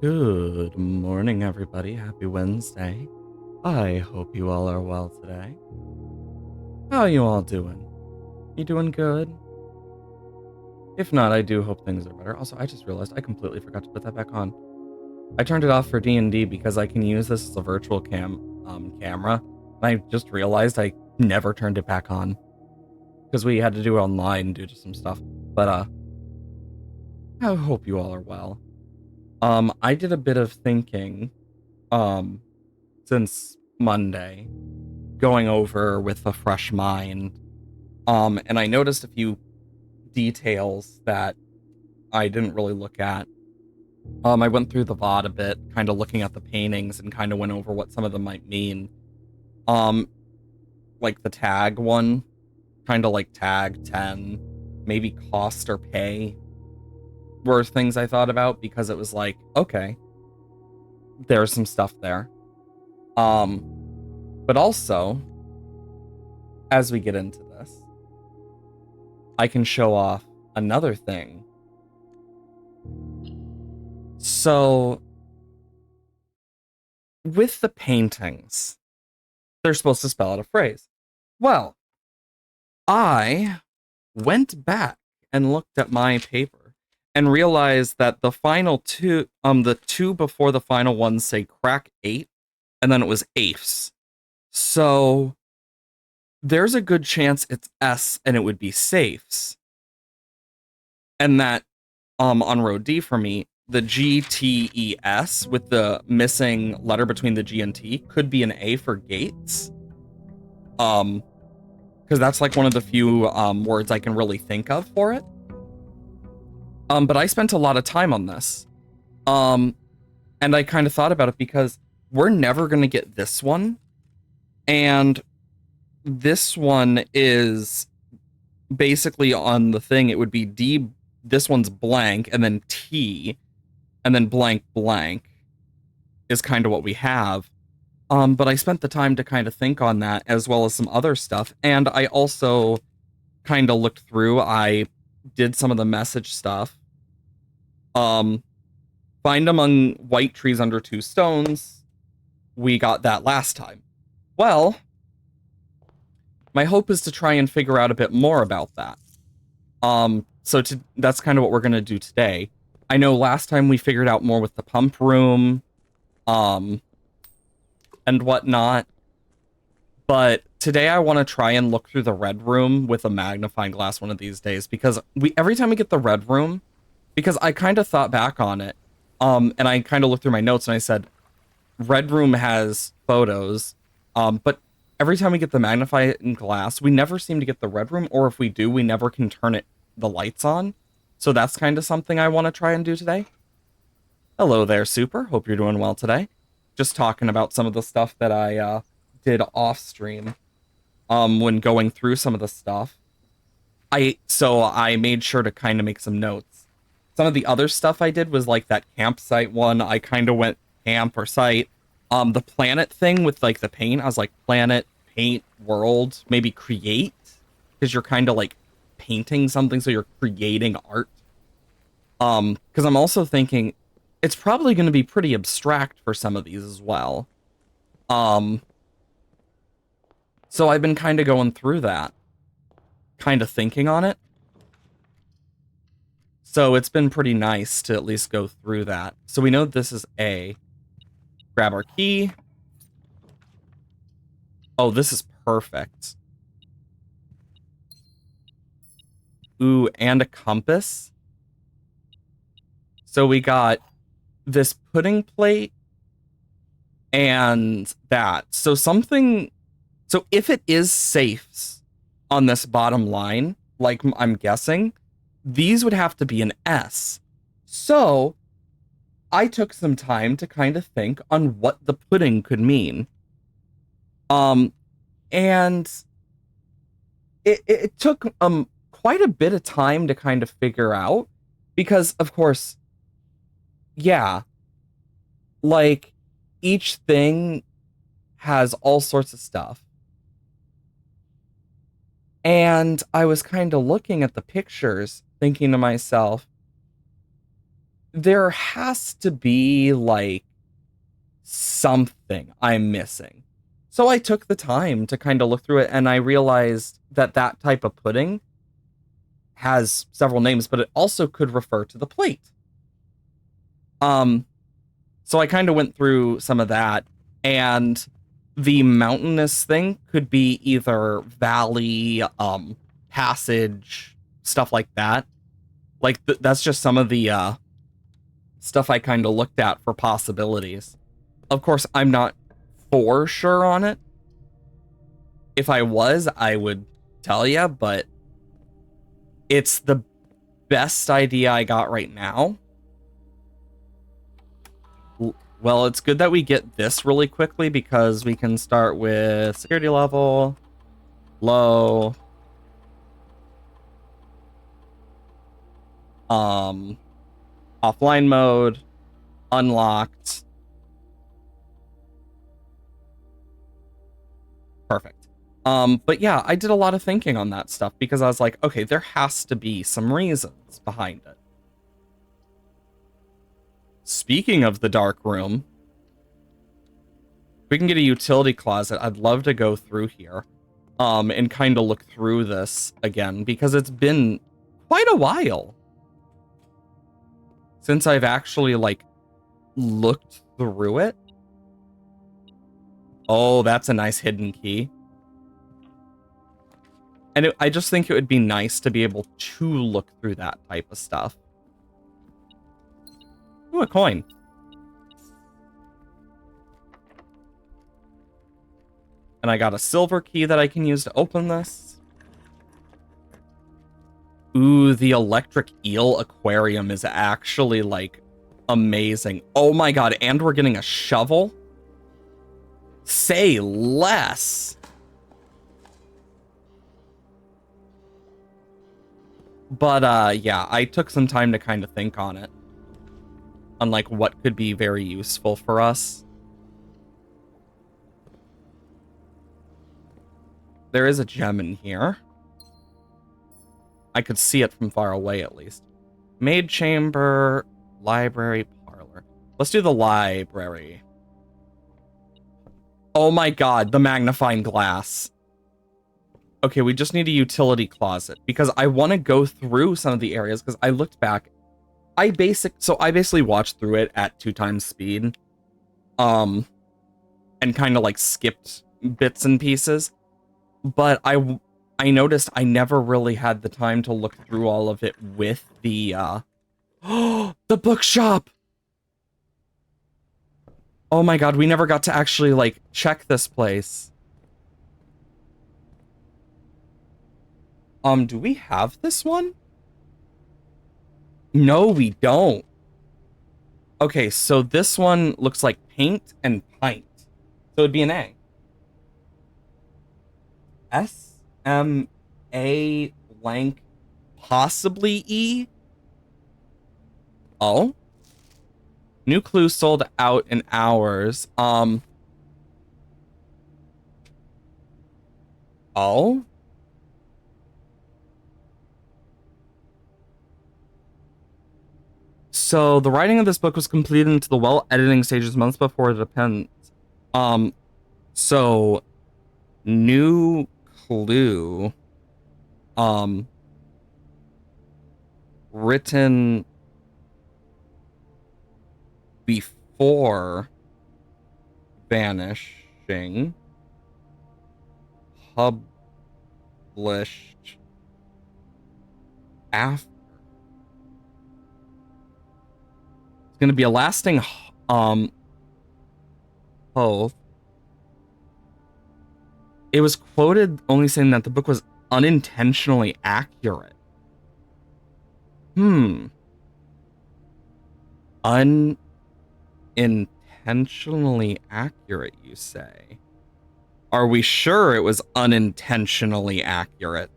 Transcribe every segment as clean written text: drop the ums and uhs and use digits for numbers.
Good morning, everybody. Happy Wednesday. I hope you all are well today. How are you all doing? You doing good? If not, I do hope things are better. Also, I just realized I completely forgot to put that back on. I turned it off for D&D because I can use this as a virtual camera. And I just realized I never turned it back on because we had to do it online due to some stuff. But I hope you all are well. I did a bit of thinking um since Monday, going over with a fresh mind. And I noticed a few details that I didn't really look at. I went through the VOD a bit, kind of looking at the paintings and kind of went over what some of them might mean. Um, like the tag one, kind of like tag 10, maybe cost or pay were things I thought about because it was like, okay, there's some stuff there. Um, but also, as we get into this, I can show off another thing. So, with the paintings, they're supposed to spell out a phrase. Well, I went back and looked at my paper and realized that the final two, the two before the final ones say crack 8, and then it was apes. So, there's a good chance it's S and it would be safes. And that, on row D for me, the GTES with the missing letter between the G and T could be an A for gates. Because that's like one of the few words I can really think of for it. But I spent a lot of time on this. And I kind of thought about it because we're never going to get this one. And this one is basically on the thing, it would be D, this one's blank, and then T, and then blank blank is kind of what we have. But I spent the time to kind of think on that as well as some other stuff. And I also kind of looked through. I did some of the message stuff. Find among white trees under two stones. We got that last time. Well, my hope is to try and figure out a bit more about that. That's kind of what we're gonna do today. I know last time we figured out more with the pump room, and whatnot. But today I want to try and look through the red room with a magnifying glass one of these days because every time we get the red room, because I kind of thought back on it, and I kind of looked through my notes and I said, red room has photos, but every time we get the magnifying glass, we never seem to get the red room, or if we do, we never can turn the lights on. So that's kind of something I want to try and do today. Hello there, Super. Hope you're doing well today. Just talking about some of the stuff that I did off stream when going through some of the stuff. I made sure to kind of make some notes. Some of the other stuff I did was like that campsite one. I kind of went camp or site. The planet thing with like the paint, I was like planet, paint, world, maybe create, because you're kind of like painting something, so you're creating art. Because I'm also thinking it's probably going to be pretty abstract for some of these as well. Um, so I've been kind of going through that, kind of thinking on it. So it's been pretty nice to at least go through that. So we know this is A. Grab our key. Oh, this is perfect. Ooh, and a compass. So we got this pudding plate and that. So if it is safes on this bottom line, like I'm guessing, these would have to be an S. So I took some time to kind of think on what the pudding could mean. And it took quite a bit of time to kind of figure out because of course, yeah, like each thing has all sorts of stuff. And I was kind of looking at the pictures, thinking to myself, there has to be like something I'm missing. So I took the time to kind of look through it, and I realized that that type of pudding has several names, but it also could refer to the plate. Um, so I kind of went through some of that, and the mountainous thing could be either valley, passage, stuff like that. Like that's just some of the stuff I kind of looked at for possibilities. Of course, I'm not for sure on it. If I was, I would tell you, but it's the best idea I got right now. Well, it's good that we get this really quickly because we can start with security level, low, offline mode, unlocked. Perfect. But yeah, I did a lot of thinking on that stuff because I was like, okay, there has to be some reasons behind it. Speaking of the dark room, if we can get a utility closet, I'd love to go through here, and kind of look through this again because it's been quite a while since I've actually like looked through it. Oh, that's a nice hidden key. And I just think it would be nice to be able to look through that type of stuff. Ooh, a coin. And I got a silver key that I can use to open this. Ooh, the electric eel aquarium is actually, like, amazing. Oh my god, and we're getting a shovel? Say less. But, yeah, I took some time to kind of think on it. On, like, what could be very useful for us. There is a gem in here. I could see it from far away, at least. Maid chamber, library, parlor. Let's do the library. Oh my god, the magnifying glass. Okay, we just need a utility closet because I want to go through some of the areas because I looked back. I basically watched through it at 2x speed. And kind of like skipped bits and pieces. But I noticed I never really had the time to look through all of it with the the bookshop. Oh my god, we never got to actually like check this place. Do we have this one? No, we don't. Okay, so this one looks like paint and pint. So it'd be an A. S-M-A blank, possibly E? Oh? New clue sold out in hours. Oh? So the writing of this book was completed into the editing stages months before it depends. So new clue written before vanishing, published after. It's gonna be a lasting hope. It was quoted only saying that the book was unintentionally accurate. Unintentionally accurate, you say? Are we sure it was unintentionally accurate?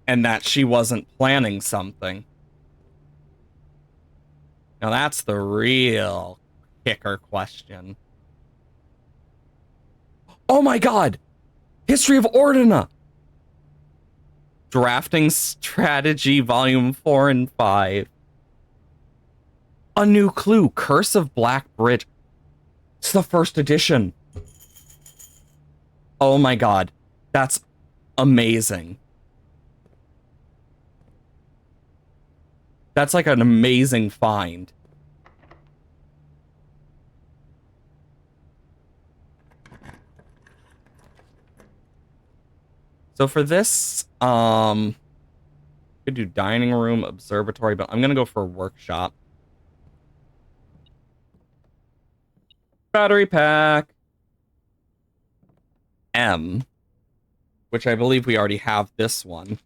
And that she wasn't planning something? Now that's the real kicker question. Oh my god! History of Ordina! Drafting Strategy Volume 4 and 5. A new clue, Curse of Black Bridge. It's the first edition. Oh my god. That's amazing. That's like an amazing find. So for this, could do dining room, observatory, but I'm gonna go for a workshop. Battery pack. M, which I believe we already have this one.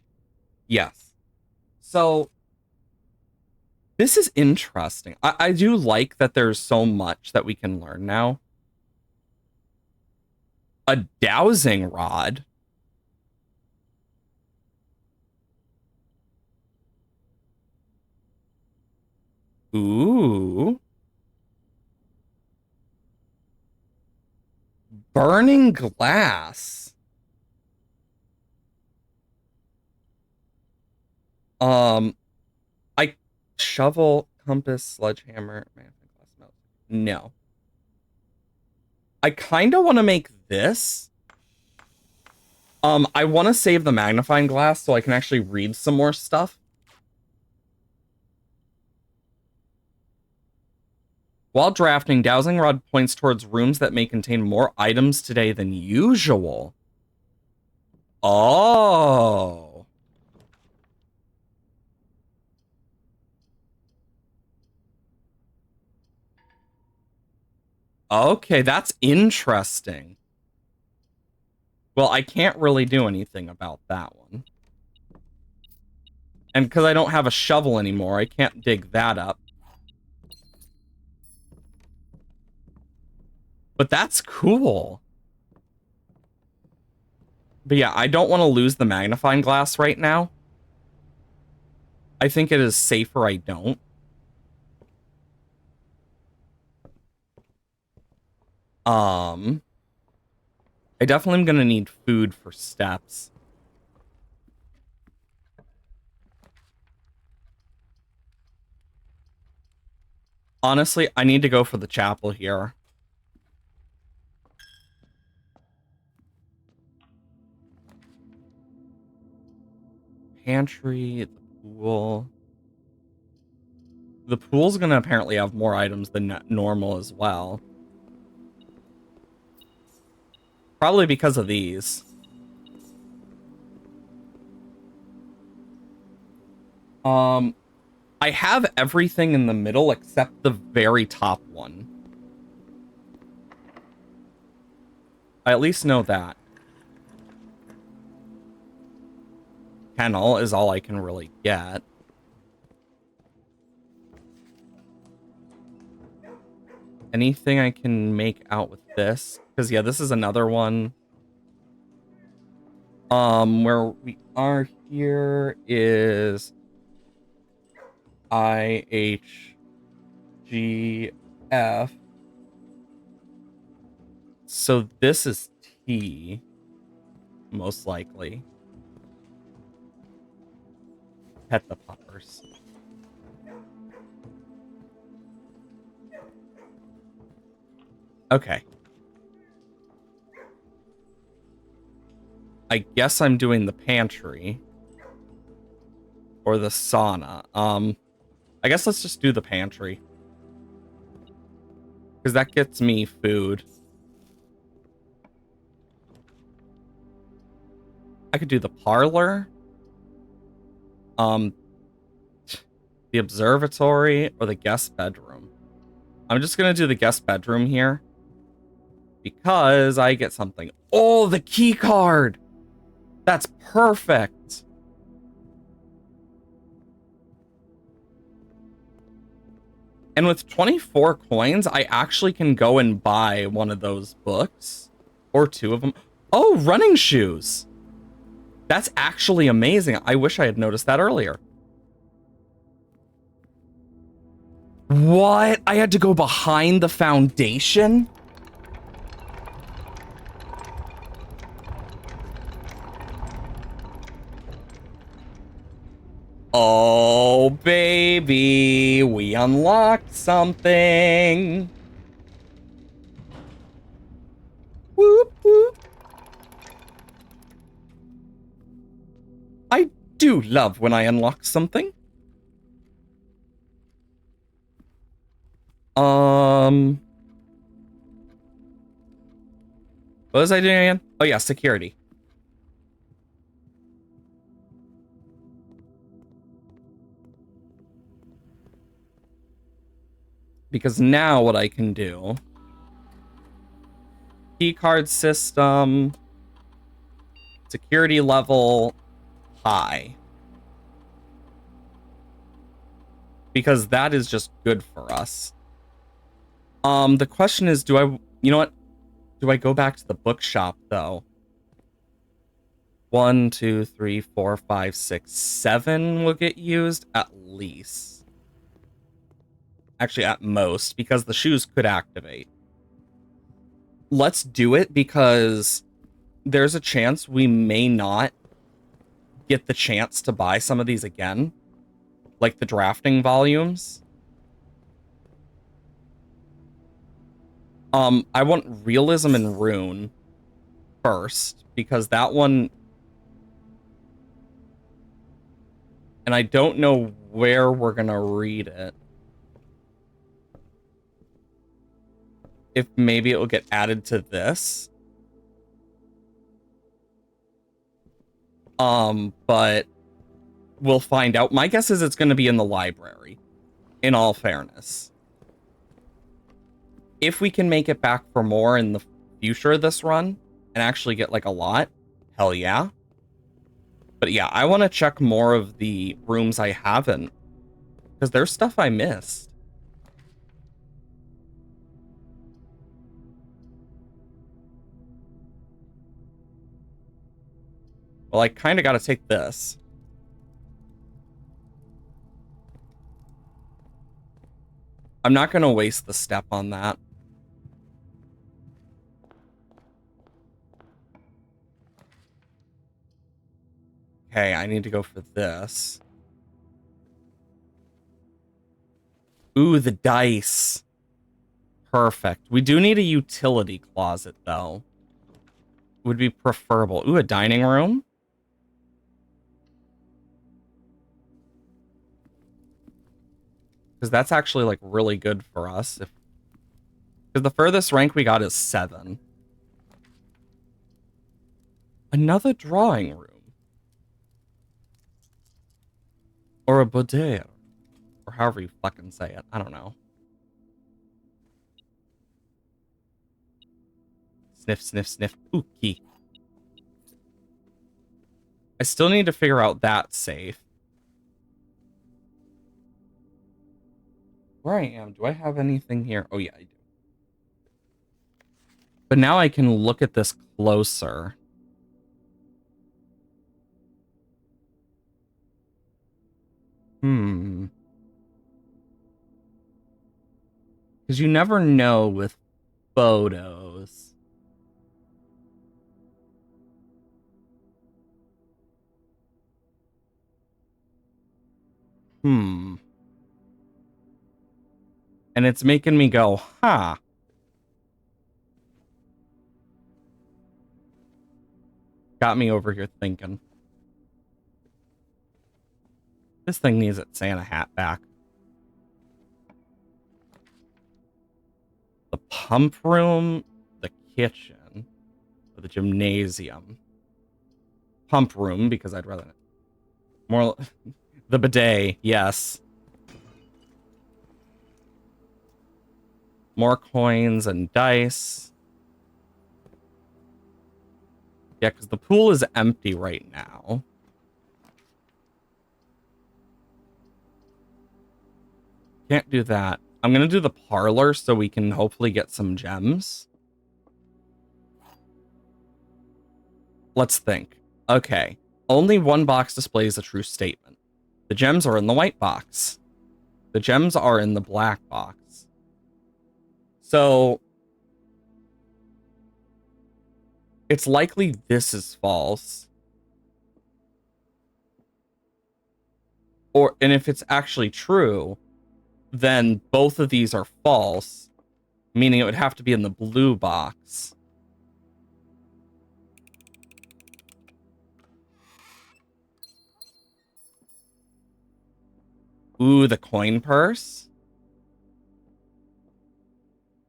Yes. So this is interesting. I do like that there's so much that we can learn now. A dowsing rod. Ooh. Burning glass. I shovel, compass, sledgehammer, magnifying glass melt. No. I kind of want to make this. I want to save the magnifying glass so I can actually read some more stuff. While drafting, dowsing rod points towards rooms that may contain more items today than usual. Oh. Okay, that's interesting. Well, I can't really do anything about that one. And because I don't have a shovel anymore, I can't dig that up. But that's cool. But yeah, I don't want to lose the magnifying glass right now. I think it is safer I don't. I definitely am going to need food for steps. Honestly, I need to go for the chapel here. Pantry, the pool. The pool's gonna apparently have more items than normal as well. Probably because of these. I have everything in the middle except the very top one. I at least know that. Kennel is all I can really get. Anything I can make out with this? Because, yeah, this is another one. Where we are here is IHGF. So this is T, most likely. Pet the puppers. Okay. I guess I'm doing the pantry. Or the sauna. I guess let's just do the pantry. Because that gets me food. I could do the parlor. The observatory or the guest bedroom. I'm just going to do the guest bedroom here. Because I get something. Oh, the key card! That's perfect! And with 24 coins, I actually can go and buy one of those books. Or two of them. Oh, running shoes! That's actually amazing. I wish I had noticed that earlier. What? I had to go behind the foundation? Oh, baby, we unlocked something. Whoop, whoop. I do love when I unlock something. What was I doing again? Oh yeah, security. Because now what I can do, key card system, security level high. Because that is just good for us. The question is, you know what? Do I go back to the bookshop though? 1, 2, 3, 4, 5, 6, 7 will get used at least. Actually, at most, because the shoes could activate. Let's do it because there's a chance we may not get the chance to buy some of these again. Like the drafting volumes. I want realism and rune first, because that one... And I don't know where we're gonna read it. If maybe it will get added to this. But we'll find out. My guess is it's gonna be in the library, in all fairness. If we can make it back for more in the future of this run, and actually get like a lot, hell yeah. But yeah, I want to check more of the rooms I haven't, because there's stuff I missed. Well, I kind of got to take this. I'm not going to waste the step on that. Okay, I need to go for this. Ooh, the dice. Perfect. We do need a utility closet, though. Would be preferable. Ooh, a dining room. Because that's actually, like, really good for us. Because the furthest rank we got is 7. Another drawing room. Or a boudoir. Or however you fucking say it. I don't know. Sniff, sniff, sniff. Ooh, key. I still need to figure out that safe. Where I am, do I have anything here? Oh, yeah, I do. But now I can look at this closer. Because you never know with photos. And it's making me go, huh. Got me over here thinking. This thing needs its Santa hat back. The pump room, the kitchen, or the gymnasium. Pump room, because I'd rather... More... The bidet, yes. More coins and dice. Yeah, because the pool is empty right now. Can't do that. I'm going to do the parlor so we can hopefully get some gems. Let's think. Okay. Only one box displays a true statement. The gems are in the white box. The gems are in the black box. So it's likely this is false. and if it's actually true, then both of these are false, meaning it would have to be in the blue box. Ooh, the coin purse.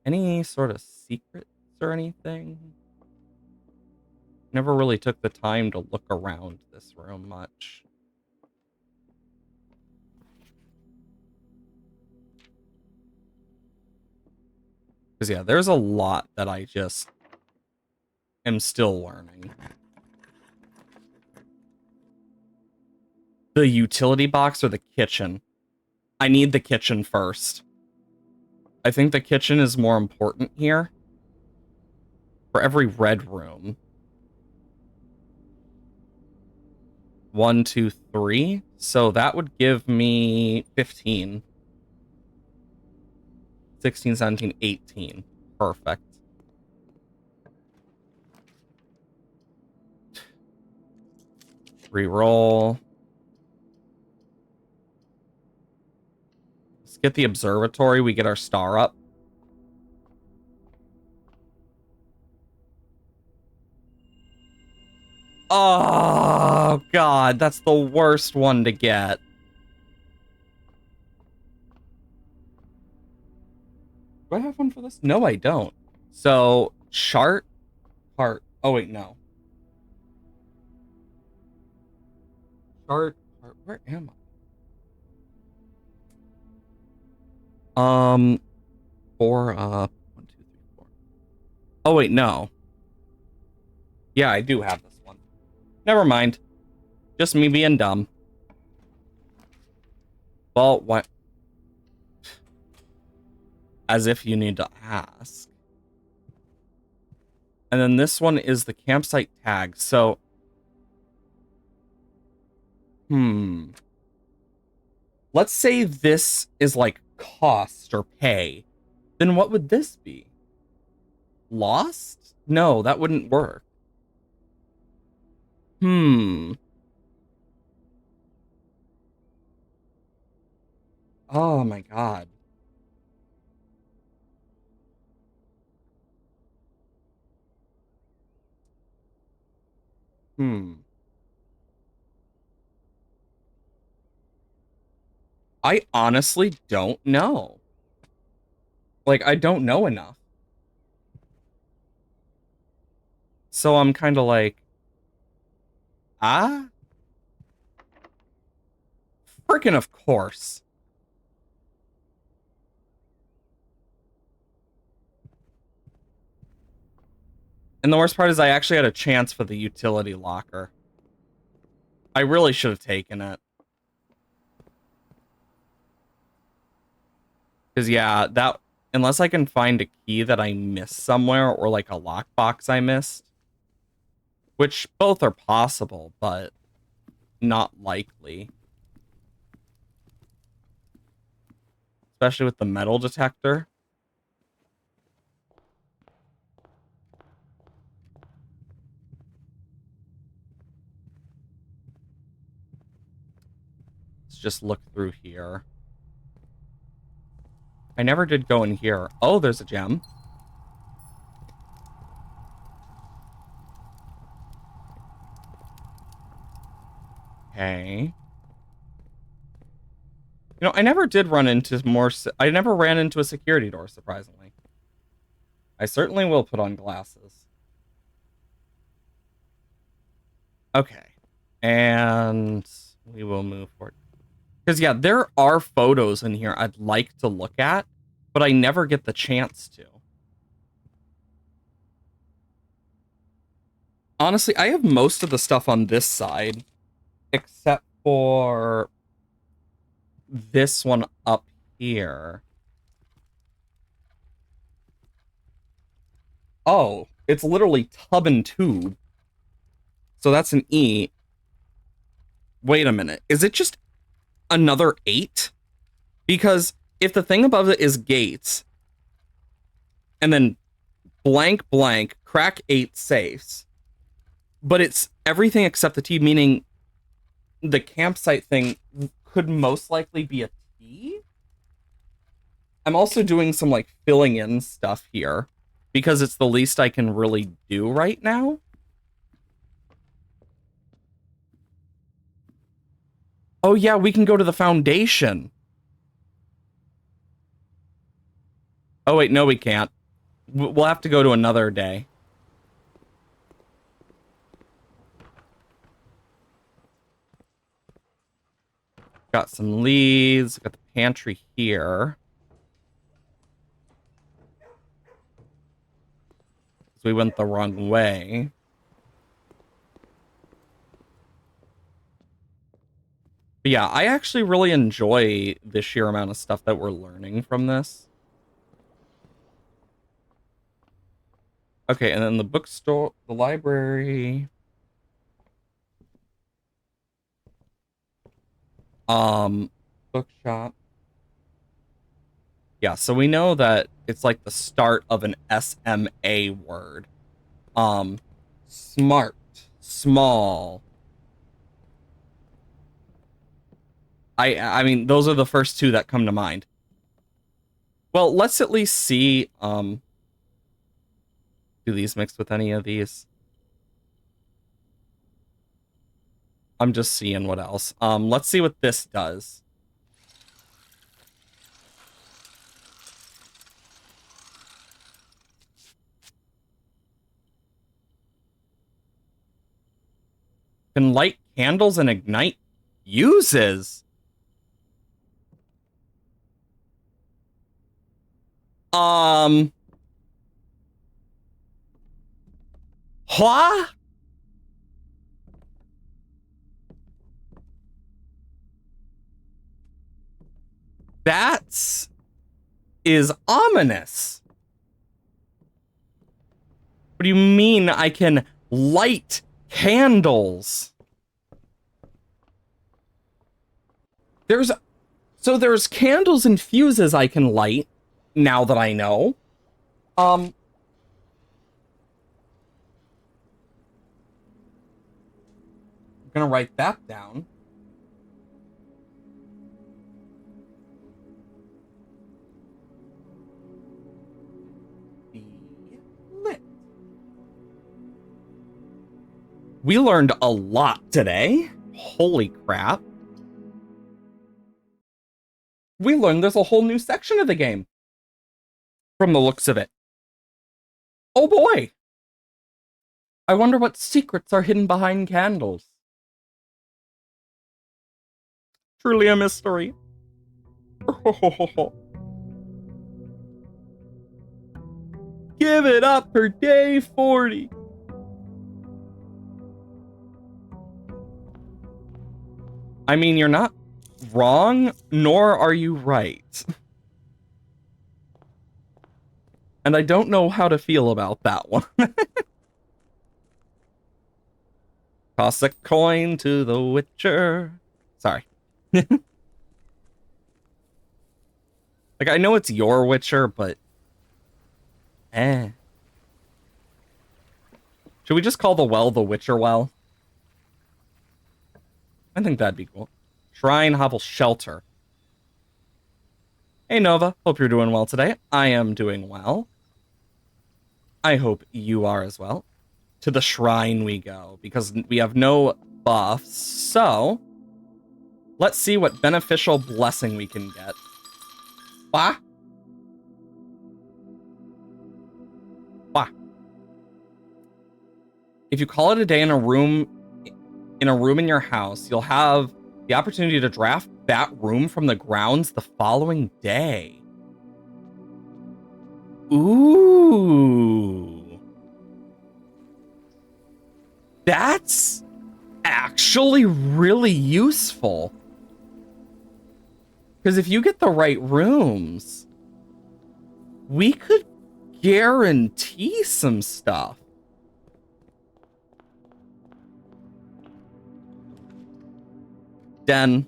Any sort of secrets or anything? Never really took the time to look around this room much. Because, yeah, there's a lot that I just am still learning. The utility box or the kitchen? I need the kitchen first. I think the kitchen is more important here. For every red room. 1, 2, 3. So that would give me 15. 16, 17, 18. Perfect. Reroll. Let's get the observatory. We get our star up. Oh, God. That's the worst one to get. Do I have one for this? No, I don't. So, chart, part. Oh, wait, no. Chart, part. Where am I? 4 up. 1, 2, 3, 4. Oh, wait, no. Yeah, I do have this one. Never mind. Just me being dumb. Well, what? As if you need to ask. And then this one is the campsite tag. So, let's say this is like cost or pay. Then what would this be? Lost? No, that wouldn't work. Oh my God. I honestly don't know. Like, I don't know enough. So I'm kind of like, freaking of course. And the worst part is I actually had a chance for the utility locker. I really should have taken it. Because, yeah, that... Unless I can find a key that I missed somewhere, or like a lockbox I missed. Which both are possible, but not likely. Especially with the metal detector. Let's just look through here. I never did go in here. Oh, there's a gem. Okay. You know, I never did run into more... I never ran into a security door, surprisingly. I certainly will put on glasses. Okay. And we will move forward. Because, yeah, there are photos in here I'd like to look at, but I never get the chance to. Honestly, I have most of the stuff on this side, except for this one up here. Oh, it's literally tub and tube. So that's an E. Wait a minute. Is it just another 8? Because if the thing above it is gates, and then blank blank, crack 8 safes, but it's everything except the T, meaning the campsite thing could most likely be a T. I'm also doing some like filling in stuff here because it's the least I can really do right now. Oh yeah, we can go to the foundation. Oh wait, no we can't. We'll have to go to another day. Got some leads, got the pantry here. We went the wrong way. But yeah, I actually really enjoy the sheer amount of stuff that we're learning from this. Okay, and then the bookstore, the library. Bookshop. Yeah, so we know that it's like the start of an SMA word. Smart, small. I mean, those are the first two that come to mind. Well, let's at least see, do these mix with any of these? I'm just seeing what else. Let's see what this does. Can light candles and ignite fuses. Huh? That is ominous. What do you mean I can light candles? There's candles and fuses I can light now that I know. I'm gonna write that down. Be lit. We learned a lot today. Holy crap. We learned there's a whole new section of the game. From the looks of it. Oh boy. I wonder what secrets are hidden behind candles. Truly a mystery. Give it up for day 40. I mean, you're not wrong, nor are you right. And I don't know how to feel about that one. Toss a coin to the Witcher. Sorry. Like, I know it's your Witcher, but... Should we just call the well the Witcher well? I think that'd be cool. Shrine Hovel Shelter. Hey Nova, hope you're doing well today. I am doing well. I hope you are as well. To the shrine we go, because we have no buffs, so... Let's see what beneficial blessing we can get. Wah? Wah. If you call it a day in a room in your house, you'll have the opportunity to draft that room from the grounds the following day. Ooh. That's actually really useful. Because if you get the right rooms, we could guarantee some stuff. Den,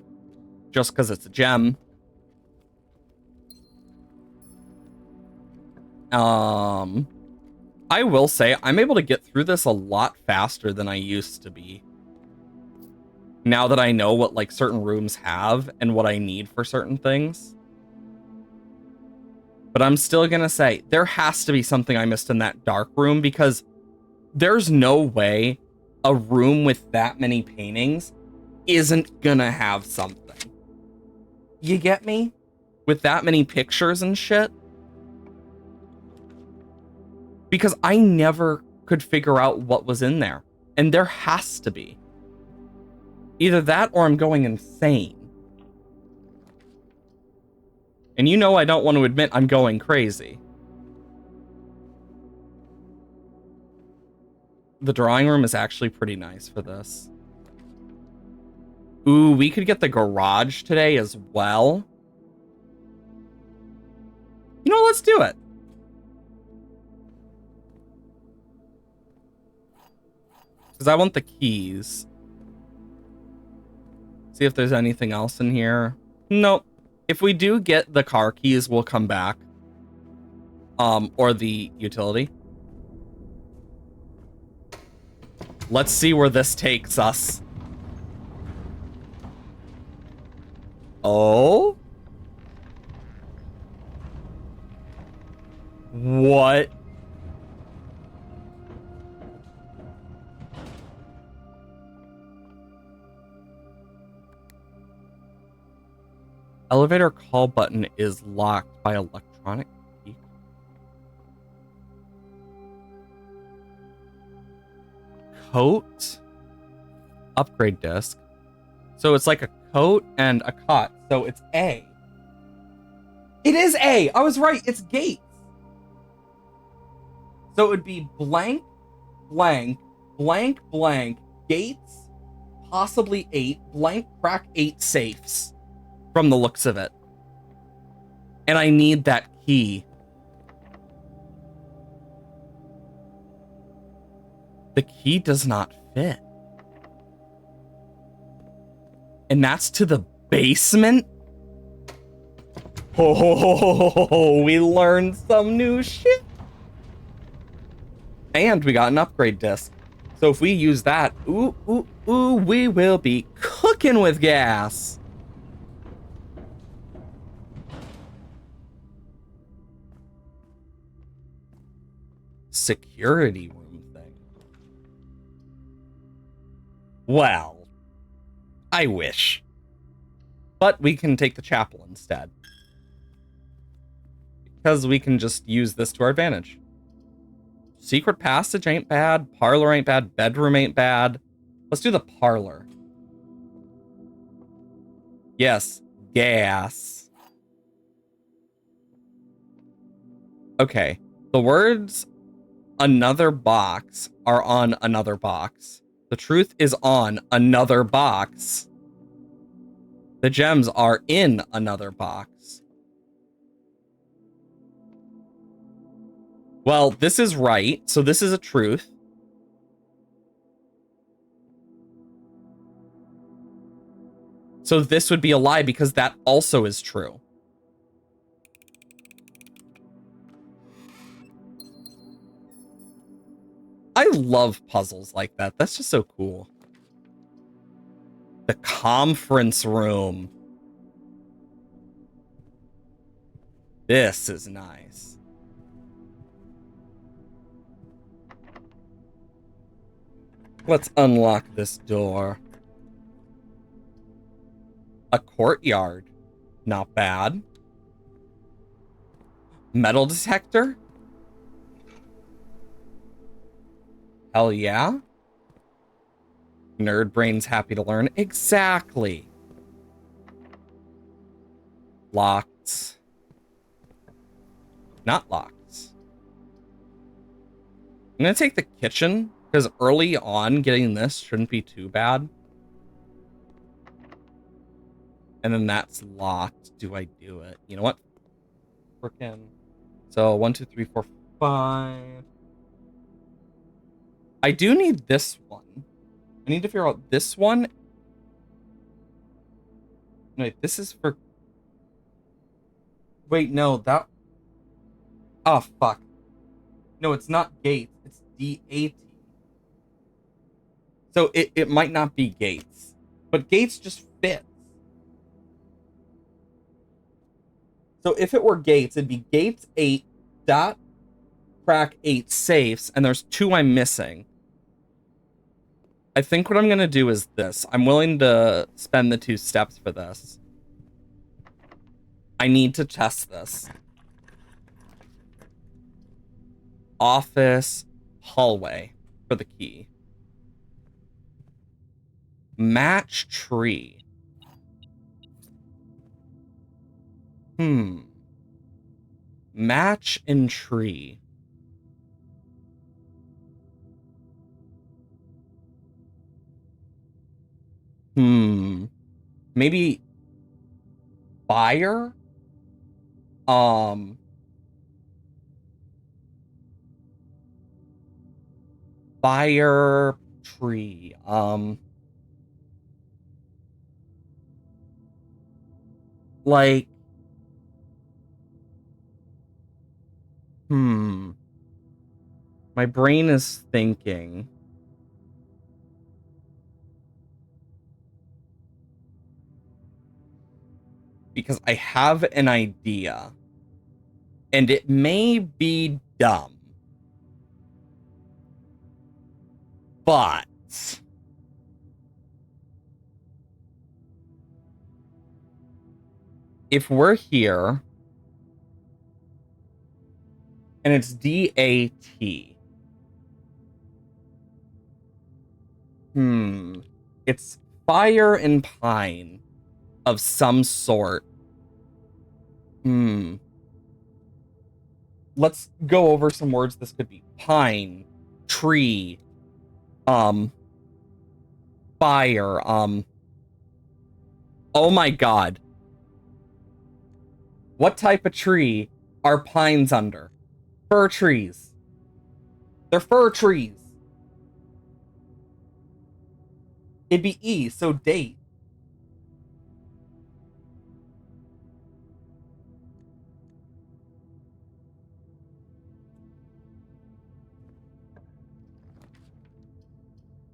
just because it's a gem. I will say I'm able to get through this a lot faster than I used to be. now that I know what like certain rooms have and what I need for certain things. But I'm still gonna say there has to be something I missed in that dark room, because there's no way a room with that many paintings isn't gonna have something. You get me? With that many pictures and shit? Because I never could figure out what was in there. And there has to be. Either that or I'm going insane. And you know I don't want to admit I'm going crazy. The drawing room is actually pretty nice for this. Ooh, we could get the garage today as well. You know, let's do it. Because I want the keys. See if there's anything else in here. Nope. If we do get the car keys, we'll come back. Or the utility. Let's see where this takes us. Oh? What? Elevator call button is locked by electronic key. Coat? Upgrade disc. So it's like a coat and a cot. So it's A. It is A! I was right, it's gates. So it would be blank, blank, blank, blank, gates, possibly 8, blank, crack 8 safes. From the looks of it. And I need that key. The key does not fit. And that's to the basement? Oh, we learned some new shit. And we got an upgrade disc. So if we use that, ooh, we will be cooking with gas. Security room thing. Well, I wish. But we can take the chapel instead. Because we can just use this to our advantage. Secret passage ain't bad. Parlor ain't bad. Bedroom ain't bad. Let's do the parlor. Yes, gas. Okay, the words another box are on another box. The truth is on another box. The gems are in another box. Well, this is right, so this is a truth. So this would be a lie because that also is true. I love puzzles like that. That's just so cool. The conference room. This is nice. Let's unlock this door. A courtyard. Not bad. Metal detector? Hell yeah. Nerd brain's happy to learn. Exactly. Locked. Not locked. I'm gonna take the kitchen, because early on getting this shouldn't be too bad. And then that's locked. Do I do it? You know what? Frickin'. So 1, 2, 3, 4, 5. I do need this one. I need to figure out this one. Wait, this is for... Wait, no, that... Oh, fuck. No, it's not gates. It's D-A-T. So it might not be gates. But Gates just fits. So if it were Gates, it'd be Gates 8 dot crack 8 safes, and there's 2 I'm missing. I think what I'm going to do is this. I'm willing to spend the 2 steps for this. I need to test this. Office, hallway for the key. Match tree. Match in tree. Maybe fire? Fire tree. Like, my brain is thinking. Because I have an idea. And it may be dumb. But if we're here and it's DAT. It's fire and pine of some sort. Let's go over some words this could be. Pine, tree, fire, oh my god. What type of tree are pines under? Fir trees. They're fir trees. It'd be E, so date.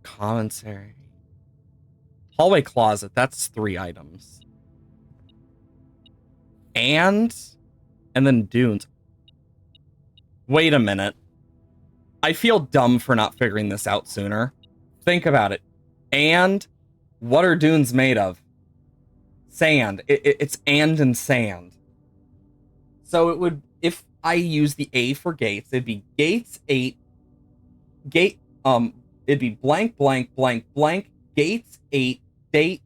Commissary. Hallway closet, that's 3 items. And then dunes. Wait a minute. I feel dumb for not figuring this out sooner. Think about it. And what are dunes made of? Sand. It's and sand. So it would, if I use the A for Gates, it'd be Gates 8. It'd be blank, blank, blank, blank. Gates 8, date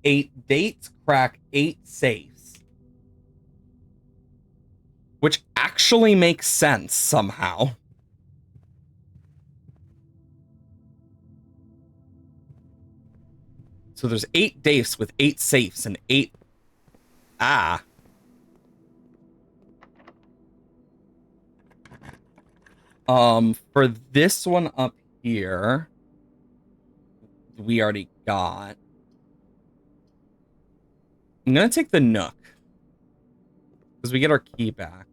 8, dates, crack 8 safes. Which actually makes sense somehow. So there's 8 dafes with 8 safes and 8... For this one up here, we already got. I'm gonna take the Nook. Because we get our key back.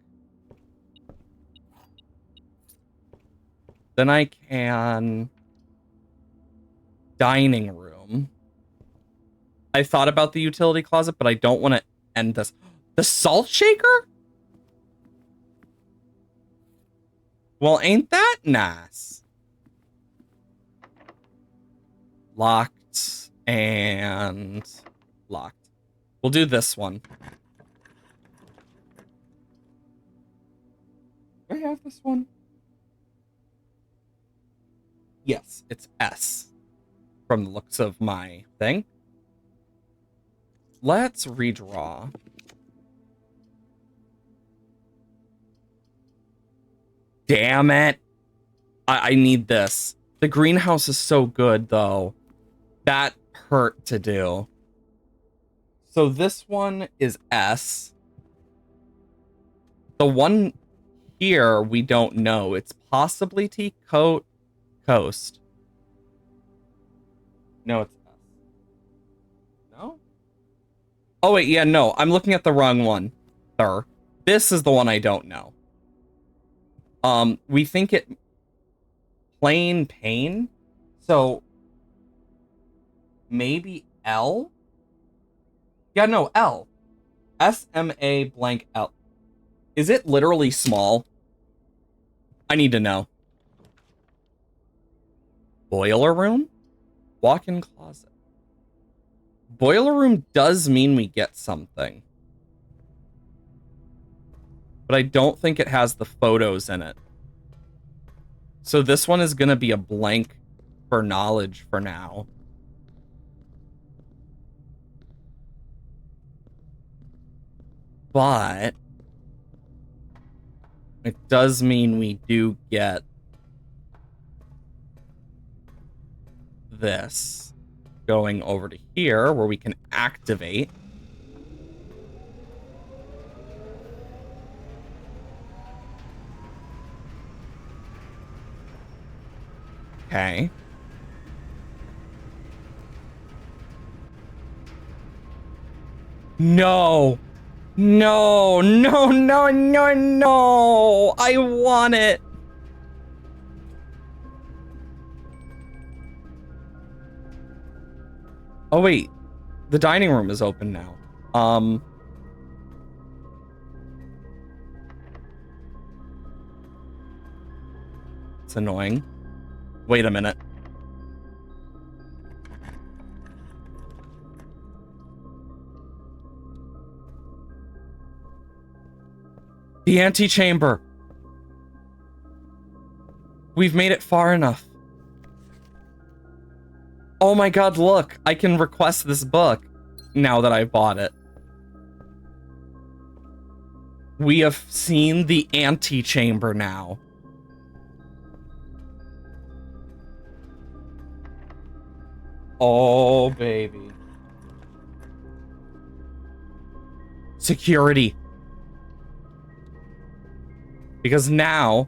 Then I can... Dining room. I thought about the utility closet, but I don't want to end this. The salt shaker? Well, ain't that nice? Locked and locked. We'll do this one. Do I have this one? Yes, it's S from the looks of my thing. Let's redraw. Damn it. I need this. The greenhouse is so good, though. That hurt to do. So this one is S. The one here, we don't know. It's possibly T-Coat Coast. No, it's S. No? Oh, wait, yeah, no. I'm looking at the wrong one. Sir. This is the one I don't know. We think it... Plain pain? So... Maybe L? Yeah, no, L. SMA blank L. Is it literally small? I need to know. Boiler room? Walk-in closet. Boiler room does mean we get something. But I don't think it has the photos in it. So this one is going to be a blank for knowledge for now. But it does mean we do get this going over to here where we can activate. Okay. No. No, no, no, no, no. I want it. Oh, wait. The dining room is open now. It's annoying. Wait a minute. The antechamber. We've made it far enough. Oh my god, look. I can request this book now that I've bought it. We have seen the antechamber now. Oh, baby. Security. Because now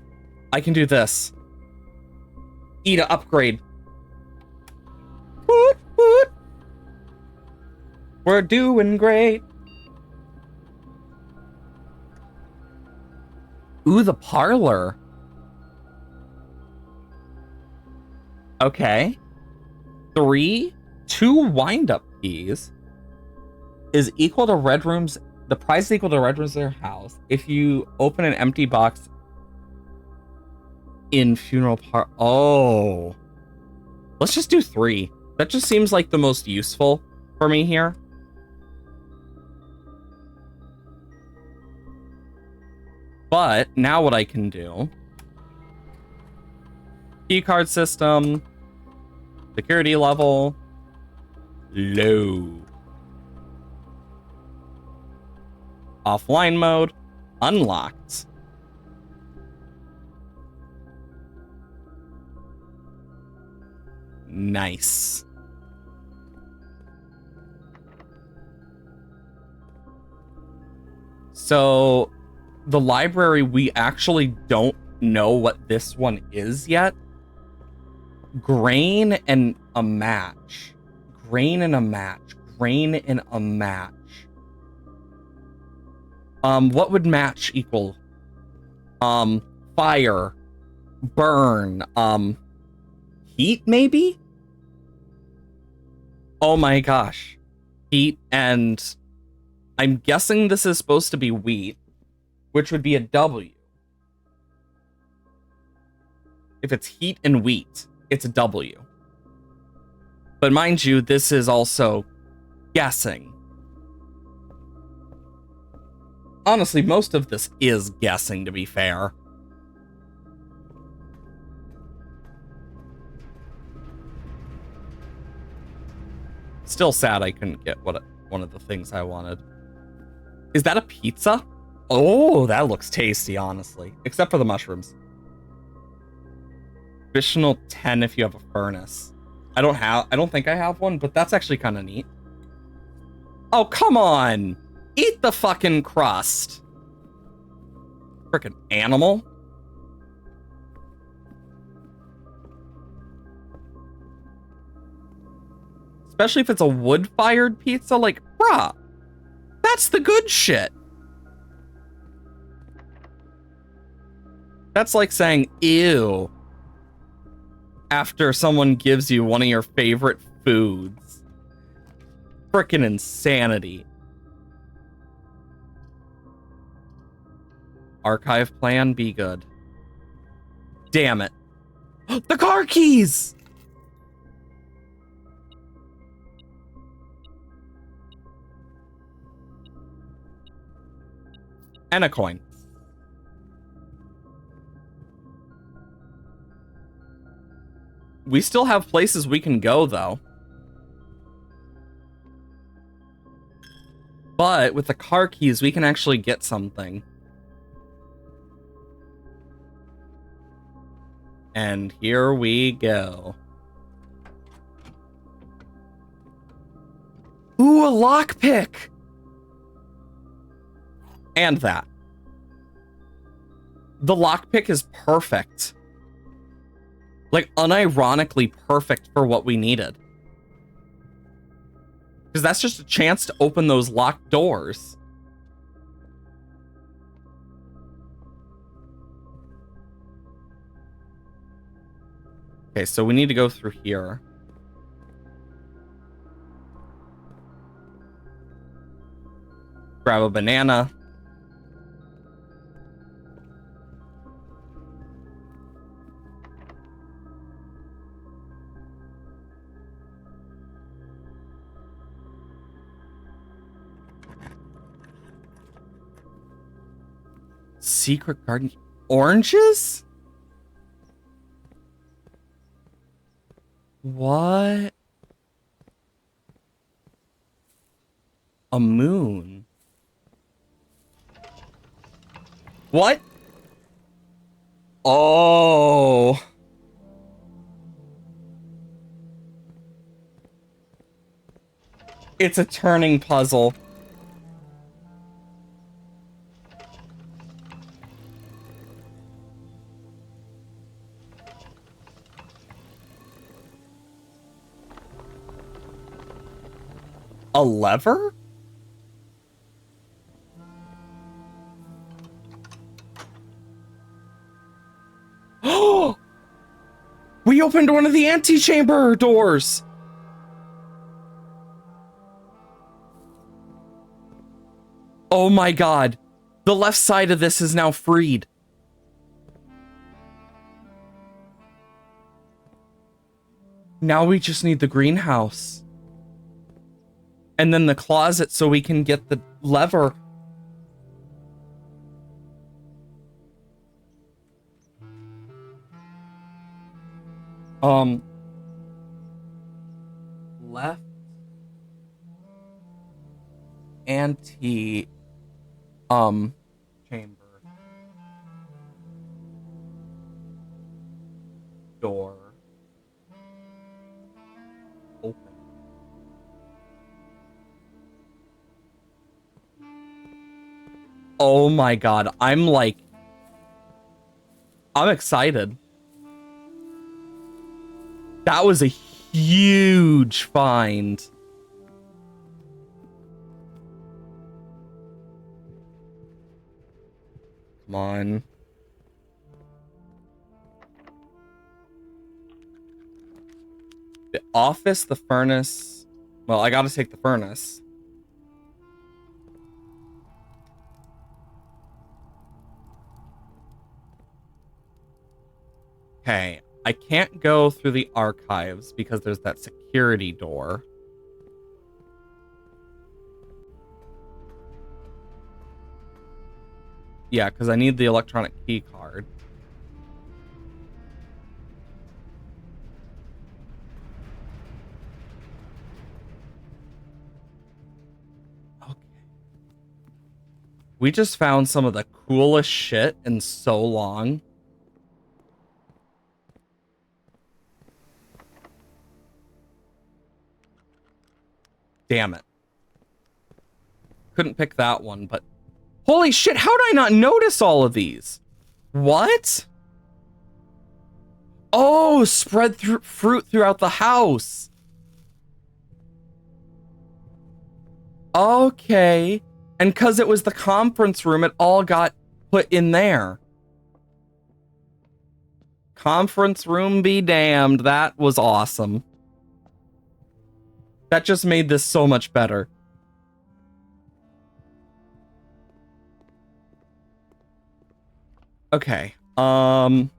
I can do this. E to upgrade. Woot, woot. We're doing great. Ooh, the parlor. Okay. 2 wind-up keys is equal to Red Room's. The price is equal to Red Room's their house. If you open an empty box in funeral par. Oh. Let's just do 3. That just seems like the most useful for me here. But now what I can do. Keycard system. Security level. Low. Offline mode. Unlocked. Nice. So, the library, we actually don't know what this one is yet. Grain and a match. Grain and a match. Grain and a match. What would match equal? Fire. Burn. Heat, maybe? Oh my gosh. Heat and... I'm guessing this is supposed to be wheat, which would be a W. If it's heat and wheat, it's a W. But mind you, this is also guessing. Honestly, most of this is guessing, to be fair. Still sad I couldn't get one of the things I wanted. Is that a pizza? Oh, that looks tasty, honestly. Except for the mushrooms. Additional 10 if you have a furnace. I don't think I have one, but that's actually kind of neat. Oh, come on! Eat the fucking crust! Frickin' animal. Especially if it's a wood-fired pizza, like, bruh, that's the good shit. That's like saying, ew, after someone gives you one of your favorite foods. Frickin' insanity. Archive plan, be good. Damn it. The car keys! And a coin. We still have places we can go, though. But with the car keys, we can actually get something. And here we go. Ooh, a lockpick! And that. The lockpick is perfect. Like, unironically perfect for what we needed. Because that's just a chance to open those locked doors. Okay, so we need to go through here. Grab a banana. Secret garden. Oranges? What? A moon. What? Oh. It's a turning puzzle. A lever? Oh! We opened one of the antechamber doors! Oh my god. The left side of this is now freed. Now we just need the greenhouse. And then the closet so we can get the lever. Left. Ante. Chamber. Door. Open. Oh my god, I'm excited. That was a huge find. Come on. The office, the furnace. Well, I gotta take the furnace. Okay, I can't go through the archives because there's that security door. Yeah, because I need the electronic key card. Okay. We just found some of the coolest shit in so long. Damn it. Couldn't pick that one, but... Holy shit, how did I not notice all of these? What? Oh, spread fruit throughout the house. Okay. And because it was the conference room, it all got put in there. Conference room be damned. That was awesome. That just made this so much better. Okay. Walk-in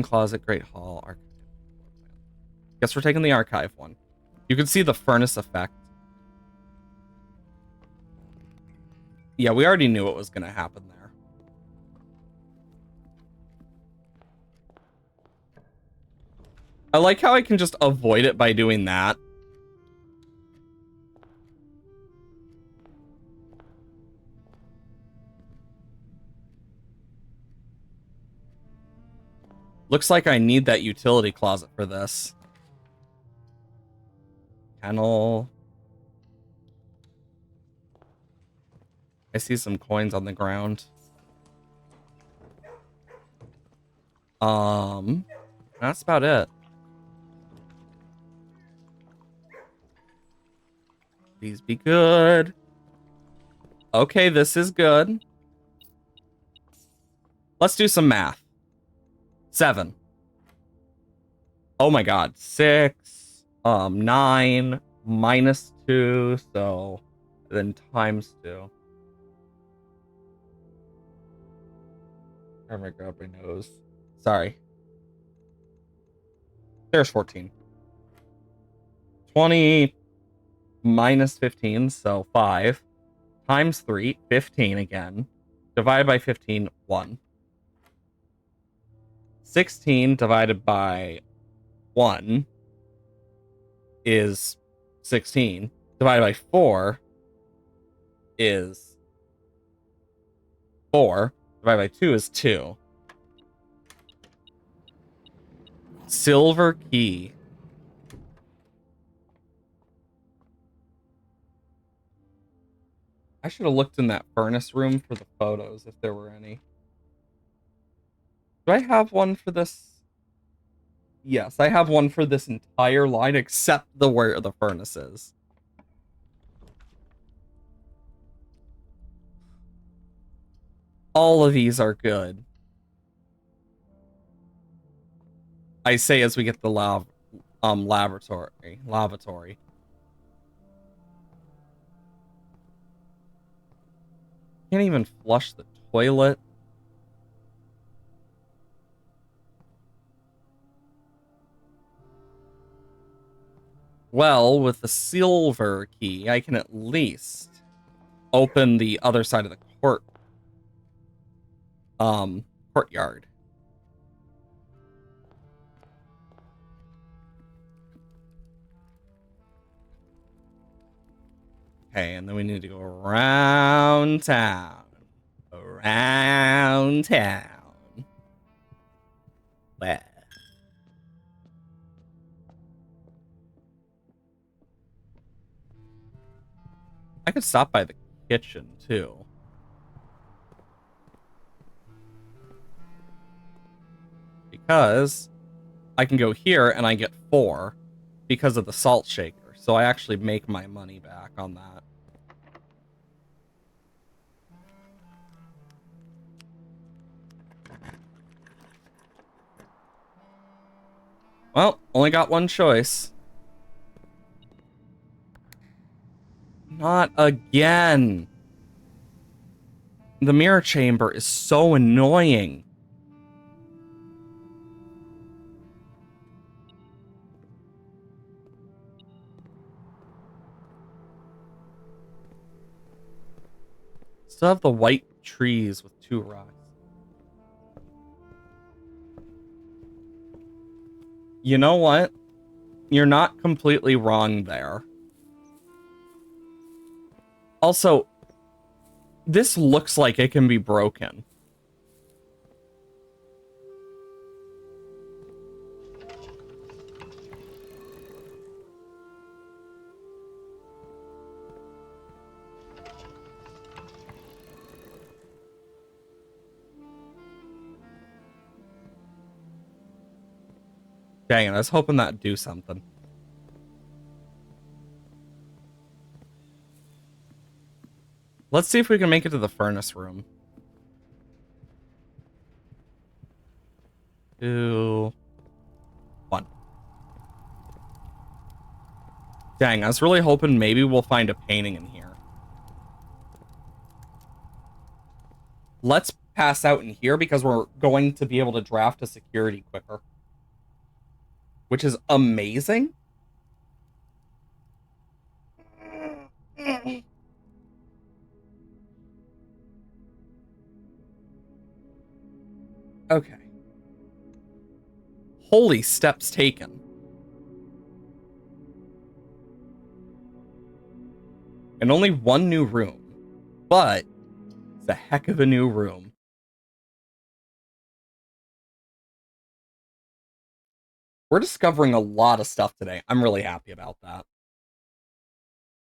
closet, Great Hall, archive. Guess we're taking the archive one. You can see the furnace effect. Yeah, we already knew what was going to happen there. I like how I can just avoid it by doing that. Looks like I need that utility closet for this. Kennel. I see some coins on the ground. That's about it. Please be good. Okay, this is good. Let's do some math. 7. Oh my god. 6. 9 minus 2, so then times 2. I'm gonna grab my nose. Sorry. There's 14. 20 minus 15, so 5. Times 3, 15 again. Divided by 15, 1. 16 divided by 1 is 16. Divided by 4 is 4. Divided by 2 is 2. Silver key. I should have looked in that furnace room for the photos if there were any. Do I have one for this? Yes, I have one for this entire line except the where the furnace is. All of these are good. I say as we get the lavatory. Can't even flush the toilet. Well, with the silver key, I can at least open the other side of the courtyard. Okay, and then we need to go around town. Around town. Where? I could stop by the kitchen, too. Because I can go here and I get 4 because of the salt shaker. So I actually make my money back on that. Well, only got one choice. Not again. The mirror chamber is so annoying. Still have the white trees with 2 rocks. You know what? You're not completely wrong there. Also, this looks like it can be broken. Dang it, I was hoping that'd do something. Let's see if we can make it to the furnace room. 2, 1. Dang, I was really hoping maybe we'll find a painting in here. Let's pass out in here because we're going to be able to draft a security quicker. Which is amazing. Okay. Holy steps taken. And only one new room. But it's a heck of a new room. We're discovering a lot of stuff today. I'm really happy about that.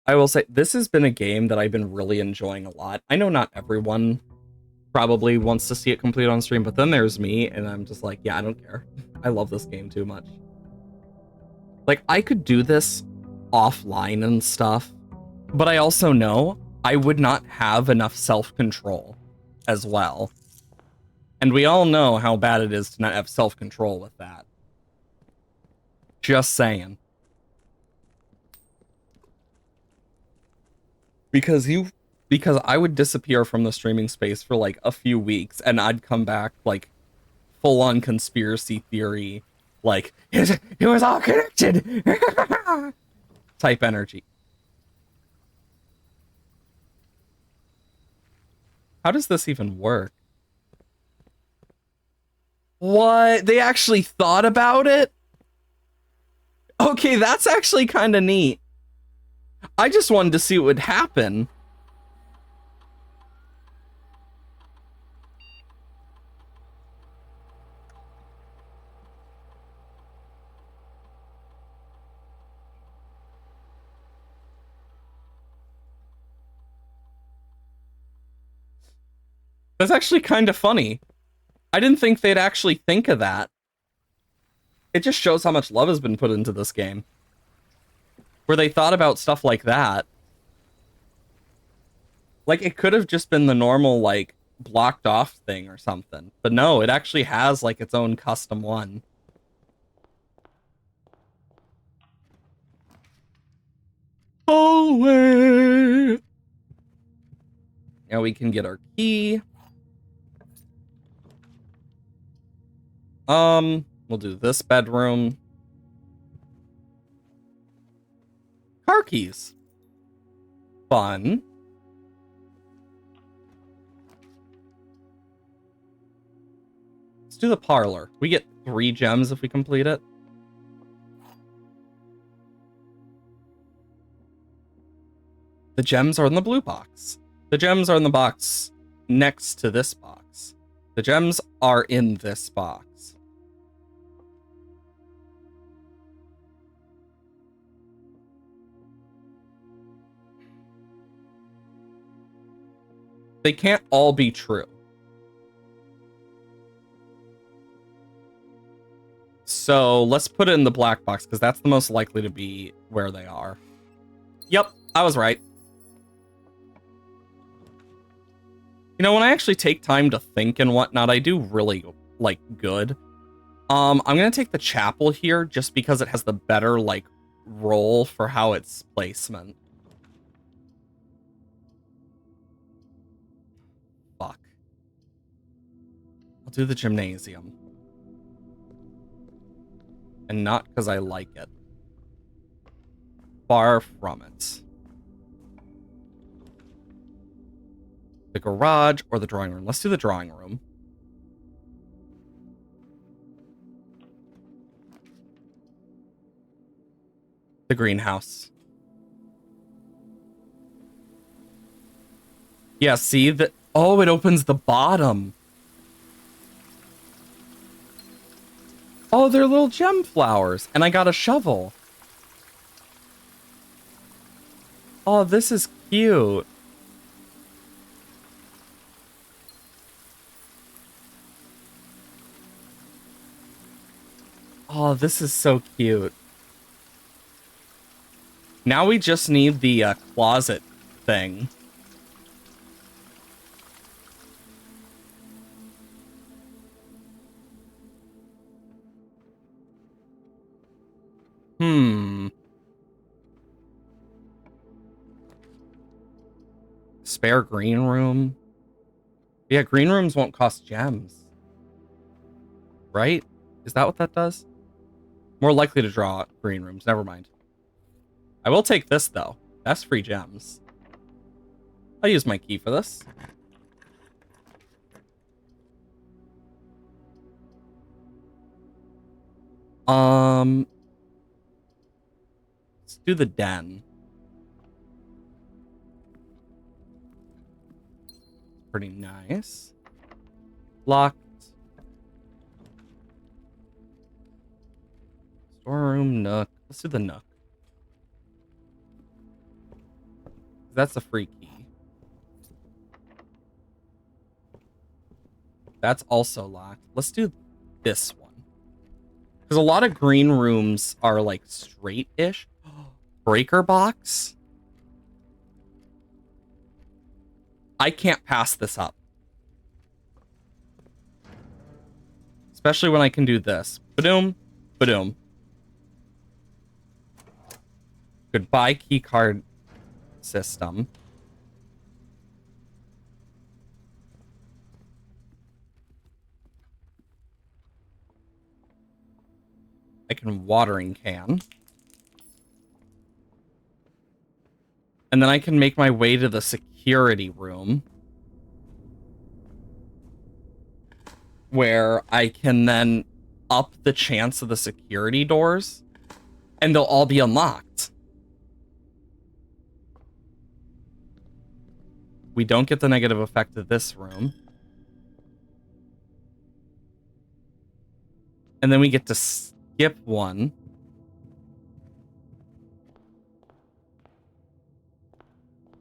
I will say, this has been a game that I've been really enjoying a lot. I know not everyone probably wants to see it complete on stream, but then there's me, and I'm just like, yeah, I don't care. I love this game too much. Like, I could do this offline and stuff, but I also know I would not have enough self-control as well. And we all know how bad it is to not have self-control with that. Just saying. Because I would disappear from the streaming space for like a few weeks and I'd come back like full on conspiracy theory, like it was all connected type energy. How does this even work? What? They actually thought about it? Okay, that's actually kind of neat. I just wanted to see what would happen. That's actually kind of funny. I didn't think they'd actually think of that. It just shows how much love has been put into this game. Where they thought about stuff like that. Like, it could have just been the normal, like, blocked off thing or something. But no, it actually has, like, its own custom one. Hallway! Now we can get our key. We'll do this bedroom. Car keys. Fun. Let's do the parlor. We get 3 gems if we complete it. The gems are in the blue box. The gems are in the box next to this box. The gems are in this box. They can't all be true. So let's put it in the black box because that's the most likely to be where they are. Yep, I was right. You know, when I actually take time to think and whatnot, I do really, like, good. I'm gonna take the chapel here just because it has the better, like, role for how it's placement. Fuck. I'll do the gymnasium. And not because I like it. Far from it. The garage or the drawing room. Let's do the drawing room. The greenhouse. Yeah, see that? Oh, it opens the bottom. Oh, they're little gem flowers. And I got a shovel. Oh, this is cute. Oh, this is so cute. Now we just need the closet thing. Hmm. spare green room. Yeah, green rooms won't cost gems. Right? Is that what that does? More likely to draw green rooms. Never mind. I will take this, though. That's free gems. I'll use my key for this. Let's do the den. Pretty nice. Locked. Storeroom, nook. Let's do the nook. That's a free key. That's also locked. Let's do this one. Because a lot of green rooms are like straight-ish. Breaker box? I can't pass this up. Especially when I can do this. Ba-doom, ba-doom. Goodbye keycard system. I can watering can. And then I can make my way to the security room, where I can then up the chance of the security doors, and they'll all be unlocked. We don't get the negative effect of this room. And then we get to skip one.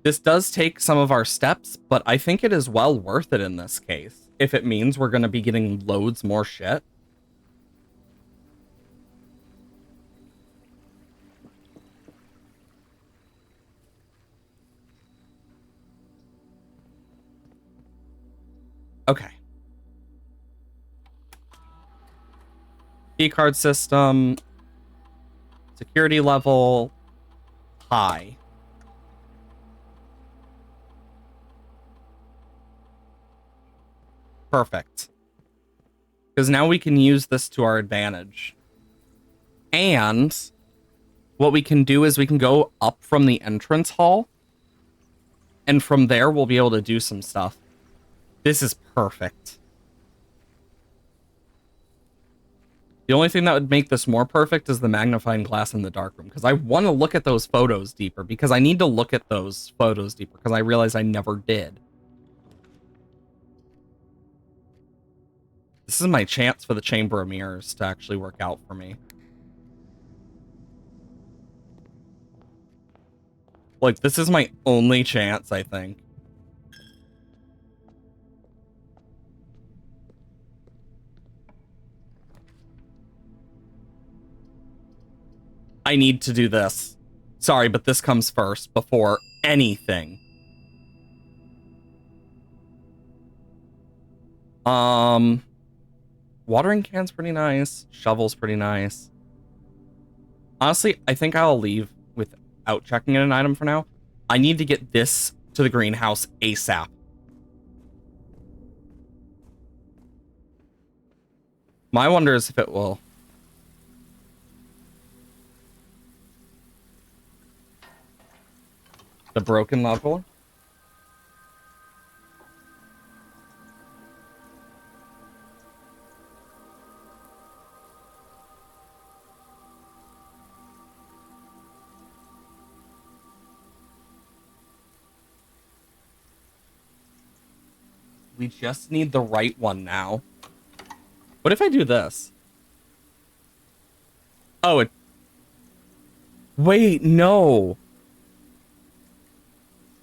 This does take some of our steps, but I think it is well worth it in this case, if it means we're going to be getting loads more shit. Okay. Keycard system. Security level. High. Perfect. Because now we can use this to our advantage. And what we can do is we can go up from the entrance hall. And from there, we'll be able to do some stuff. This is perfect. The only thing that would make this more perfect is the magnifying glass in the darkroom. Because I want to look at those photos deeper. Because I need to look at those photos deeper. Because I realized I never did. This is my chance for the Chamber of Mirrors to actually work out for me. Like, this is my only chance, I think. I need to do this. Sorry, but this comes first before anything. Watering can's pretty nice. Shovel's pretty nice. Honestly, I think I'll leave without checking in an item for now. I need to get this to the greenhouse ASAP. My wonder is if it will. The broken level. We just need the right one now. What if I do this? Oh, it... Wait, no.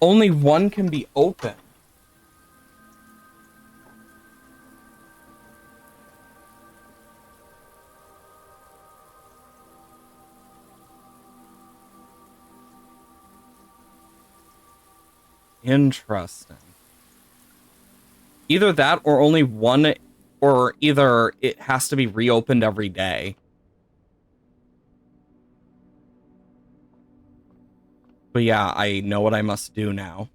Only one can be open. Interesting. Either that or only one, or either it has to be reopened every day. But yeah, I know what I must do now.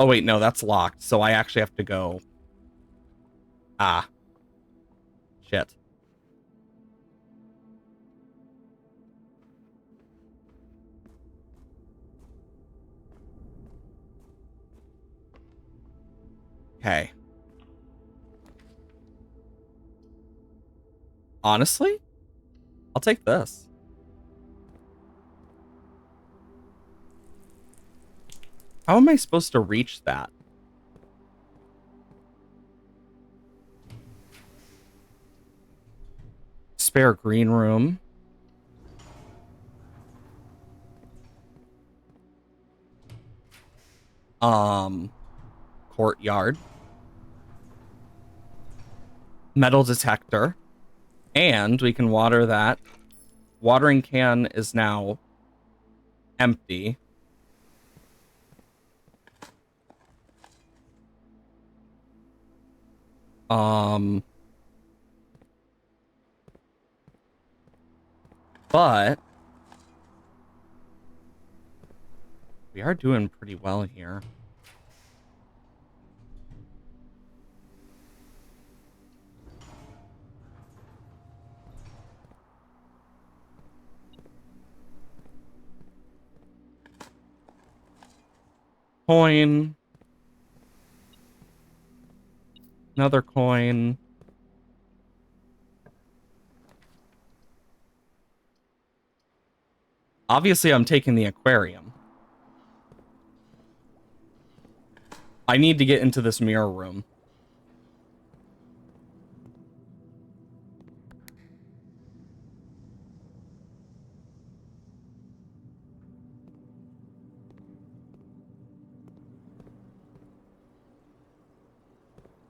Oh, wait, no, that's locked. So I actually have to go. Ah. Shit. Okay. Honestly, I'll take this. How am I supposed to reach that? Spare green room. Courtyard. Metal detector. And we can water that. Watering can is now empty. But we are doing pretty well here. Coin. Another coin. Obviously, I'm taking the aquarium. I need to get into this mirror room.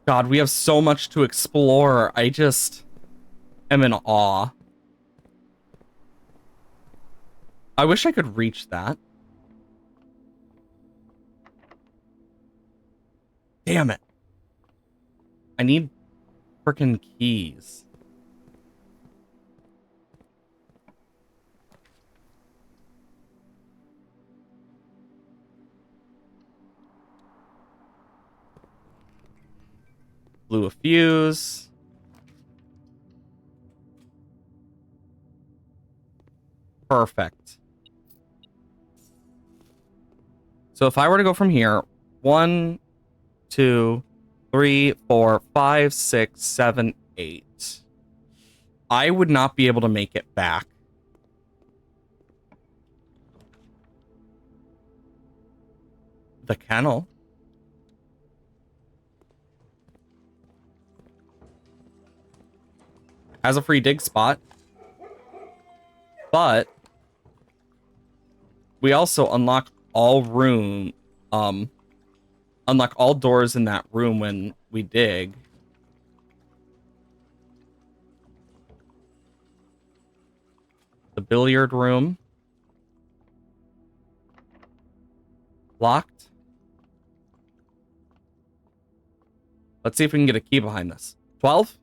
God, we have so much to explore. I just am in awe. I wish I could reach that. Damn it. I need frickin' keys. Blew a fuse. Perfect. So if I were to go from here, 1, 2, 3, 4, 5, 6, 7, 8. I would not be able to make it back. The kennel. Has a free dig spot. But we also unlock all unlock all doors in that room when we dig. The billiard room. Locked. Let's see if we can get a key behind this. 12?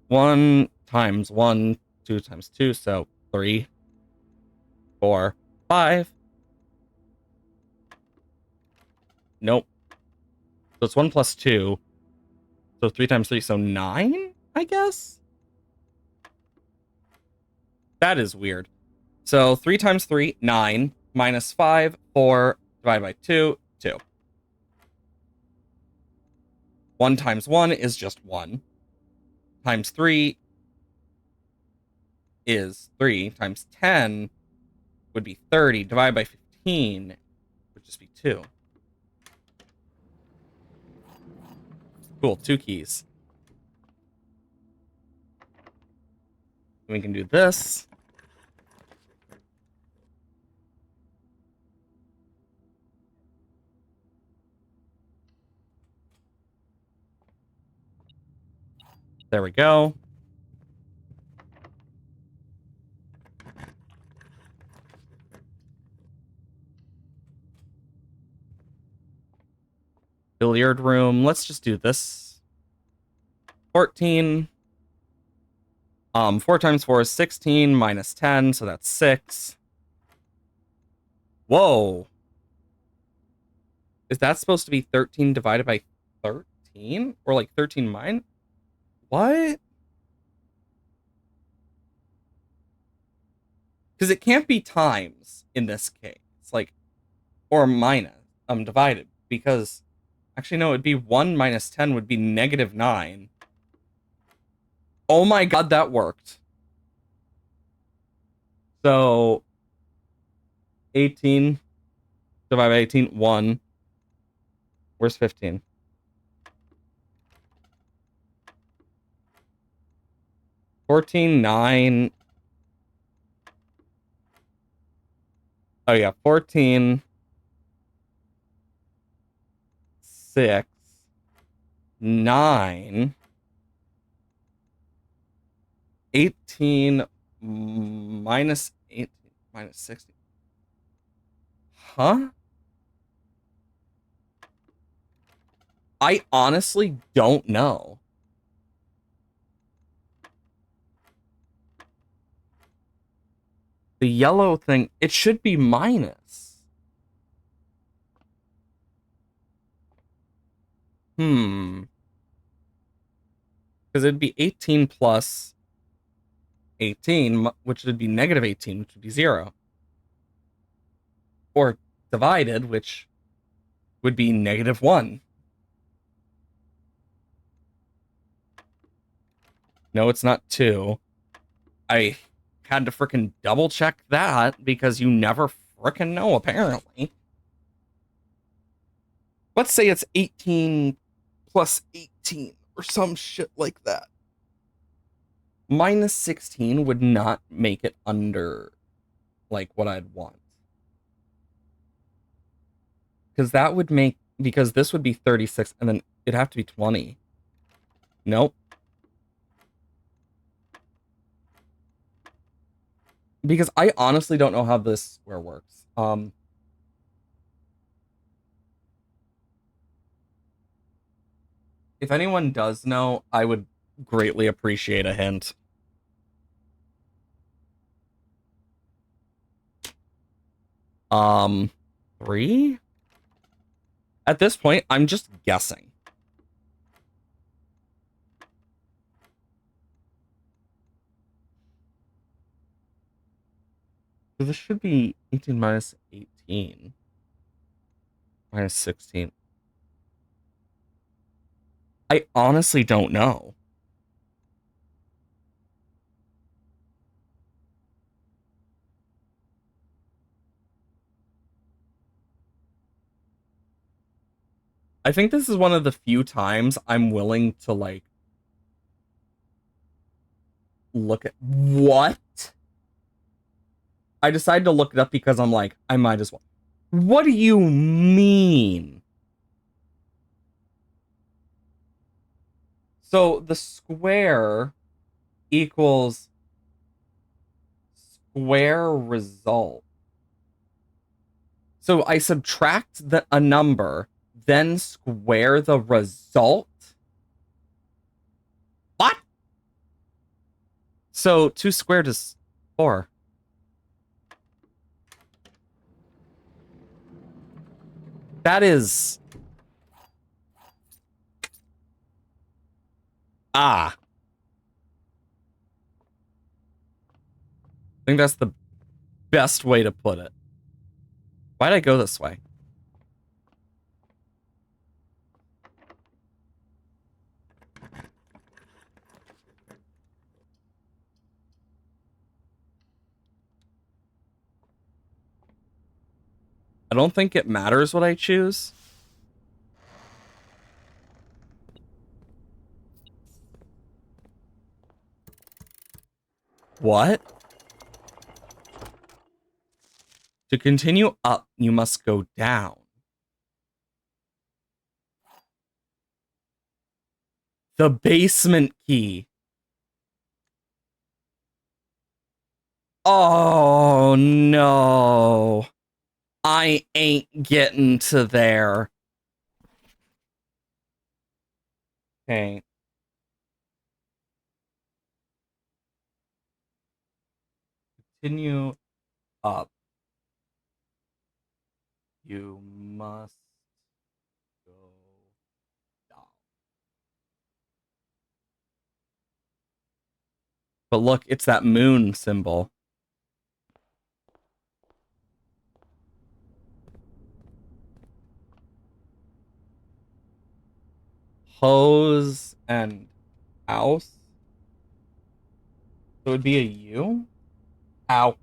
1 times 1, 2 times 2, so 3, 4, 5. Nope. So it's 1 plus 2. So 3 times 3, so 9, I guess? That is weird. So 3 times 3, 9, minus 5, 4, divided by 2, 2. 1 times 1 is just 1. Times 3 is 3. Times 10 would be 30. Divided by 15 would just be 2. Cool, 2 keys. We can do this. There we go. Billiard room. Let's just do this. 14. 4 times 4 is 16, minus 10, so that's 6. Whoa. Is that supposed to be 13 divided by 13? Or like 13 minus? What? Because it can't be times in this case. Like, or minus, divided. Because, actually, no, it'd be 1 minus 10 would be negative 9. Oh my god, that worked. So, 18 divided by 18, 1. Where's 15? 14, 9. Oh yeah, 14, 6, 9, 18 minus 18 minus 60. Huh? I honestly don't know. The yellow thing, it should be minus. Hmm. Because it'd be 18 plus 18, which would be negative 18, which would be 0. Or divided, which would be negative 1. No, it's not 2. I had to frickin' double check that because you never frickin' know, apparently. Let's say it's 18 plus 18 or some shit like that. Minus 16 would not make it under like what I'd want. Because that would make, because this would be 36 and then it'd have to be 20. Nope. Because I honestly don't know how this square works. If anyone does know, I would greatly appreciate a hint. Um, 3? At this point, I'm just guessing. So this should be 18 minus 18 minus 16. I honestly don't know. I think this is one of the few times I'm willing to like look at what? I decided to look it up because I'm like, I might as well. What do you mean? So the square equals square result. So I subtract a number, then square the result. What? So 2 squared is 4. That is... Ah. I think that's the best way to put it. Why'd I go this way? I don't think it matters what I choose. What? To continue up, you must go down. The basement key. Oh no. I ain't getting to there. Okay. Continue up. You must But look, it's that moon symbol. Hose and house. So it would be a U? Ow.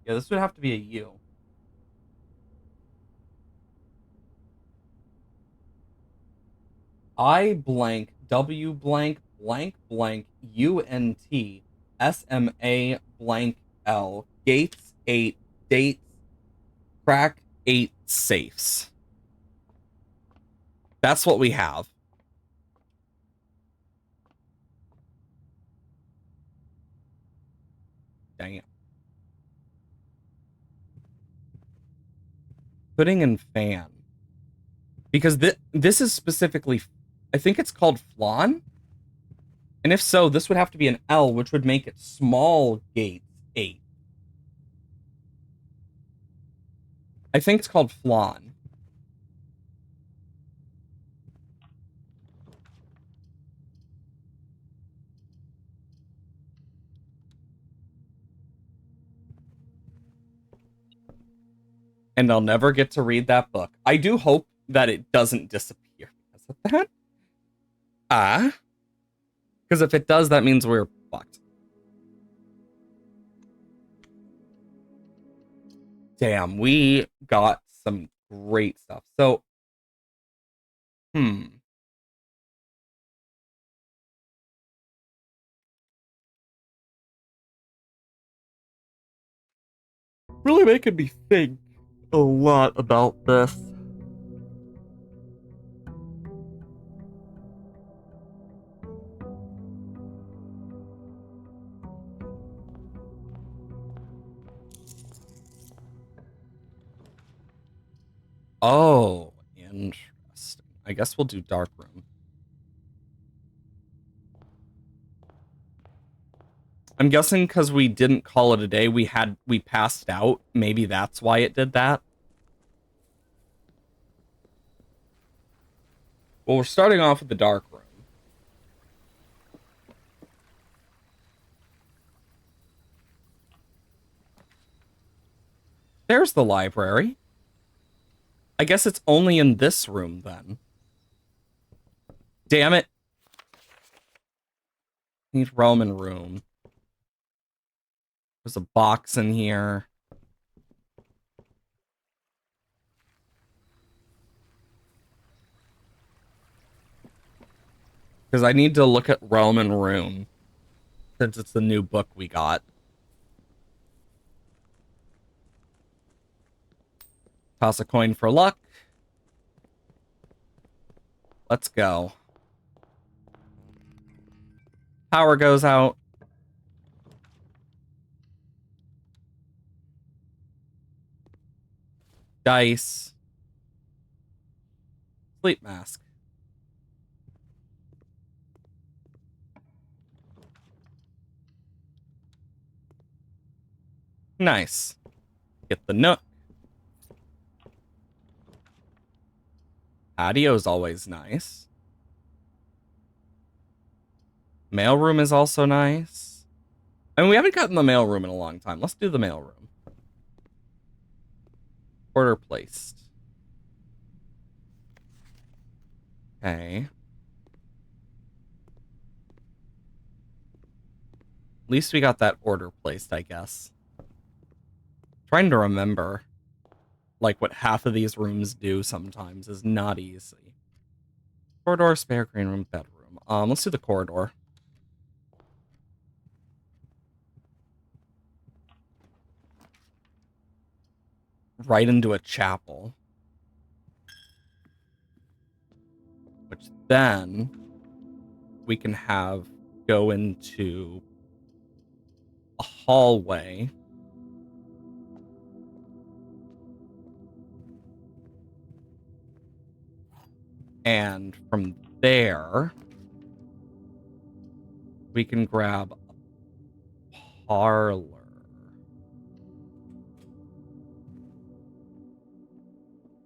Yeah, this would have to be a U. I blank W blank blank blank UNT SMA blank L Gates 8 dates crack 8 safes. That's what we have. Dang it. Pudding and fan. Because this is specifically, I think it's called flan. And if so, this would have to be an L, which would make it small gates 8. I think it's called flan. And I'll never get to read that book. I do hope that it doesn't disappear because of that. Because if it does, that means we're fucked. Damn, we got some great stuff. So, really making me think a lot about this. Oh, interesting. I guess we'll do dark room. I'm guessing because we didn't call it a day, we passed out. Maybe that's why it did that. Well, we're starting off with the dark room. There's the library. I guess it's only in this room then. Damn it. Need Roman room. There's a box in here. Because I need to look at Roman room. Since it's the new book we got. Toss a coin for luck. Let's go. Power goes out. Dice. Sleep mask. Nice. Get the nook. Patio's always nice. Mailroom is also nice. I mean, we haven't gotten the mailroom in a long time. Let's do the mailroom. Order placed. Okay. At least we got that order placed, I guess. Trying to remember, like, what half of these rooms do sometimes is not easy. Corridor, spare, green room, bedroom. Let's do the corridor. Right into a chapel. Which then we can have go into a hallway. And from there, we can grab a parlor.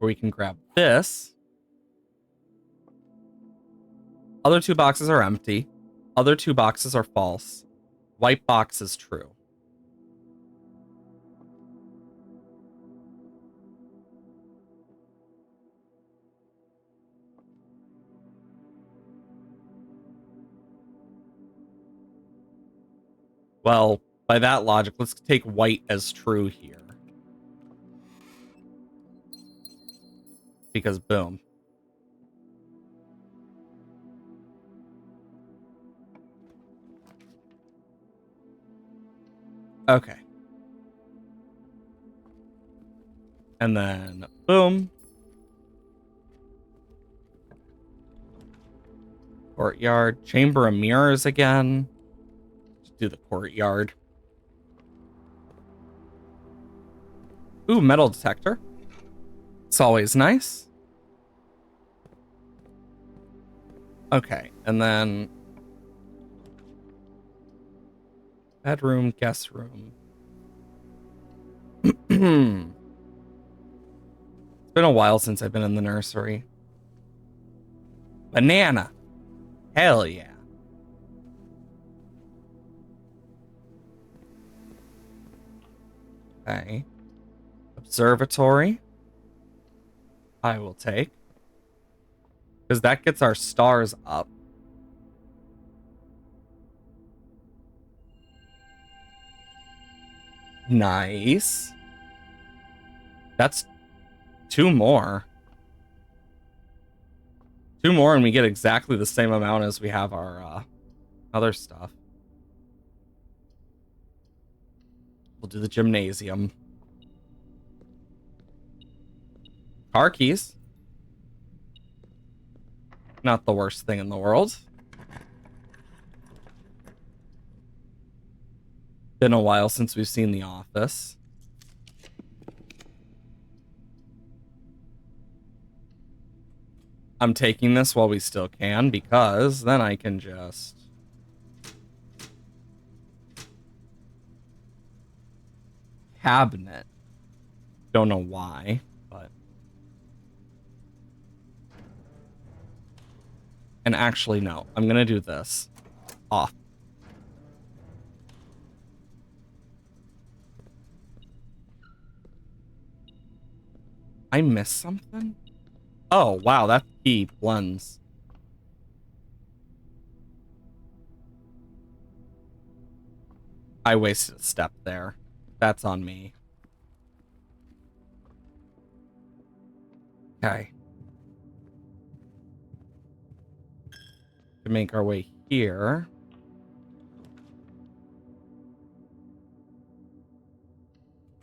Or we can grab this. Other two boxes are empty. Other two boxes are false. White box is true. Well, by that logic, let's take white as true here. Because boom. Okay. And then boom. Courtyard. Chamber of Mirrors again. Just do the courtyard. Ooh, metal detector. It's always nice. Okay, and then bedroom, guest room. It's been a while since I've been in the nursery. Banana. Hell yeah. Okay. Observatory. I will take. Because that gets our stars up. Nice. That's two more. Two more and we get exactly the same amount as we have our other stuff. We'll do the gymnasium. Car keys. Not the worst thing in the world. Been a while since we've seen The Office. I'm taking this while we still can because then I can just... Cabinet. Don't know why, but... And actually, no. I'm going to do this. Off. I missed something? Oh, wow. That key blends. I wasted a step there. That's on me. Okay. To make our way here.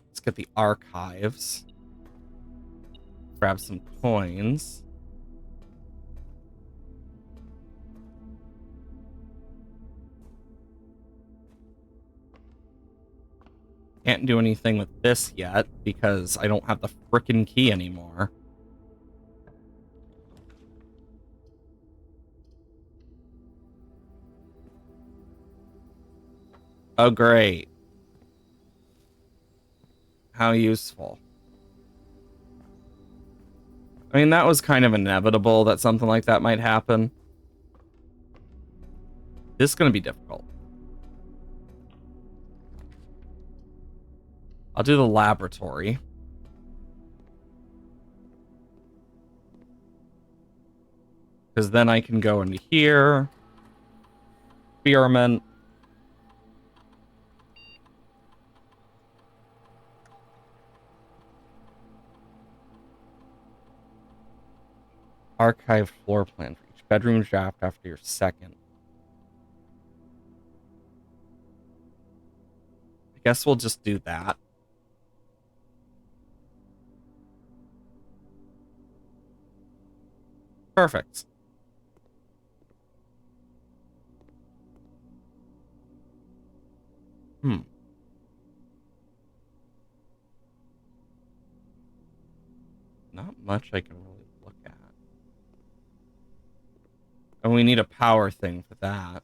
Let's get the archives. Grab some coins. Can't do anything with this yet because I don't have the frickin' key anymore. Oh, great. How useful. I mean, that was kind of inevitable that something like that might happen. This is going to be difficult. I'll do the laboratory. Because then I can go into here. Experiment. Archive floor plan for each bedroom shaft after your second. I guess we'll just do that. Perfect. Not much I can really look at. And we need a power thing for that.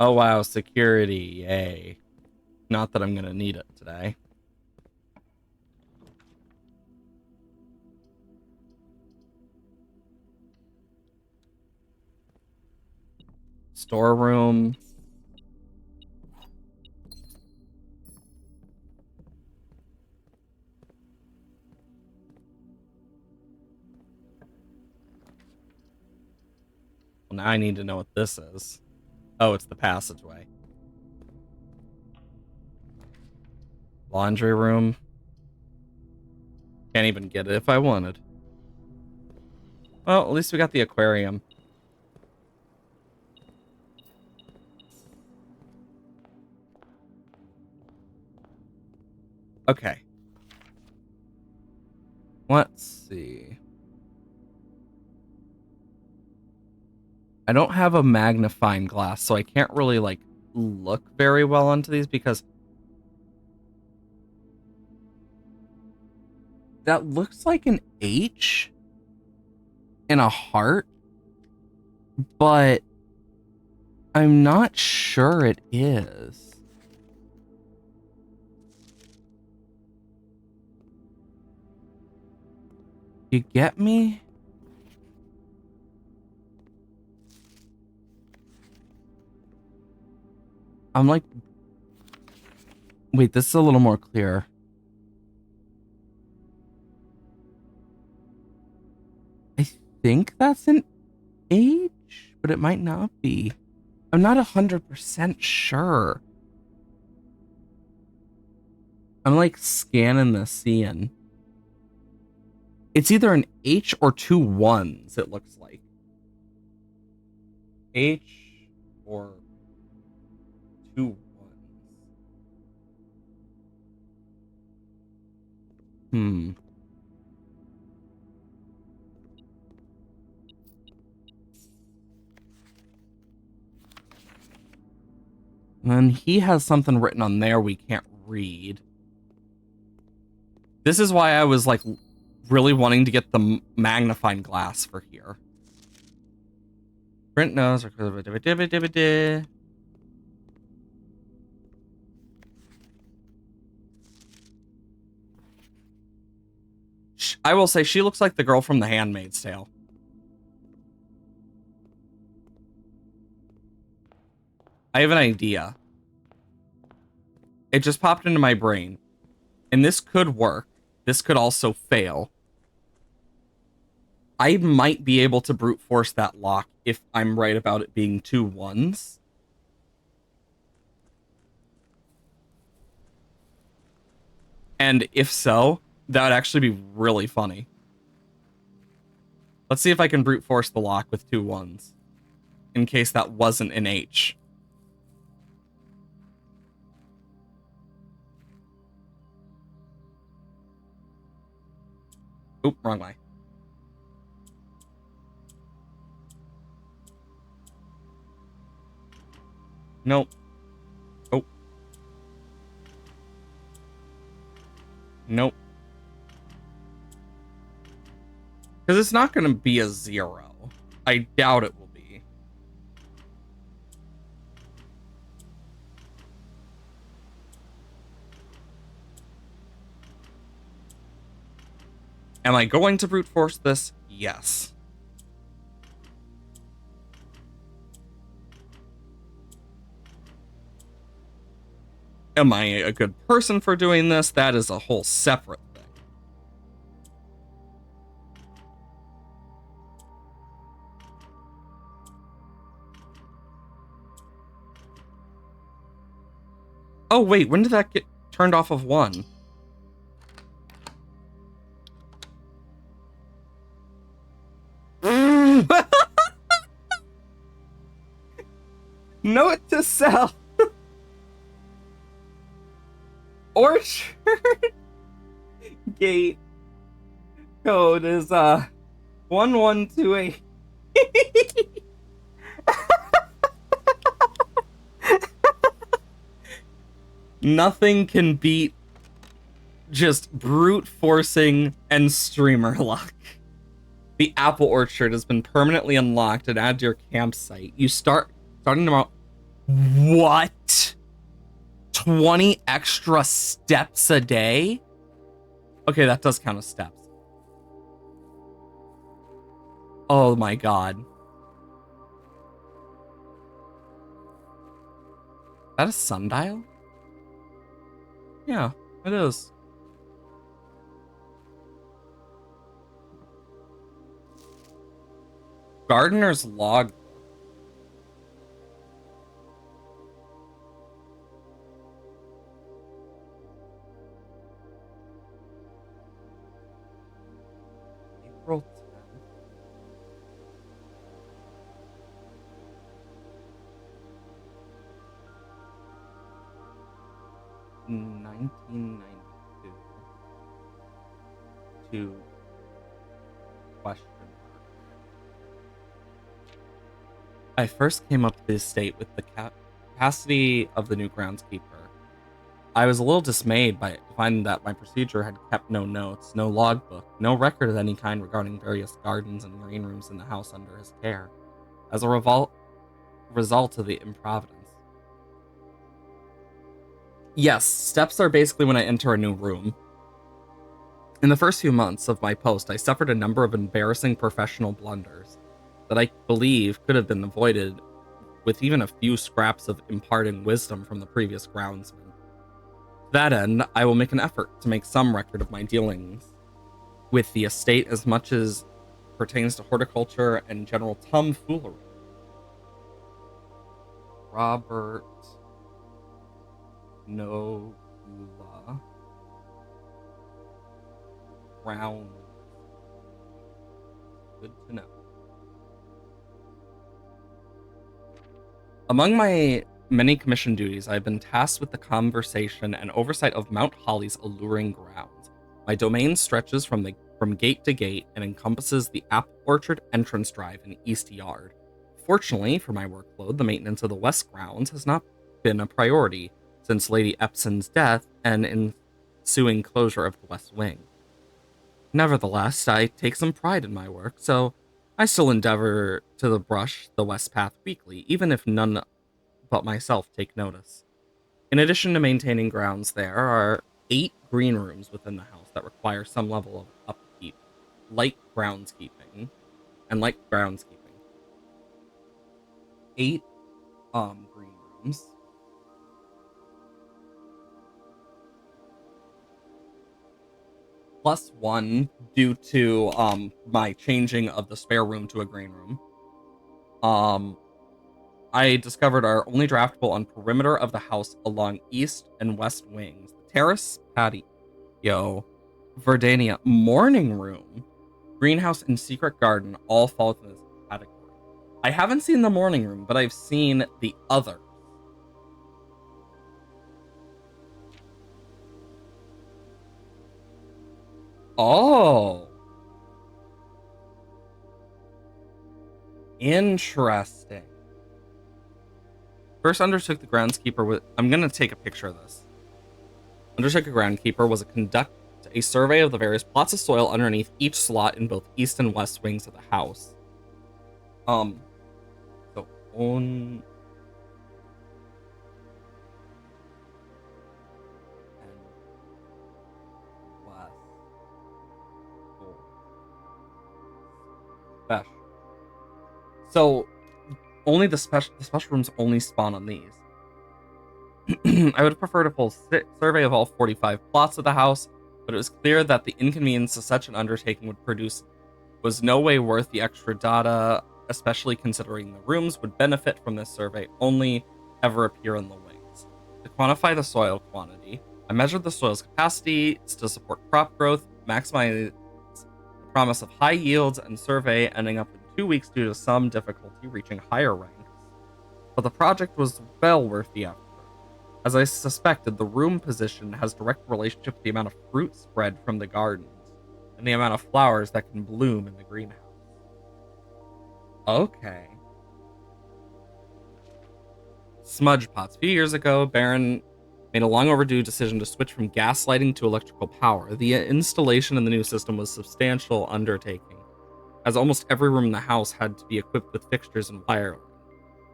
Oh, wow. Security. Yay. Not that I'm going to need it today. storeroom. Well, now I need to know what this is. Oh, it's the passageway. Laundry room. Can't even get it if I wanted. Well, at least we got the aquarium. Okay. Let's see. I don't have a magnifying glass, so I can't really, like, look very well into these because that looks like an H and a heart, but I'm not sure it is. You get me? I'm like, wait, this is a little more clear. I think that's an H, but it might not be. I'm not 100% sure. I'm like scanning the seeing. It's either an H or two ones, it looks like. H or two ones. Hmm. And he has something written on there we can't read. This is why I was like really wanting to get the magnifying glass for here. Print nose. I will say she looks like the girl from The Handmaid's Tale. I have an idea. It just popped into my brain. And this could work. This could also fail. I might be able to brute force that lock if I'm right about it being two ones. And if so, that would actually be really funny. Let's see if I can brute force the lock with two ones. In case that wasn't an H. Oop, wrong way. Nope. Oh. Nope. Because it's not going to be a 0. I doubt it will be. Am I going to brute force this? Yes. Am I a good person for doing this? That is a whole separate thing. Oh, wait, when did that get turned off of 1? Note to self. Orchard gate code is 1128. Nothing can beat just brute forcing and streamer luck. The apple orchard has been permanently unlocked and added to your campsite. You starting tomorrow. What? 20 extra steps a day? Okay, that does count as steps. Oh my god. that a sundial? Yeah, it is. Gardener's log. April 10th. In 1992 to question mark. I first came up to the estate with the capacity of the new groundskeeper. I was a little dismayed by finding that my procedure had kept no notes, no logbook, no record of any kind regarding various gardens and green rooms in the house under his care, as a result of the improvidence. Yes, steps are basically when I enter a new room. In the first few months of my post, I suffered a number of embarrassing professional blunders that I believe could have been avoided with even a few scraps of imparting wisdom from the previous groundsman. To that end, I will make an effort to make some record of my dealings with the estate as much as pertains to horticulture and general tomfoolery. Robert Nogula Brown. Good to know. Among my many commission duties, I have been tasked with the conversation and oversight of Mount Holly's alluring grounds. My domain stretches from gate to gate and encompasses the apple orchard entrance drive and east yard. Fortunately for my workload, the maintenance of the west grounds has not been a priority since Lady Epson's death and ensuing closure of the west wing. Nevertheless, I take some pride in my work, so I still endeavor to brush the west path weekly, even if none but myself take notice. In addition to maintaining grounds, there are 8 green rooms within the house that require some level of upkeep, like groundskeeping, and like groundskeeping. 8 green rooms. Plus 1 due to my changing of the spare room to a green room. I discovered are only draftable on perimeter of the house along east and west wings. The terrace, patio, Verdania, morning room, greenhouse, and secret garden all fall within this category. I haven't seen the morning room, but I've seen the others. Oh. Interesting. First undertook the groundskeeper with... I'm going to take a picture of this. Undertook a groundkeeper was to conduct a survey of the various plots of soil underneath each slot in both east and west wings of the house. So on... Special. So only the special rooms only spawn on these. I would prefer to full survey of all 45 plots of the house, but it was clear that the inconvenience of such an undertaking would produce was no way worth the extra data, especially considering the rooms would benefit from this survey only ever appear in the wings. To quantify the soil quantity, I measured the soil's capacity to support crop growth, maximize the promise of high yields, and survey ending up in 2 weeks due to some difficulty reaching higher ranks. But the project was well worth the effort. As I suspected, the room position has direct relationship to the amount of fruit spread from the gardens and the amount of flowers that can bloom in the greenhouse. Okay. Smudge pots. A few years ago, Baron made a long overdue decision to switch from gas lighting to electrical power. The installation in the new system was a substantial undertaking, as almost every room in the house had to be equipped with fixtures and wiring.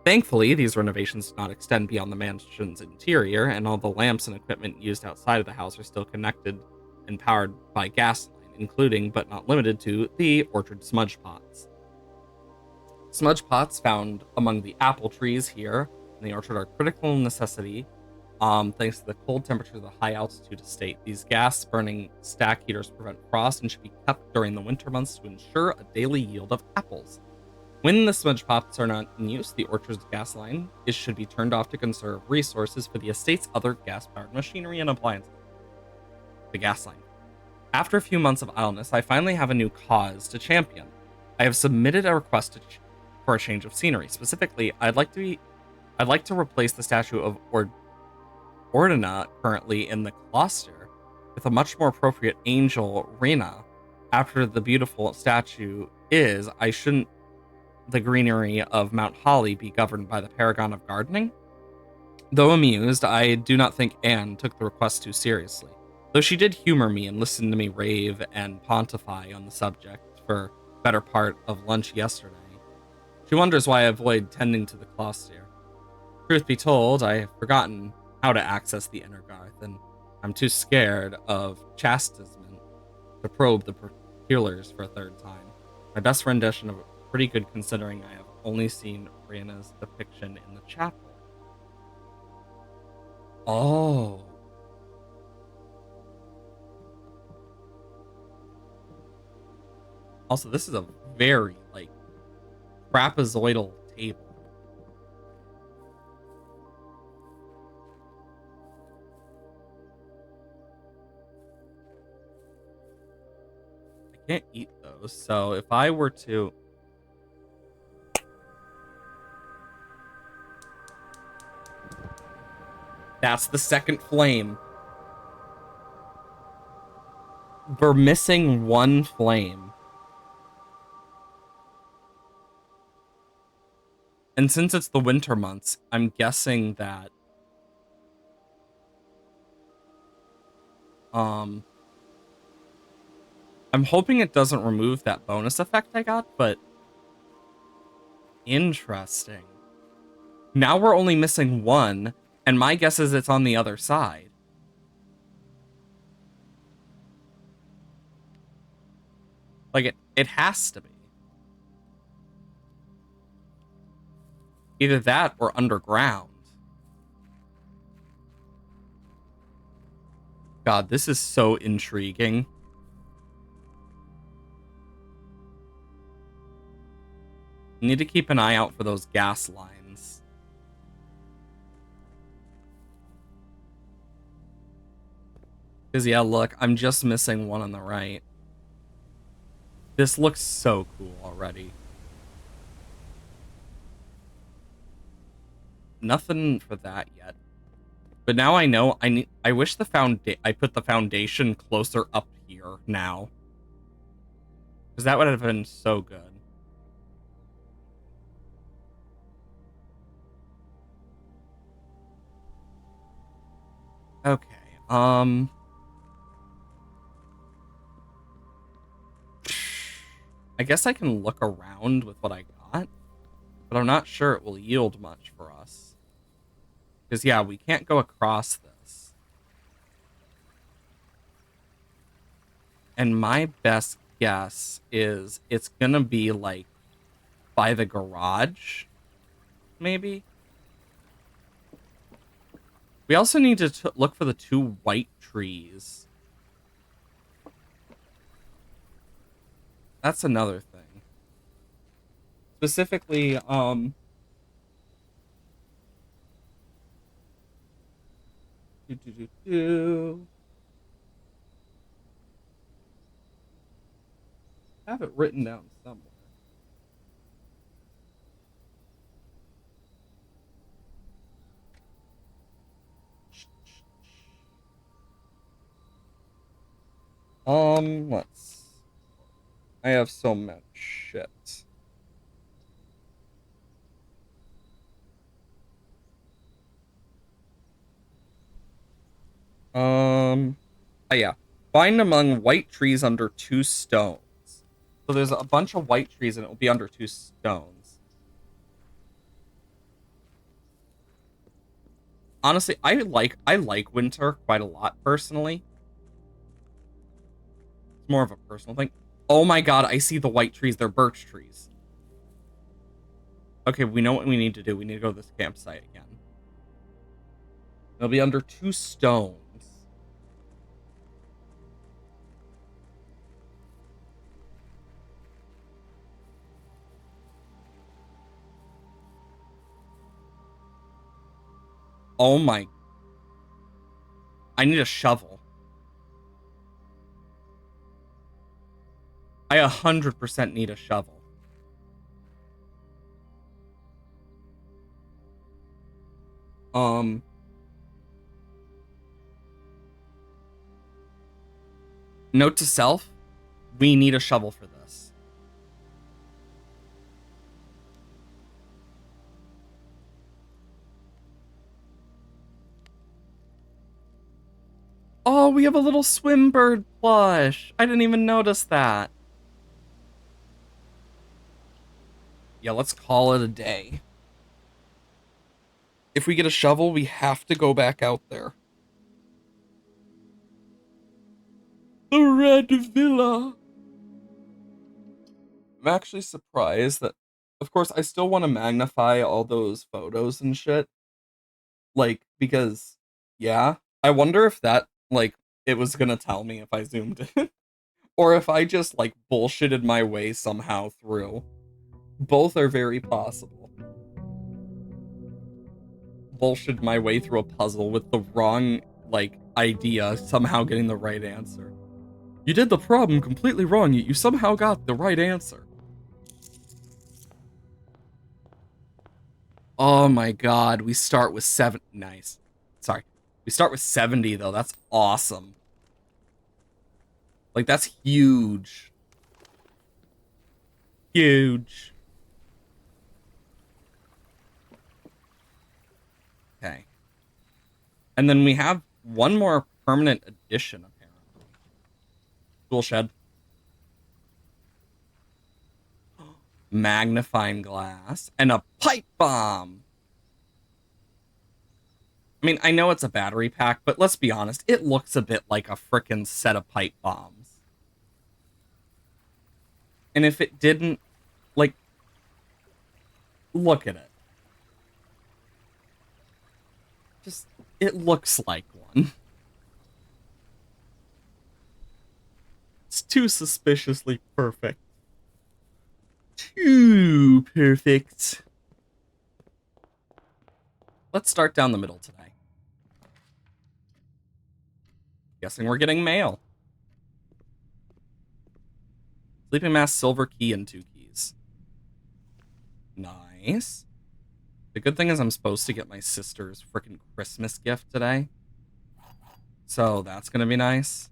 Thankfully, these renovations did not extend beyond the mansion's interior, and all the lamps and equipment used outside of the house are still connected and powered by gas line, including, but not limited to, the orchard smudge pots. Smudge pots found among the apple trees here in the orchard are critical necessity, thanks to the cold temperature of the high altitude estate. These gas-burning stack heaters prevent frost and should be kept during the winter months to ensure a daily yield of apples. When the smudge pots are not in use, the orchard's gas line should be turned off to conserve resources for the estate's other gas-powered machinery and appliances. The gas line. After a few months of idleness, I finally have a new cause to champion. I have submitted a request for a change of scenery. Specifically, I'd like to replace the statue of Ordina currently in the cluster with a much more appropriate angel Rena. After the beautiful statue shouldn't the greenery of Mount Holly be governed by the paragon of gardening? Though amused, I do not think Anne took the request too seriously, though she did humor me and listen to me rave and pontify on the subject for the better part of lunch yesterday. She wonders why I avoid tending to the cluster. Truth be told, I have forgotten how to access the inner garth, and I'm too scared of chastisement to probe the particulars for a third time. My best rendition of it, pretty good considering I have only seen Rena's depiction in the chapel. Oh. Also, this is a very, trapezoidal table. I can't eat those, so if I were to... That's the second flame. We're missing one flame. And since it's the winter months, I'm guessing that I'm hoping it doesn't remove that bonus effect I got, but interesting. Now we're only missing one, and my guess is it's on the other side. It has to be. Either that or underground. God, this is so intriguing. Need to keep an eye out for those gas lines. Because, yeah, look, I'm just missing one on the right. This looks so cool already. Nothing for that yet. But now I know I wish I put the foundation closer up here now. Because that would have been so good. Okay, I guess I can look around with what I got, but I'm not sure it will yield much for us. Because, yeah, we can't go across this. And my best guess is it's gonna be, by the garage, maybe? We also need to look for the two white trees. That's another thing. Specifically, I have it written down somewhere. Let's... I have so much shit. Yeah. Find among white trees under two stones. So there's a bunch of white trees and it will be under two stones. Honestly, I like winter quite a lot personally. It's more of a personal thing. Oh my god, I see the white trees. They're birch trees. Okay, we know what we need to do. We need to go to this campsite again. It'll be under 2 stones. Oh my. I need a shovel. I 100% need a shovel. Note to self, we need a shovel for this. Oh, we have a little swim bird plush. I didn't even notice that. Yeah, let's call it a day. If we get a shovel, we have to go back out there. The Red Villa. I'm actually surprised that, of course, I still want to magnify all those photos and shit. Like, because, yeah, I wonder if that, like, it was gonna tell me if I zoomed in. Or if I just, like, bullshitted my way somehow through. Both are very possible. Bullshit my way through a puzzle with the wrong, like, idea, somehow getting the right answer. You did the problem completely wrong, yet you somehow got the right answer. Oh my god, we start with 7. Nice. Sorry. We start with 70, though. That's awesome. Like, that's huge. Huge. Okay. And then we have one more permanent addition, apparently. Tool shed. Magnifying glass. And a pipe bomb. I mean, I know it's a battery pack, but let's be honest. It looks a bit like a frickin' set of pipe bombs. And if it didn't, like, look at it. Just, it looks like one. It's too suspiciously perfect. Too perfect. Let's start down the middle today. Guessing we're getting mail. Sleeping Mask, silver key, and 2 keys. Nice. The good thing is I'm supposed to get my sister's freaking Christmas gift today. So that's going to be nice.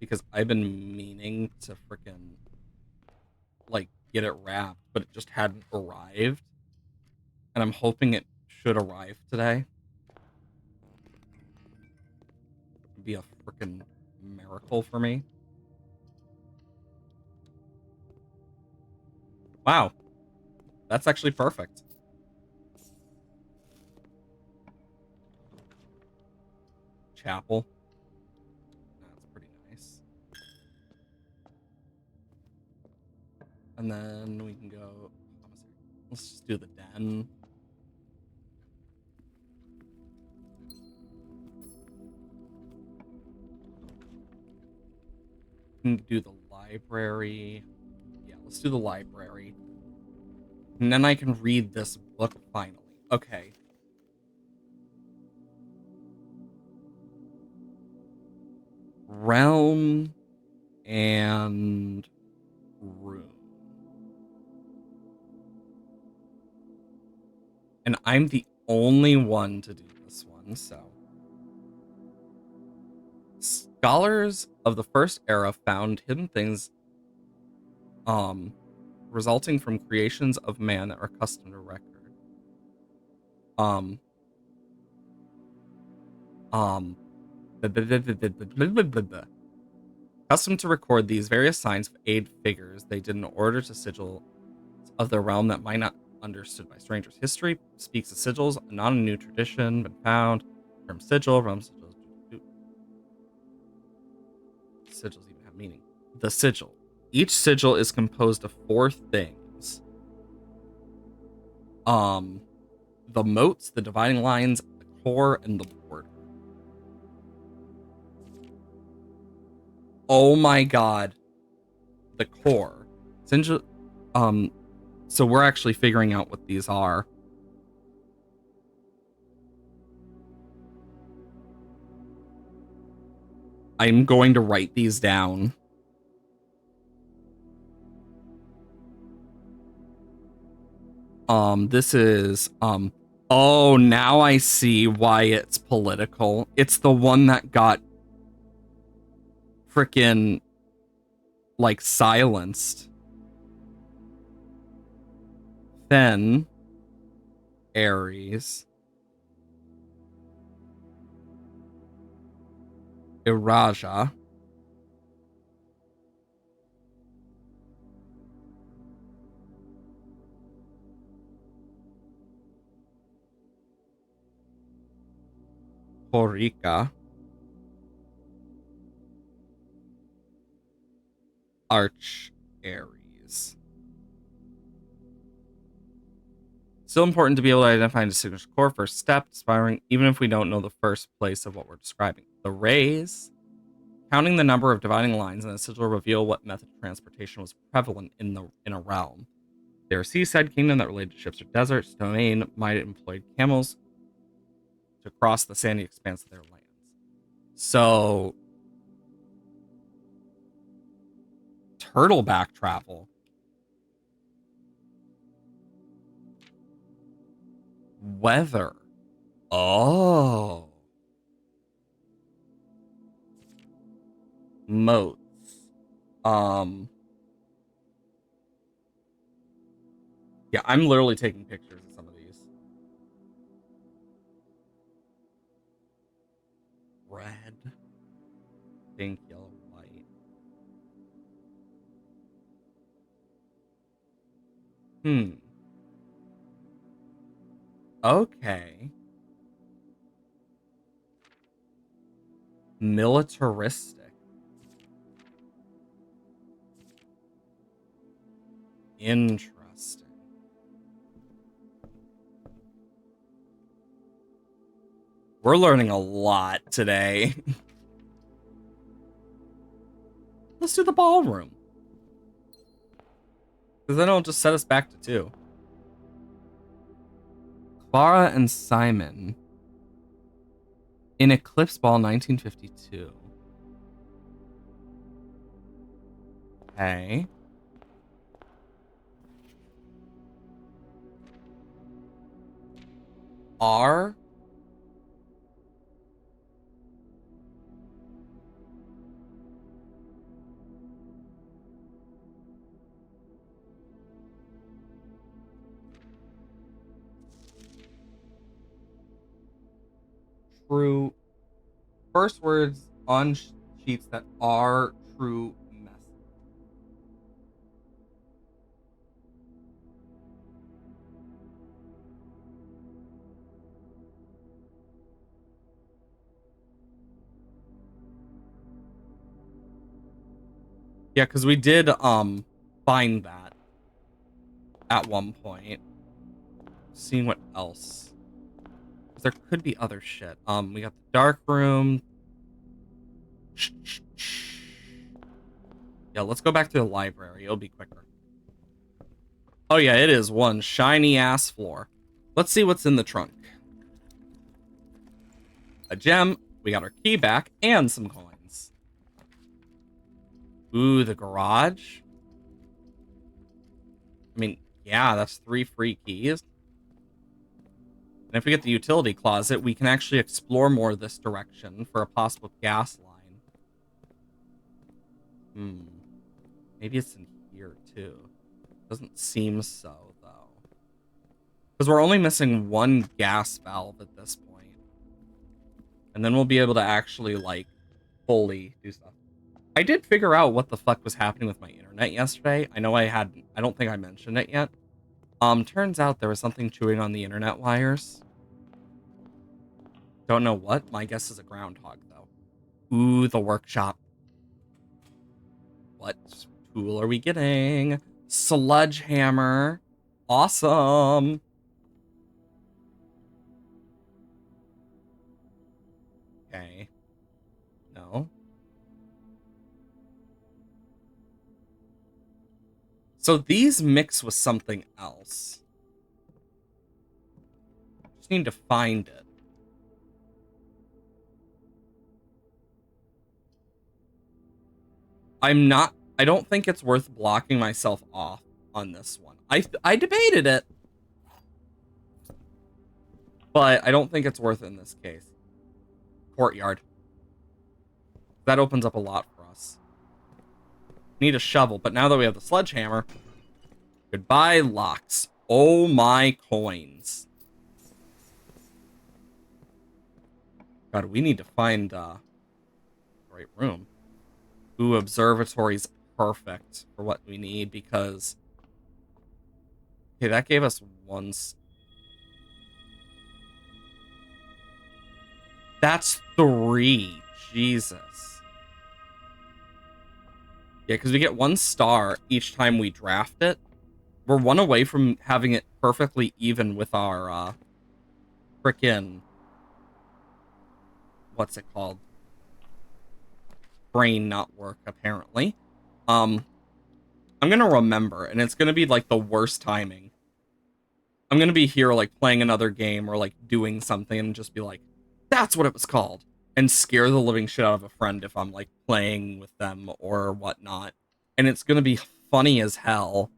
Because I've been meaning to freaking, like, get it wrapped, but it just hadn't arrived. And I'm hoping it should arrive today. It'd be a freaking miracle for me. Wow. That's actually perfect. Chapel. That's pretty nice. And then we can go... Let's just do the den. We can do the library. Yeah, let's do the library. And then I can read this book finally. Okay. Realm and room. And I'm the only one to do this one, so. Scholars of the first era found hidden things resulting from creations of man that are custom to record. Custom to record these various signs of aid figures they did in order to sigil of the realm that might not understood by strangers. History speaks of sigils, not a new tradition, been found. Term sigil, realm sigils. Sigils even have meaning. The sigil. Each sigil is composed of 4 things. The moats, the dividing lines, the core and the border. Oh my god. The core. So we're actually figuring out what these are. I'm going to write these down. This is, oh, now I see why it's political. It's the one that got frickin' like silenced. Then Aries, Iraja, Horika, Arch Aries. Still important to be able to identify and distinguish core first step, inspiring even if we don't know the first place of what we're describing. The rays, counting the number of dividing lines in a sigil reveal what method of transportation was prevalent in a realm. They are a seaside kingdom that related to ships or deserts. Domain might have employed camels to cross the sandy expanse of their lands. So, turtleback travel. Weather. Oh. Moats. Yeah, I'm literally taking pictures of some of these. Red. Pink, yellow, white. Okay. Militaristic. Interesting. We're learning a lot today. Let's do the ballroom. Because then it'll just set us back to 2. Clara and Simon in Eclipse Ball 1952. Okay. R. True. First words on sheets that are true message. Yeah, because we did find that at one point. Seeing what else. There could be other shit. We got the dark room. Yeah, let's go back to the library. It'll be quicker. Oh yeah, it is one shiny ass floor. Let's see what's in the trunk. A gem. We got our key back and some coins. Ooh, the garage. I mean, yeah, that's 3 free keys. And if we get the utility closet, we can actually explore more this direction for a possible gas line. Maybe it's in here, too. Doesn't seem so, though. Because we're only missing 1 gas valve at this point. And then we'll be able to actually, like, fully do stuff. I did figure out what the fuck was happening with my internet yesterday. I know I don't think I mentioned it yet. Turns out there was something chewing on the internet wires. Don't know what. My guess is a groundhog, though. Ooh, the workshop. What tool are we getting? Sludge hammer. Awesome. go. So these mix with something else. Just need to find it. I don't think it's worth blocking myself off on this one. I debated it, but I don't think it's worth it in this case. Courtyard. That opens up a lot for us. Need a shovel, but now that we have the sledgehammer, goodbye locks. Oh my coins. God, we need to find the right room. Ooh, observatory's perfect for what we need because... Okay, that gave us one... That's 3. Jesus. Yeah, because we get 1 star each time we draft it. We're 1 away from having it perfectly even with our, frickin'... What's it called? Brain not work, apparently. I'm gonna remember, and it's gonna be, like, the worst timing. I'm gonna be here, like, playing another game or, like, doing something and just be like, that's what it was called! And scare the living shit out of a friend if I'm, like, playing with them or whatnot. And it's gonna be funny as hell,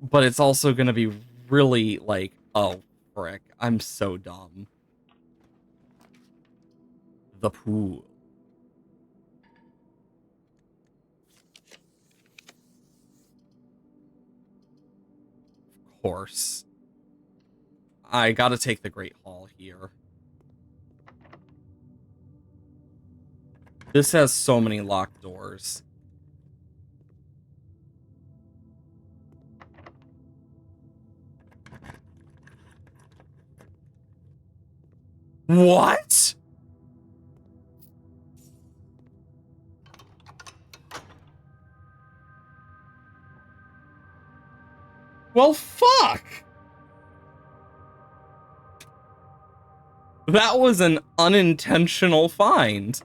but it's also gonna be really, like, oh, frick, I'm so dumb. The pool. Of course. I gotta take the Great Hall here. This has so many locked doors. What? Well, fuck! That was an unintentional find.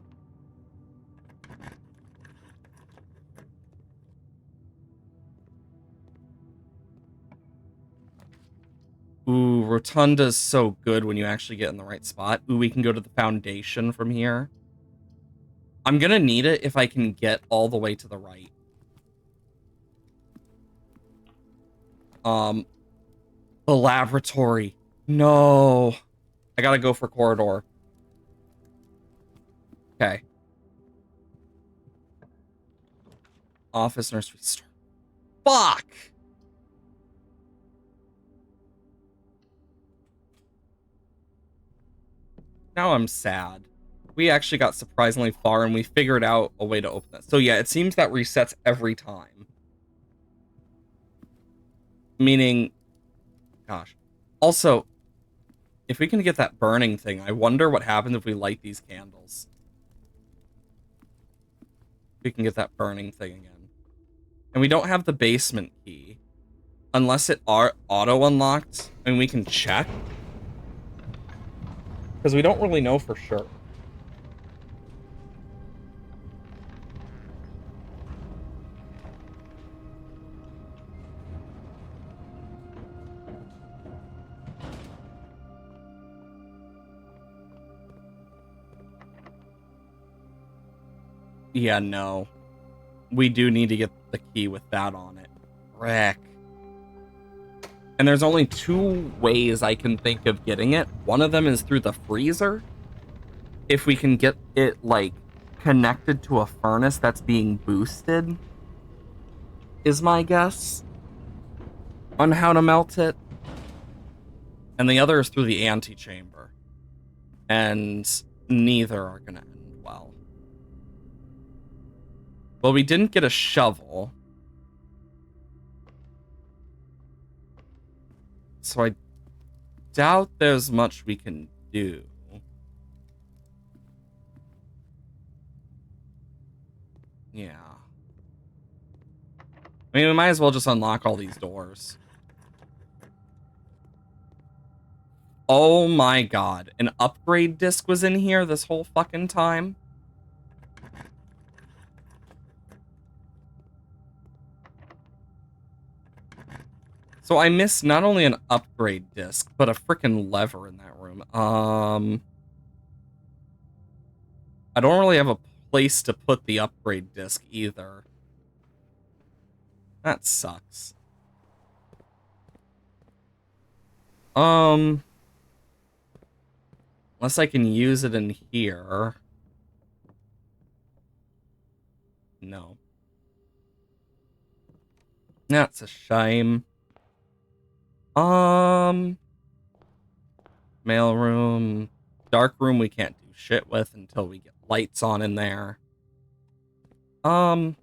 Ooh, Rotunda's so good when you actually get in the right spot. Ooh, we can go to the foundation from here. I'm gonna need it if I can get all the way to the right. The laboratory. No. I gotta go for corridor. Okay. Office nursery store. Fuck! Now I'm sad. We actually got surprisingly far and we figured out a way to open that. So yeah, it seems that resets every time. Meaning, gosh. Also, if we can get that burning thing, I wonder what happens if we light these candles. We can get that burning thing again. And we don't have the basement key. Unless it auto-unlocked, and we can check. Because we don't really know for sure. Yeah, no. We do need to get the key with that on it. Frick. And there's only 2 ways I can think of getting it. One of them is through the freezer. If we can get it, like, connected to a furnace that's being boosted, is my guess on how to melt it. And the other is through the antechamber. And neither are going to end well. Well, we didn't get a shovel. So I doubt there's much we can do. Yeah. I mean, we might as well just unlock all these doors. Oh my god. An upgrade disc was in here this whole fucking time? So I missed not only an upgrade disc, but a freaking lever in that room. I don't really have a place to put the upgrade disc either. That sucks. Unless I can use it in here. No. That's a shame. Mailroom. Dark room we can't do shit with until we get lights on in there. Crap.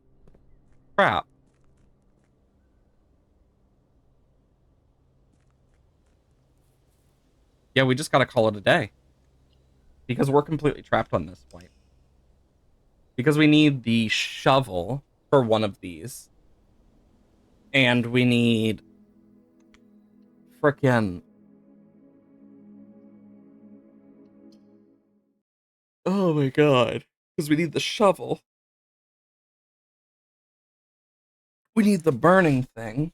Yeah, we just gotta call it a day. Because we're completely trapped on this point. Because we need the shovel for one of these. And we need frickin' oh my god. Because we need the shovel. We need the burning thing.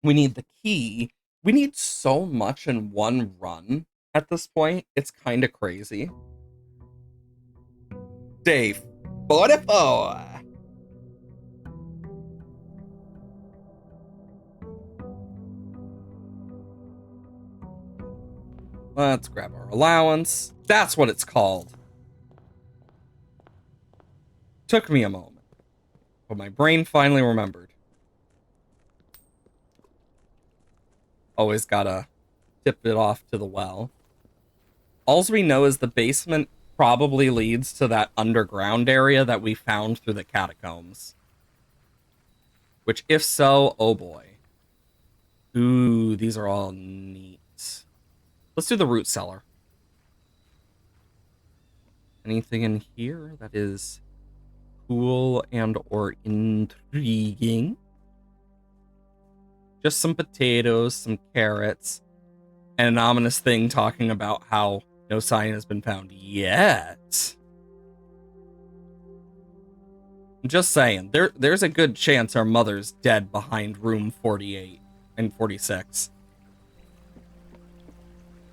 We need the key. We need so much in one run at this point. It's kind of crazy. Day 44. Let's grab our allowance. That's what it's called. Took me a moment, but my brain finally remembered. Always gotta tip it off to the well. All we know is the basement probably leads to that underground area that we found through the catacombs. Which, if so, oh boy. Ooh, these are all neat. Let's do the root cellar. Anything in here that is cool and or intriguing? Just some potatoes, some carrots, and an ominous thing talking about how no sign has been found yet. I'm just saying, there's a good chance our mother's dead behind room 48 and 46.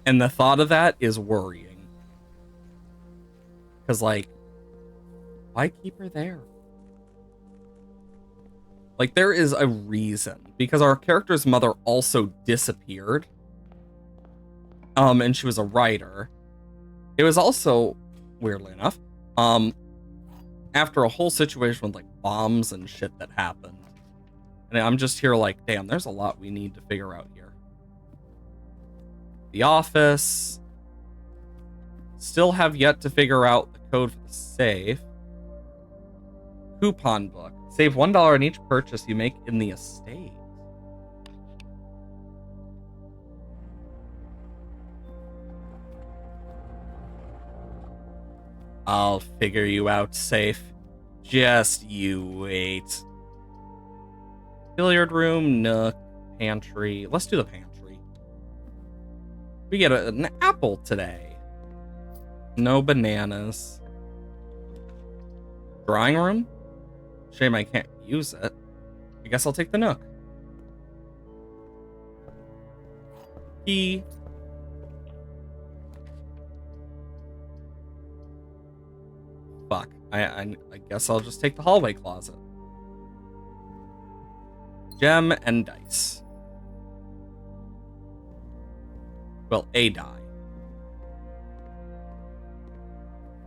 And the thought of that is worrying. Because, like, why keep her there? Like, there is a reason. Because our character's mother also disappeared. And she was a writer. It was also, weirdly enough, after a whole situation with, like, bombs and shit that happened. And I'm just here like, damn, there's a lot we need to figure out here. The office. Still have yet to figure out the code for the safe. Coupon book. Save $1 on each purchase you make in the estate. I'll figure you out, safe. Just you wait. Billiard room, nook, pantry. Let's do the pantry. We get an apple today. No bananas. Drawing room? Shame I can't use it. I guess I'll take the nook. Key. Fuck. I guess I'll just take the hallway closet. Gem and dice. Well, a die.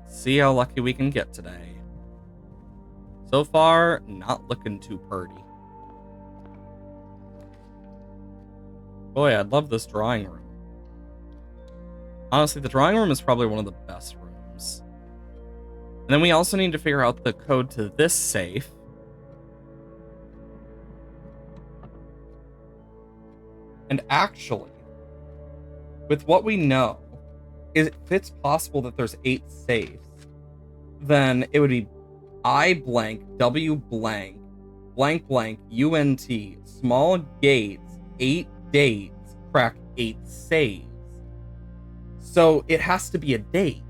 See how lucky we can get today. So far, not looking too purty. Boy, I'd love this drawing room. Honestly, the drawing room is probably one of the best rooms. And then we also need to figure out the code to this safe. And actually, with what we know, if it's possible that there's 8 safes, then it would be I blank, W blank, blank blank, UNT, small gates, 8 dates, crack 8 saves. So it has to be a date.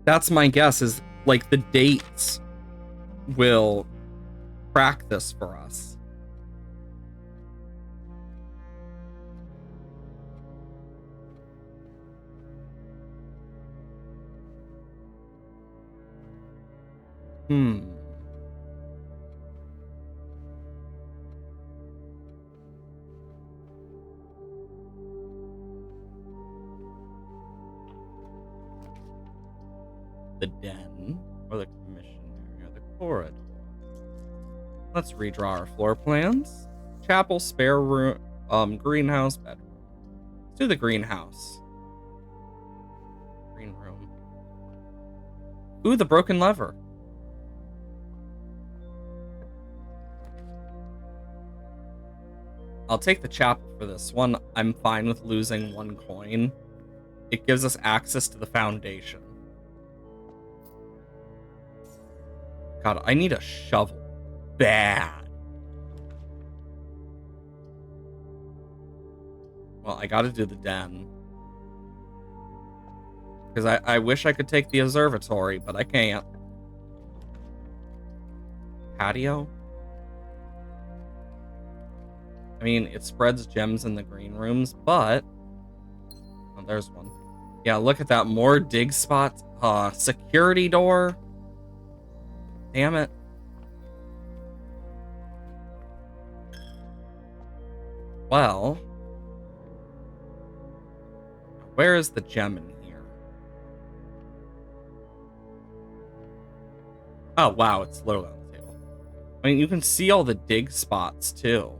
That's my guess, is like the dates will crack this for us. The den, or the commission area, the corridor. Let's redraw our floor plans. Chapel, spare room, greenhouse, bedroom. Let's do the greenhouse. Green room. Ooh, the broken lever. I'll take the chapel for this one. I'm fine with losing 1 coin. It gives us access to the foundation. God, I need a shovel. Bad. Well, I gotta do the den. Because I wish I could take the observatory, but I can't. Patio? I mean, it spreads gems in the green rooms, but... Oh, there's one. Yeah, look at that. More dig spots. Security door. Damn it. Well, where is the gem in here? Oh, wow, it's literally on the table. I mean, you can see all the dig spots, too.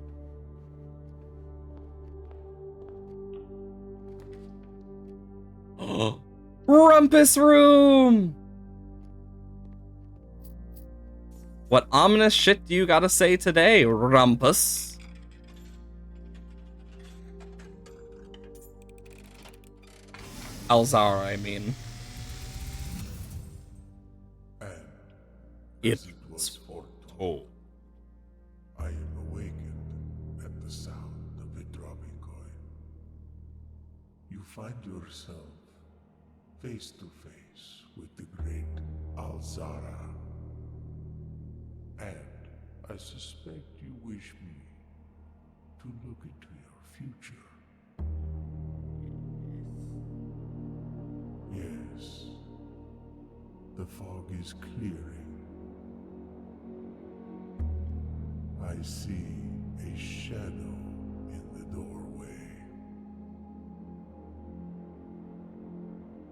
Rumpus room! What ominous shit do you gotta say today, Rumpus? Alzara, I mean. And It was foretold, I am awakened at the sound of a dropping coin. You find yourself face to face with the great Alzara. And I suspect you wish me to look into your future. Yes, the fog is clearing. I see a shadow in the doorway.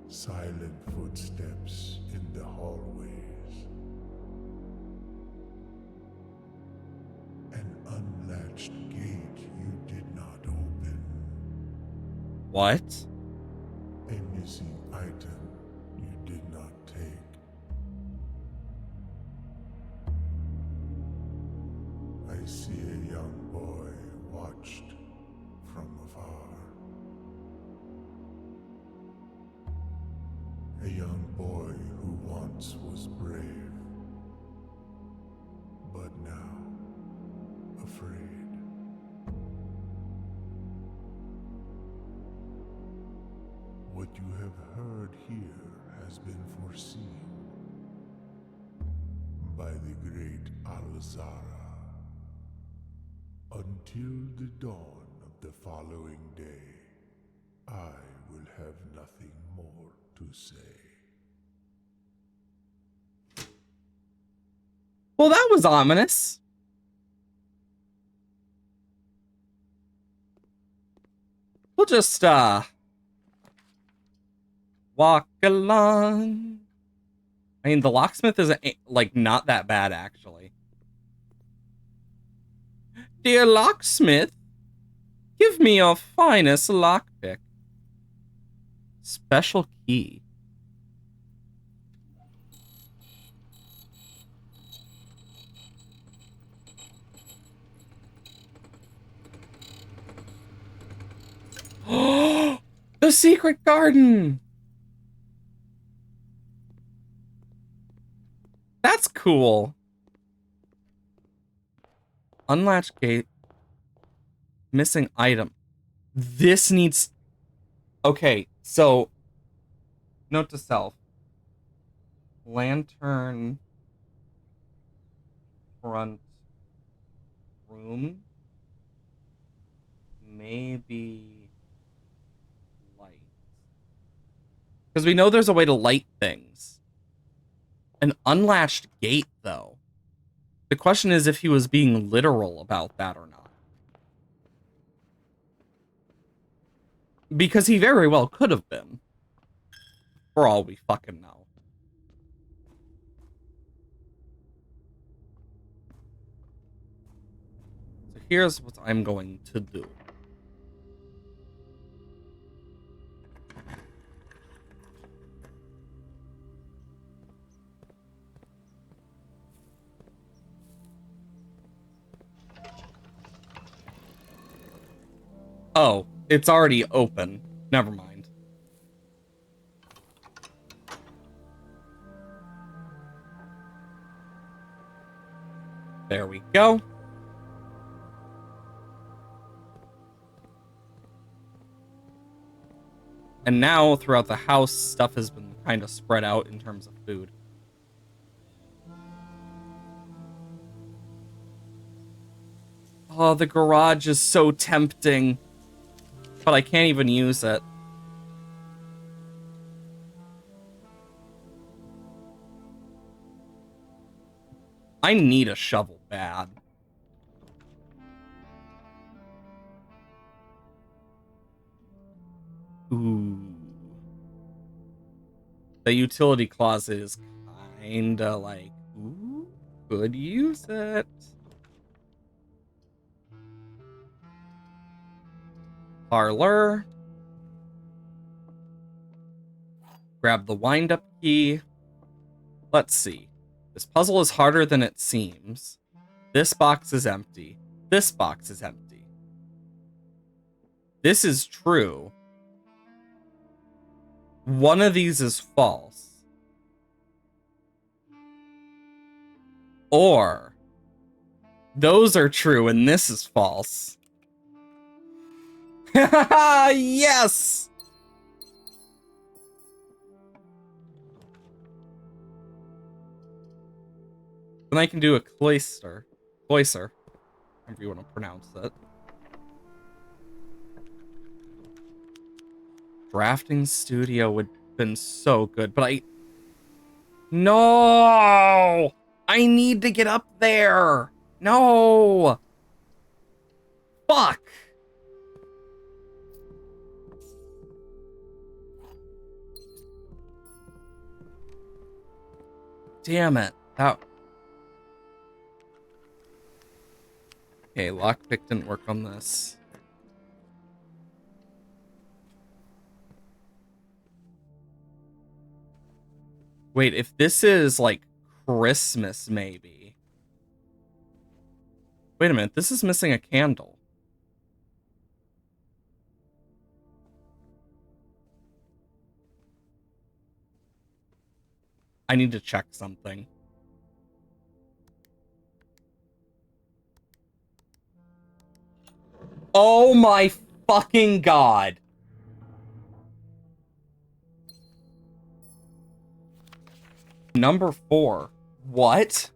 Silent footsteps in the hallways. An unlatched gate you did not open. What? A missing item you did not take. I see a young boy watched from afar. A young boy who once was brave, but now afraid. What you have heard here has been foreseen by the great Alzara. Until the dawn of the following day, I will have nothing more to say. Well, that was ominous. We'll just, walk along. I mean, the locksmith is, like, not that bad, actually. Dear locksmith, give me your finest lockpick. Special key. The secret garden! That's cool. Unlatched gate. Missing item. This needs... Okay, so... Note to self. lantern front room. Maybe light. Because we know there's a way to light things. An unlatched gate, though. The question is if he was being literal about that or not. Because he very well could have been. For all we fucking know. So here's what I'm going to do. Oh, it's already open. Never mind. There we go. And now, throughout the house, stuff has been kind of spread out in terms of food. Oh, the garage is so tempting. But I can't even use it. I need a shovel bad. Ooh. The utility closet is kinda like, ooh, could use it. Parlor. Grab the wind-up key. Let's see. This puzzle is harder than it seems. This box is empty. This box is empty. This is true. One of these is false. Or those are true and this is false. Yes! Then I can do a cloister. However you want to pronounce it. Drafting studio would have been so good, but No! I need to get up there! No! Fuck! Damn it. That... Okay, lockpick didn't work on this. Wait, if this is like Christmas, maybe. Wait a minute, this is missing a candle. I need to check something. Oh my fucking god. Number 4. What?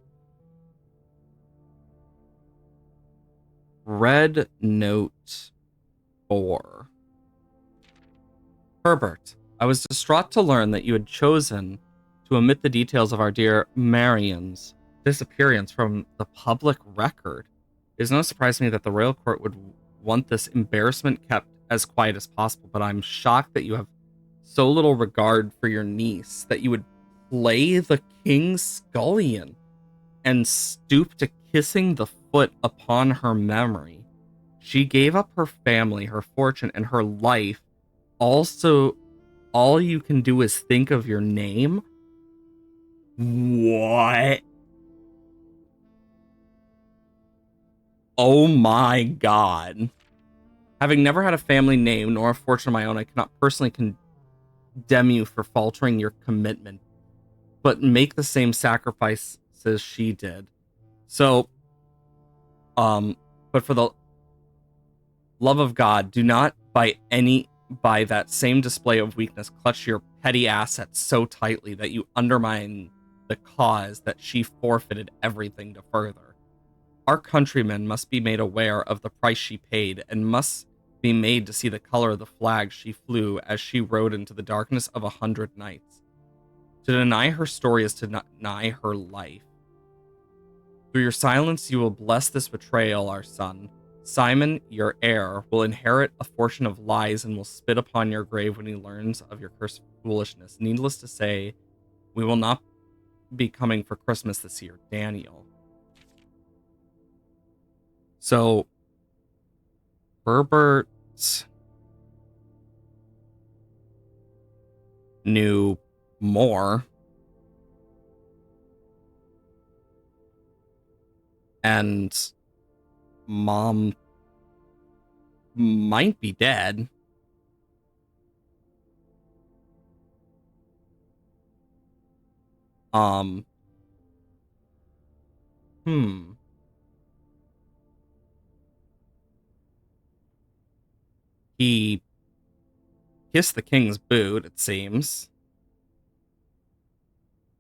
Red Note 4. Herbert, I was distraught to learn that you had chosen to omit the details of our dear Marion's disappearance from the public record. It is no surprise to me that the royal court would want this embarrassment kept as quiet as possible, but I'm shocked that you have so little regard for your niece that you would play the king's scullion and stoop to kissing the foot upon her memory. She gave up her family, her fortune, and her life. Also, all you can do is think of your name? What? Oh my god. Having never had a family name nor a fortune of my own, I cannot personally condemn you for faltering your commitment, but make the same sacrifices she did. So, but for the love of God, do not by that same display of weakness clutch your petty assets so tightly that you undermine the cause that she forfeited everything to further. Our countrymen must be made aware of the price she paid and must be made to see the color of the flag she flew as she rode into the darkness of 100 nights. To deny her story is to deny her life. Through your silence, you will bless this betrayal, our son. Simon, your heir, will inherit a fortune of lies and will spit upon your grave when he learns of your cursed foolishness. Needless to say, we will not be coming for Christmas this year, Daniel. So, Herbert knew more. And Mom might be dead. He kissed the king's boot, it seems.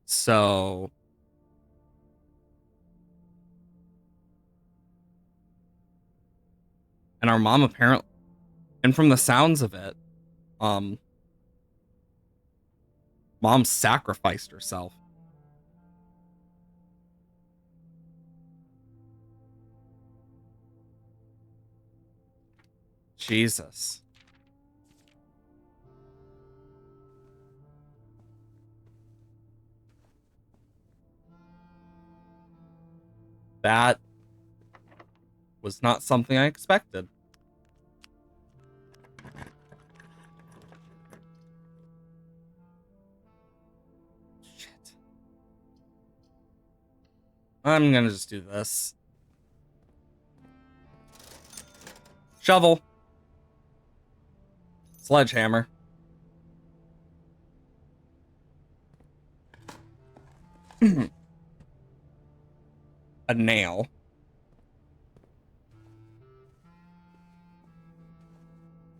So and our mom apparently, and from the sounds of it, Mom sacrificed herself. Jesus. That was not something I expected. Shit. I'm gonna just do this. Shovel. Sledgehammer. A nail.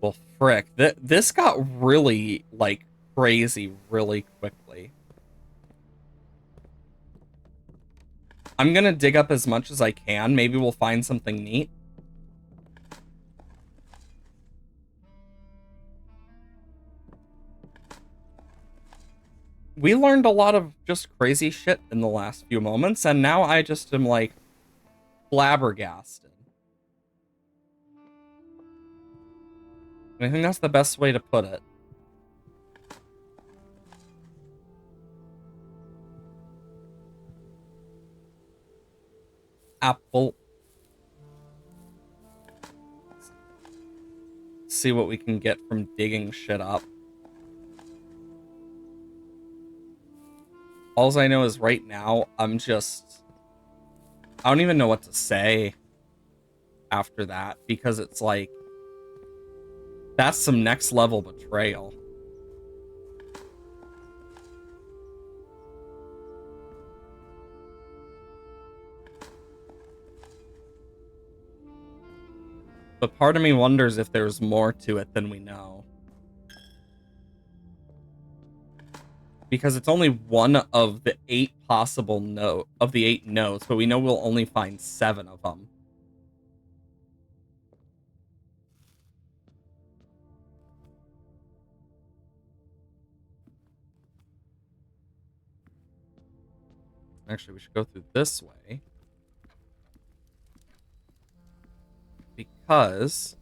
Well, frick. This got really, like, crazy really quickly. I'm gonna dig up as much as I can. Maybe we'll find something neat. We learned a lot of just crazy shit in the last few moments, and now I just am, like, flabbergasted. And I think that's the best way to put it. Apple. See what we can get from digging shit up. All I know is right now, I don't even know what to say after that, because it's like, that's some next level betrayal. But part of me wonders if there's more to it than we know. Because it's only one of the 8 possible of the 8 notes, but we know we'll only find 7 of them. Actually, we should go through this way. Because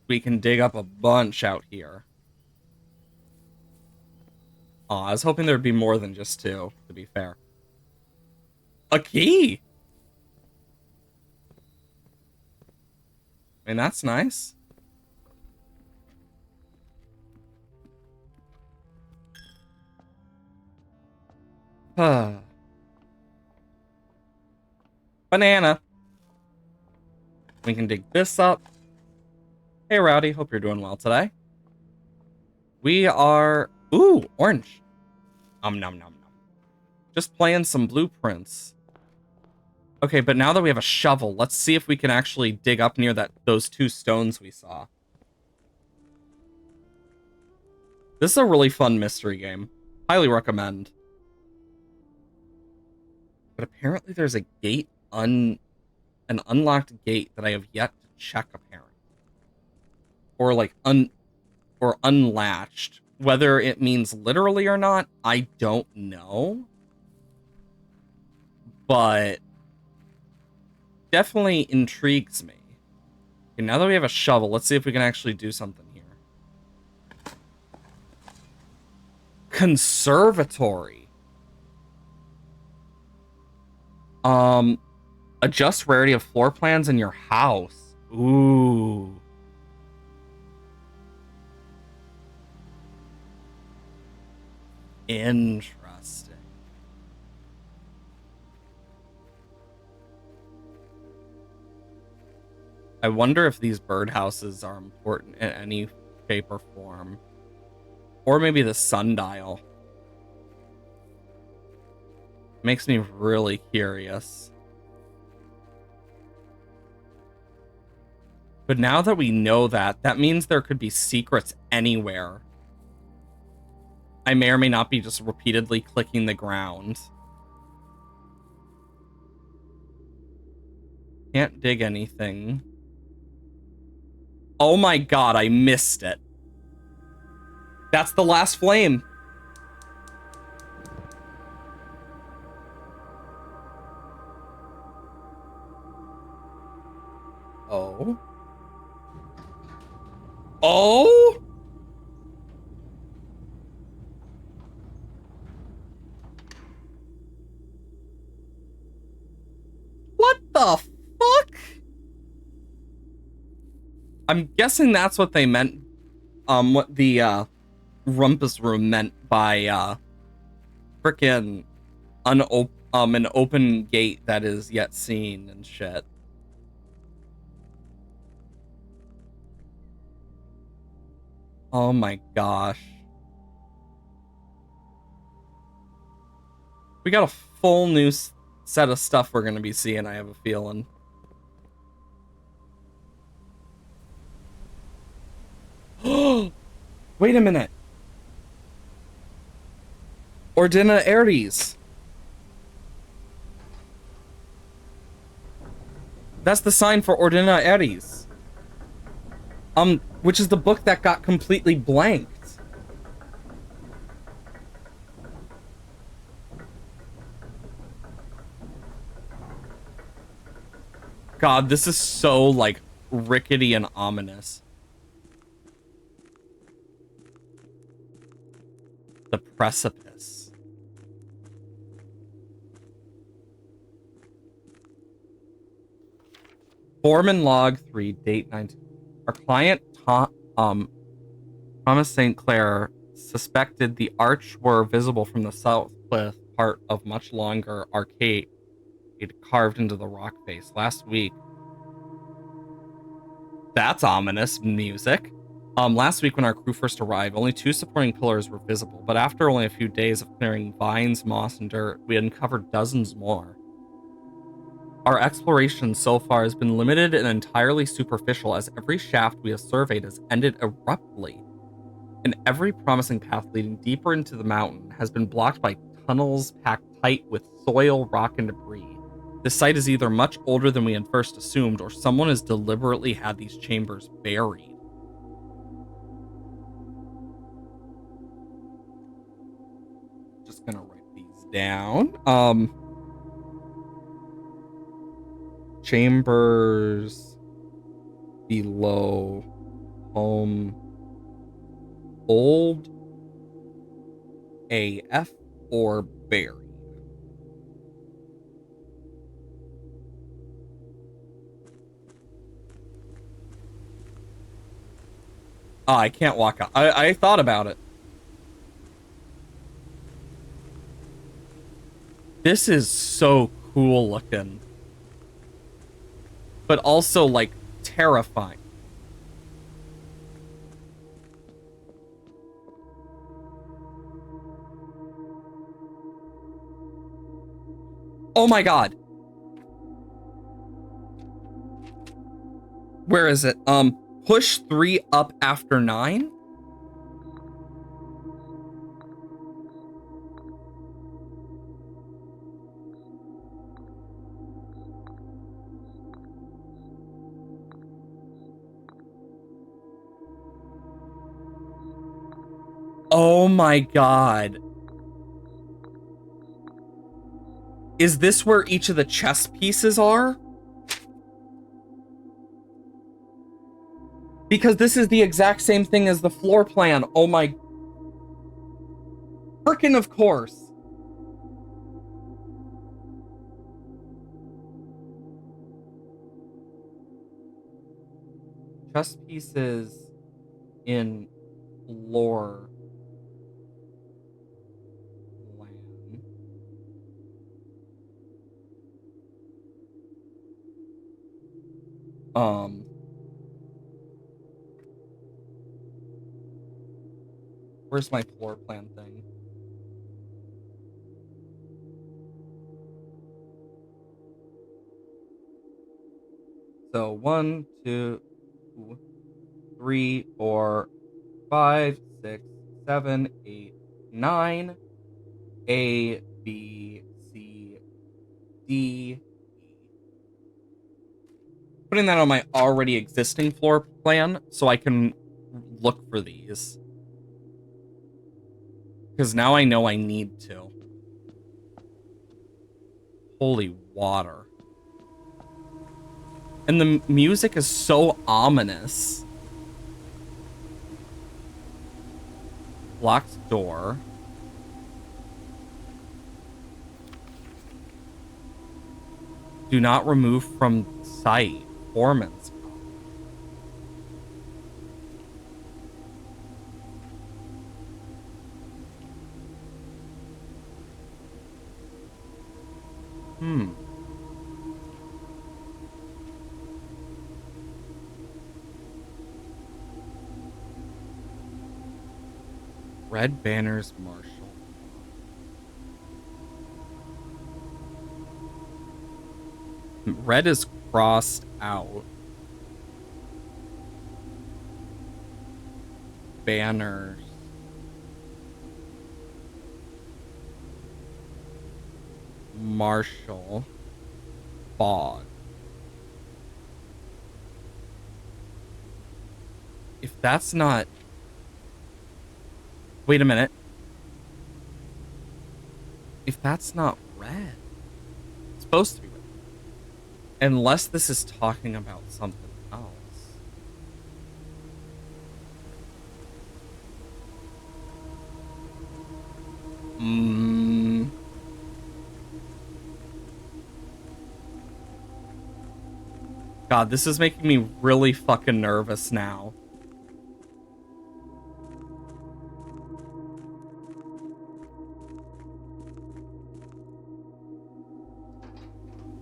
we can dig up a bunch out here. Aw, I was hoping there'd be more than just 2, to be fair. A key! I mean, that's nice. Banana. We can dig this up. Hey, Rowdy. Hope you're doing well today. We are... Ooh, orange. Nom nom nom. Just playing some blueprints. Okay, but now that we have a shovel, let's see if we can actually dig up near those 2 stones we saw. This is a really fun mystery game. Highly recommend. But apparently there's a gate an unlocked gate that I have yet to check apparently. Or like or unlatched. Whether it means literally or not, I don't know. But definitely intrigues me. Okay, now that we have a shovel, let's see if we can actually do something here. Conservatory. Adjust rarity of floor plans in your house. Ooh. Interesting. I wonder if these birdhouses are important in any shape or form. Or maybe the sundial. Makes me really curious. But now that we know that, that means there could be secrets anywhere. I may or may not be just repeatedly clicking the ground. Can't dig anything. Oh my god, I missed it. That's the last flame. Oh. Oh? What the fuck? I'm guessing that's what they meant. What the rumpus room meant by frickin' an open gate that is yet seen and shit. Oh my gosh. We got a full new set of stuff we're gonna be seeing, I have a feeling. Wait a minute. Ordina Aries. That's the sign for Ordina Aries. Which is the book that got completely blanked. God, this is so, like, rickety and ominous. The precipice. Foreman log 3, date 19. Our client, Thomas St. Clair, suspected the arch were visible from the south cliff part of much longer arcade carved into the rock face last week. That's ominous music. Last week when our crew first arrived, only 2 supporting pillars were visible, but after only a few days of clearing vines, moss, and dirt, we uncovered dozens more. Our exploration so far has been limited and entirely superficial, as every shaft we have surveyed has ended abruptly, and every promising path leading deeper into the mountain has been blocked by tunnels packed tight with soil, rock, and debris. This site is either much older than we had first assumed, or someone has deliberately had these chambers buried. Just gonna write these down. Chambers below home, old AF or buried. Oh, I can't walk out. I thought about it. This is so cool looking. But also, like, terrifying. Oh my god. Where is it? Push 3 up after 9? Oh my god. Is this where each of the chess pieces are? Because this is the exact same thing as the floor plan. Oh my... Frickin' of course. Chess pieces in floor plan. Where's my floor plan thing? So 1, 2, 3, 4, 5, 6, 7, 8, 9. A, B, C, D, E. Putting that on my already existing floor plan so I can look for these. Because now I know I need to. Holy water. And the music is so ominous. Locked door. Do not remove from sight. Foreman's. Red banners, Marshall. Red is crossed out. Banners. Marshall. Fog. If that's not... Wait a minute. If that's not red, it's supposed to be red. Unless this is talking about something else. God, this is making me really fucking nervous now.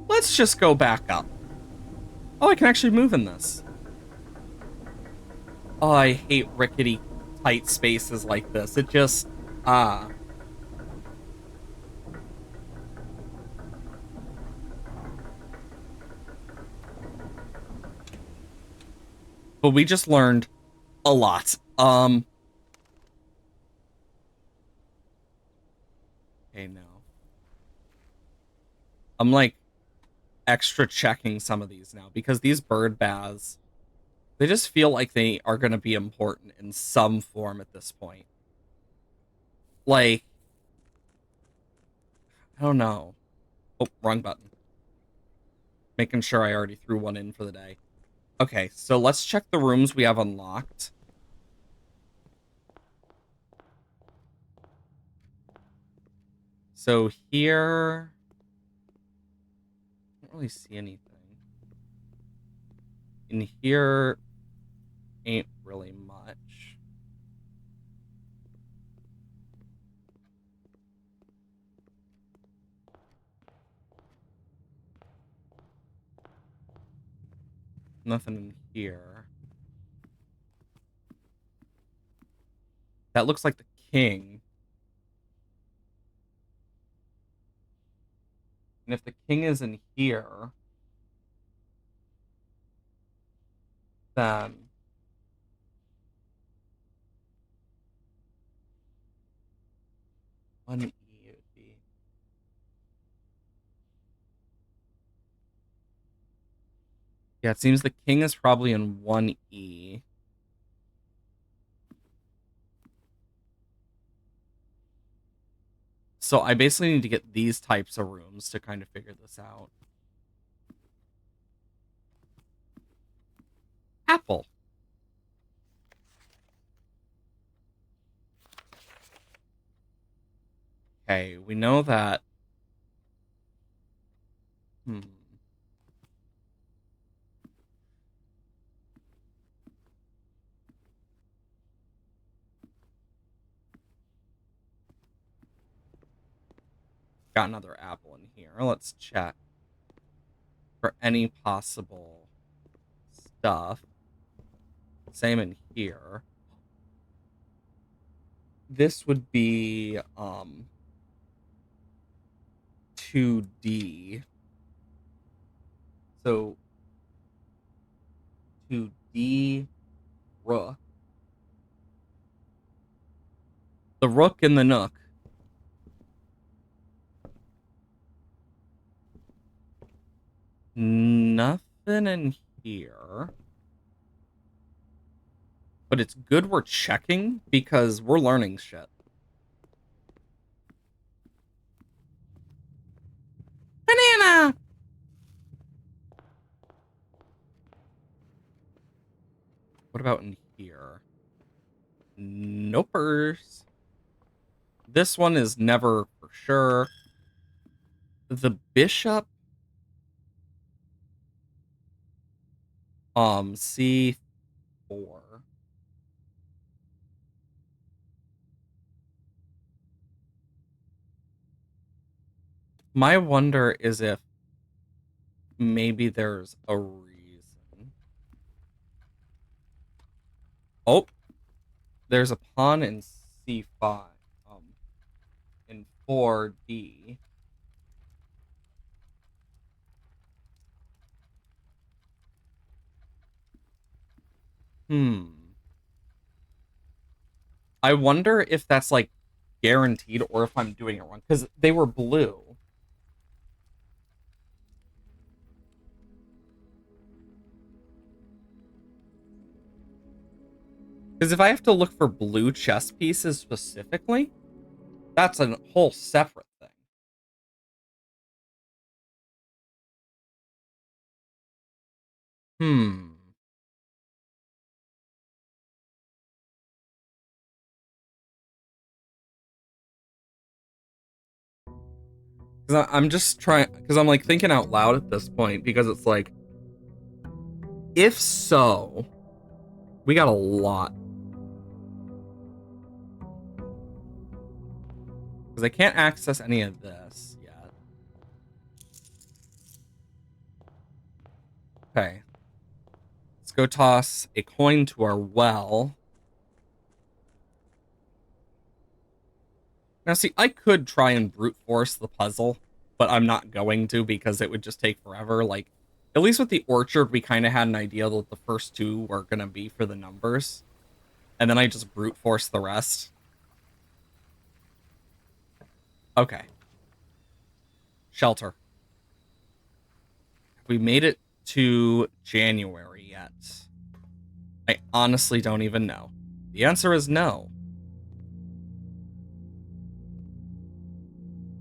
Let's just go back up. Oh, I can actually move in this. Oh, I hate rickety tight spaces like this. It just... But we just learned a lot. Okay, no. I'm like extra checking some of these now because these bird baths, they just feel like they are going to be important in some form at this point. Like, I don't know. Oh, wrong button. Making sure I already threw one in for the day. Okay, so let's check the rooms we have unlocked. So here... I don't really see anything. In here, ain't really much. Nothing in here. That looks like the king. And if the king is in here, then... One E would be... Yeah, it seems the king is probably in 1E. So I basically need to get these types of rooms to kind of figure this out. Apple. Okay, we know that. Hmm. Got another apple in here. Let's check for any possible stuff. Same in here. This would be 2D. So 2D rook. The rook and the nook. Nothing in here. But it's good we're checking because we're learning shit. Banana! What about in here? Nopers. This one is never for sure. The bishop. C4. My wonder is if maybe there's a reason. Oh, there's a pawn in C5. In 4D. Hmm. I wonder if that's like guaranteed or if I'm doing it wrong because they were blue. Because if I have to look for blue chess pieces specifically, that's a whole separate thing. Hmm. Because I'm just trying, because I'm like thinking out loud at this point, because it's like, if so, we got a lot. Because I can't access any of this yet. Okay. Let's go toss a coin to our well. Now, see, I could try and brute force the puzzle, but I'm not going to because it would just take forever. Like, at least with the orchard, we kind of had an idea that the first two were going to be for the numbers. And then I just brute force the rest. Okay. Shelter. Have we made it to January yet? I honestly don't even know. The answer is no.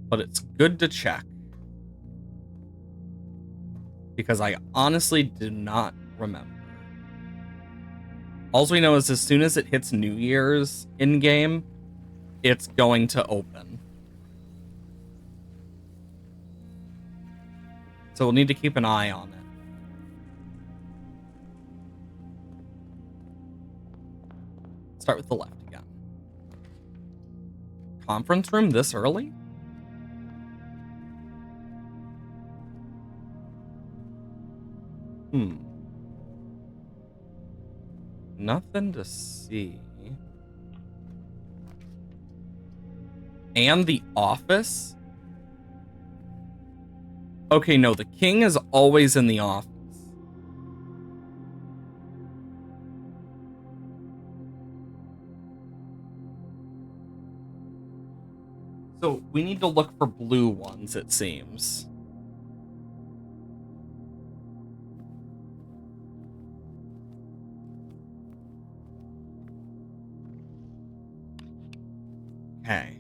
But it's good to check. Because I honestly do not remember. All we know is as soon as it hits New Year's in-game, it's going to open. So we'll need to keep an eye on it. Start with the left again. Conference room this early? Nothing to see. And the office? Okay, no, the king is always in the office. So we need to look for blue ones, it seems. Okay.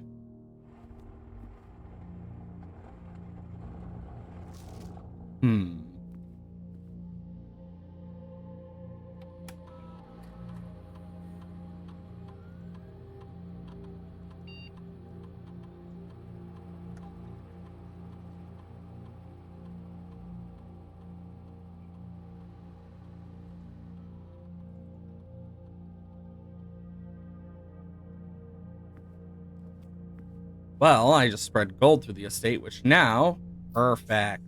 Well, I just spread gold through the estate, which now... Perfect.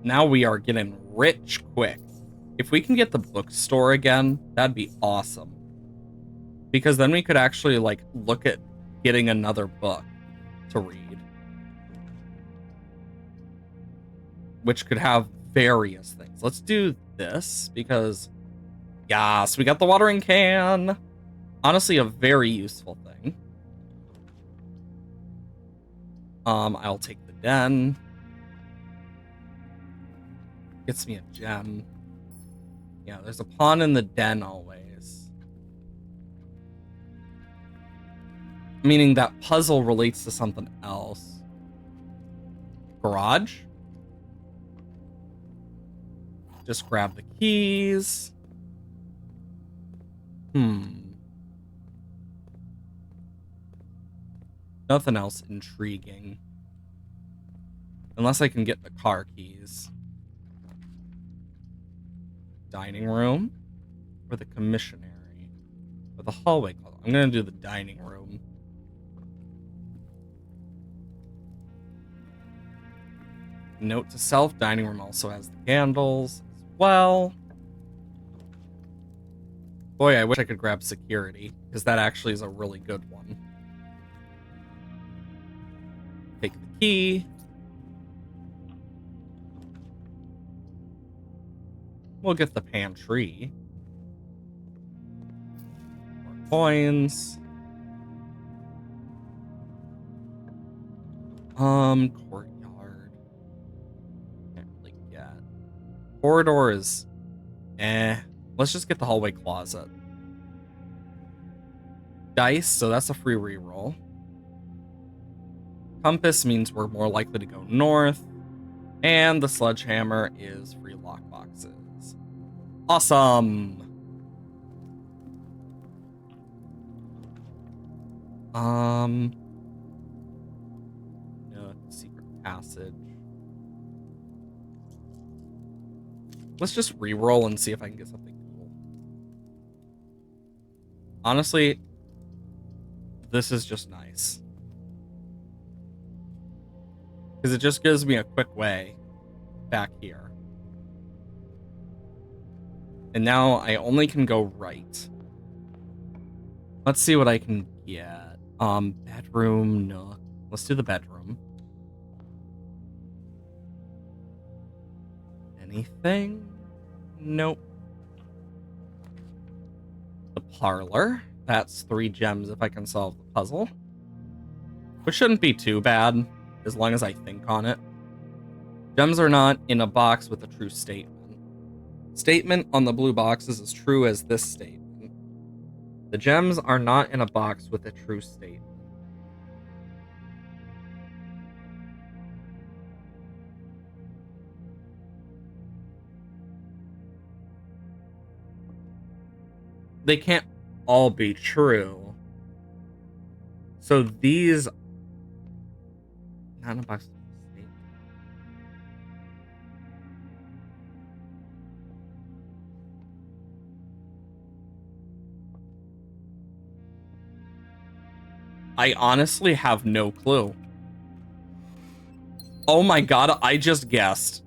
Now we are getting rich quick. If we can get the bookstore again, that'd be awesome. Because then we could actually, like, look at getting another book to read. Which could have various things. Let's do this, because... Yes, we got the watering can! Honestly, a very useful thing. I'll take the den. Gets me a gem. Yeah, there's a pawn in the den always. Meaning that puzzle relates to something else. Garage? Just grab the keys. Nothing else intriguing. Unless I can get the car keys. Dining room? Or the commissary? Or the hallway closet? I'm gonna do the dining room. Note to self, dining room also has the candles as well. Boy, I wish I could grab security, because that actually is a really good one. Take the key. We'll get the pantry. More coins. Courtyard. Can't really get. Corridor is let's just get the hallway closet. Dice, so that's a free reroll. Compass means we're more likely to go north. And the sledgehammer is free lockboxes. Awesome! No, secret passage. Let's just reroll and see if I can get something cool. Honestly, this is just nice. Because it just gives me a quick way back here. And now I only can go right. Let's see what I can get. Bedroom, no. Let's do the bedroom. Anything? Nope. The parlor. That's 3 gems if I can solve the puzzle. Which shouldn't be too bad, as long as I think on it. Gems are not in a box with a true statement. Statement on the blue box is as true as this statement. The gems are not in a box with a true statement. They can't all be true. So these... Not in a box with a statement. I honestly have no clue. Oh my god, I just guessed.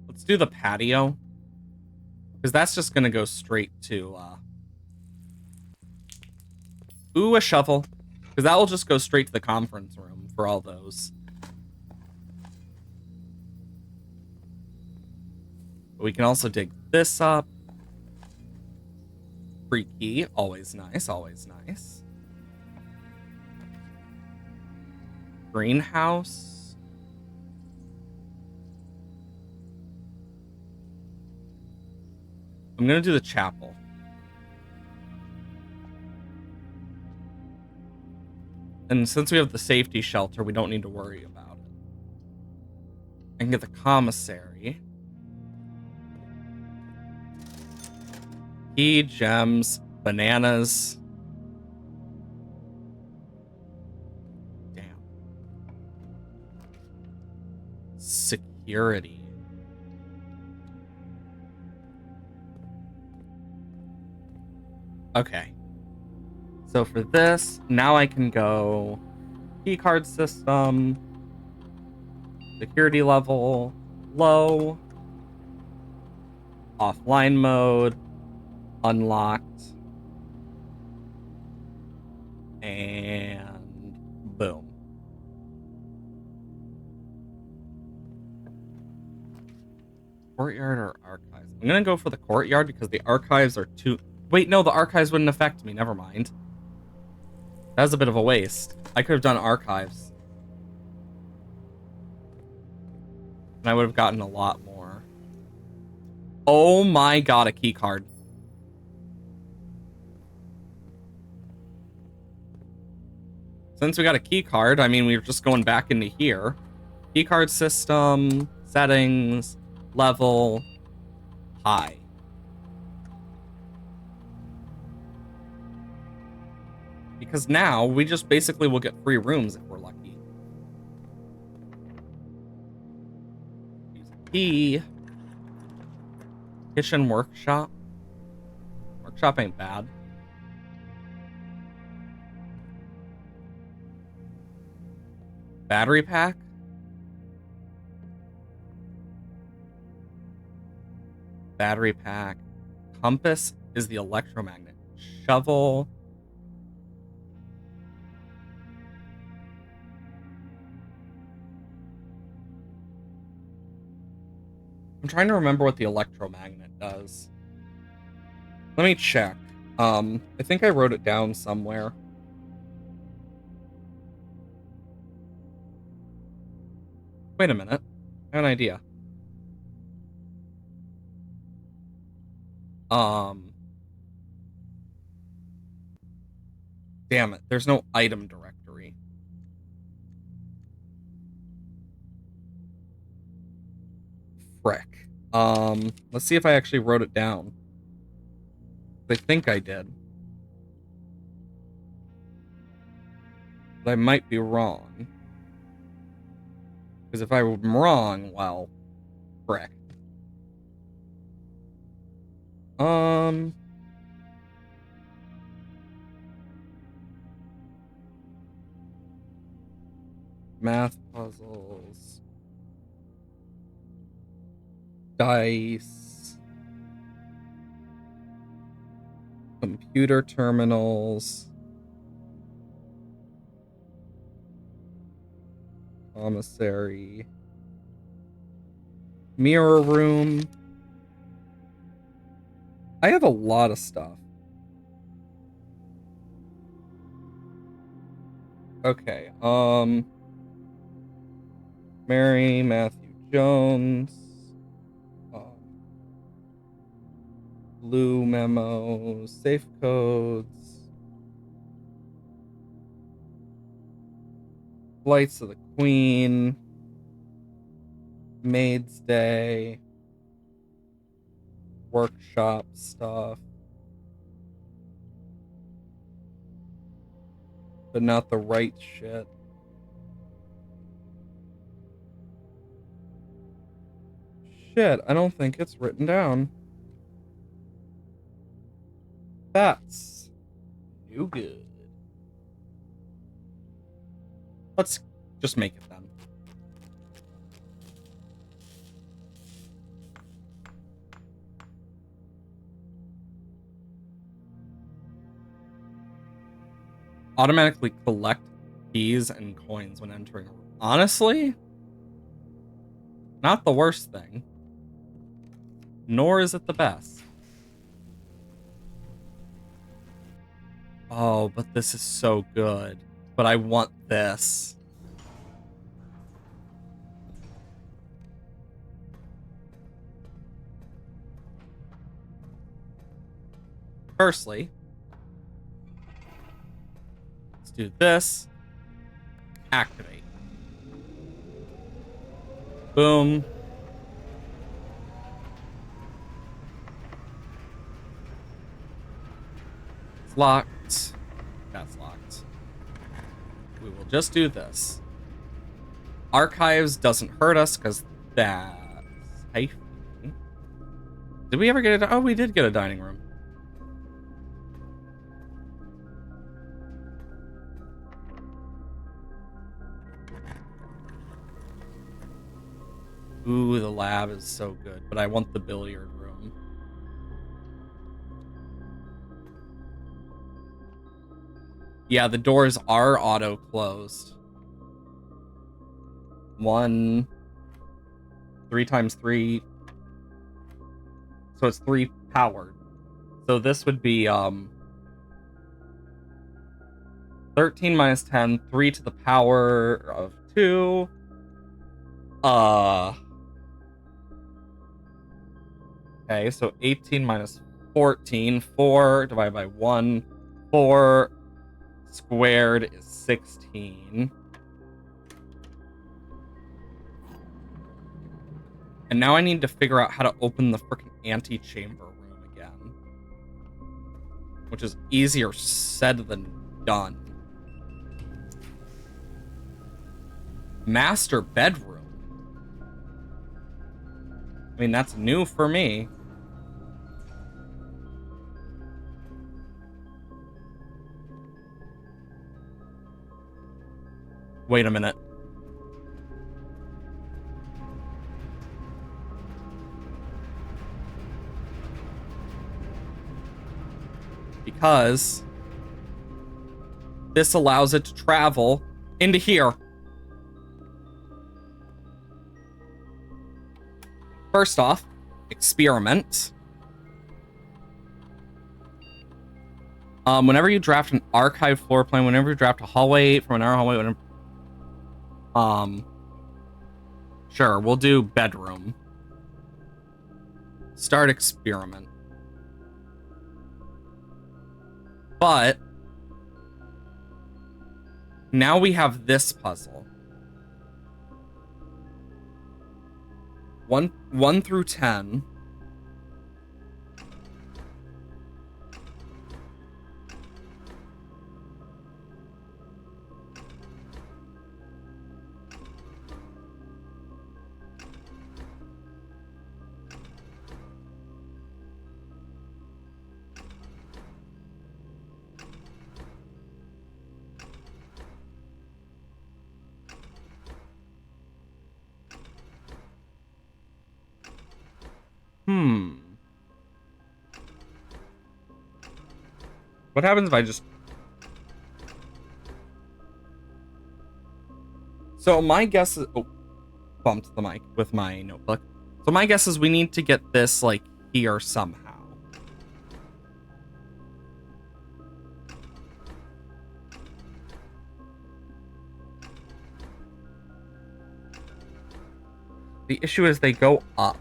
Let's do the patio. Because that's just going to go straight to... Ooh, a shovel. Because that will just go straight to the conference room for all those. But we can also dig this up. Free key. Always nice, always nice. Greenhouse. I'm going to do the chapel. And since we have the safety shelter, we don't need to worry about it. I can get the commissary. Key, gems, bananas. Damn. Security. Okay. So for this, now I can go keycard system, security level, low, offline mode, unlocked, and boom. Courtyard or archives? I'm gonna go for the courtyard because the archives are too... Wait, no, the archives wouldn't affect me. Never mind. That was a bit of a waste. I could have done archives. And I would have gotten a lot more. Oh my god, a key card. Since we got a key card, I mean, we were just going back into here. Key card system, settings, level, high. Because now we just basically will get free rooms if we're lucky. Use a key. Kitchen workshop. Workshop ain't bad. Battery pack. Battery pack. Compass is the electromagnet. Shovel. I'm trying to remember what the electromagnet does. Let me check. I think I wrote it down somewhere. Wait a minute. I have an idea. Damn it. There's no item directory. Frick. Let's see if I actually wrote it down. I think I did. But I might be wrong. Because if I'm wrong, well, frick. Math puzzles. Dice. Computer terminals. Commissary. Mirror room. I have a lot of stuff. Okay, Mary Matthew Jones. Blue memo, safe codes. Flights of the Queen. Maid's Day. Workshop stuff. But not the right shit. Shit, I don't think it's written down. That's no good. Let's just make it then. Automatically collect keys and coins when entering a room. Honestly, not the worst thing. Nor is it the best. Oh, but this is so good. But I want this. Firstly, let's do this. Activate. Boom. It's locked. That's locked. We will just do this. Archives doesn't hurt us because that's safe. Did we ever get it? Oh, we did get a dining room. Ooh, the lab is so good, but I want the billiard room. Yeah, the doors are auto-closed. 1, 3 times 3. So it's 3 powered. So this would be 13 minus 10, 3 to the power of 2. Okay, so 18 minus 14, 4 divided by 1, 4 squared is 16. And now I need to figure out how to open the freaking antechamber room again. Which is easier said than done. Master bedroom. I mean, that's new for me. Wait a minute. Because this allows it to travel into here. First off, experiment. Whenever you draft an archive floor plan, whenever you draft a hallway from an arrow hallway, whenever, sure, we'll do bedroom. Start experiment. But now we have this puzzle. 1 through 10. What happens if I just... So my guess is... Oh, bumped the mic with my notebook. So my guess is we need to get this, like, here somehow. The issue is they go up.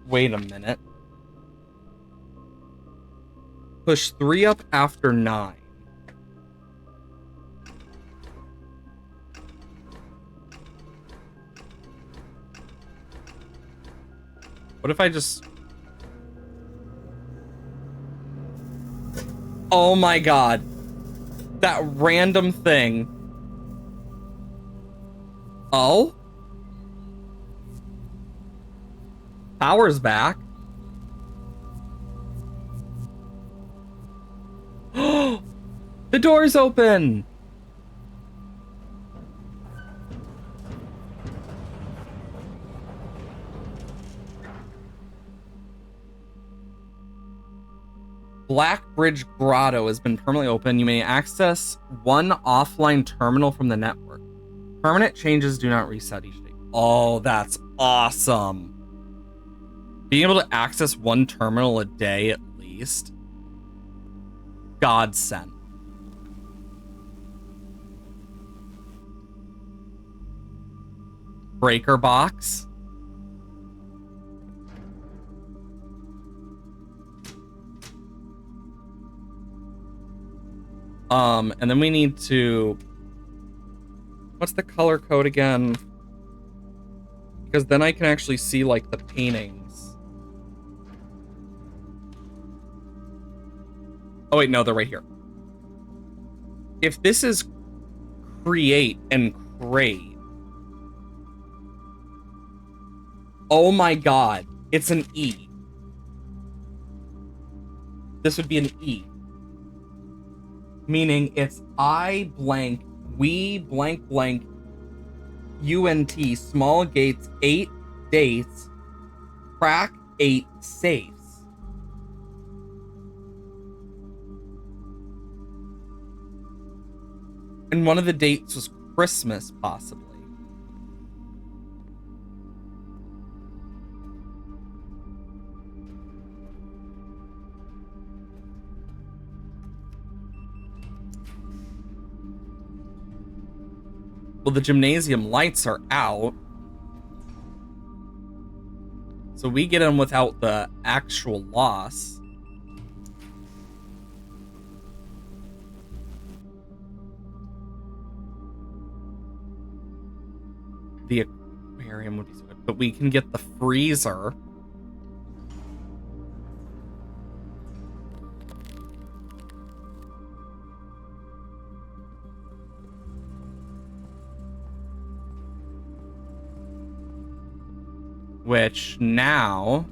Wait a minute. Push 3 up after 9. What if I just... Oh my god. That random thing. Oh? Power's back. The door's open. Black Bridge Grotto has been permanently open. You may access one offline terminal from the network. Permanent changes do not reset each day. Oh, that's awesome. Being able to access one terminal a day at least. Godsend. Breaker box. And then we need to... What's the color code again? Because then I can actually see, like, the paintings. Oh, wait, no, they're right here. If this is create and crate... Oh my god, it's an E. this would be an E. Meaning it's I blank, we blank blank, UNT, small gates, 8 dates, crack 8 safes. And one of the dates was Christmas, possibly. Well, the gymnasium lights are out. So we get in without the actual loss. The aquarium would be so good, but we can get the freezer. Which now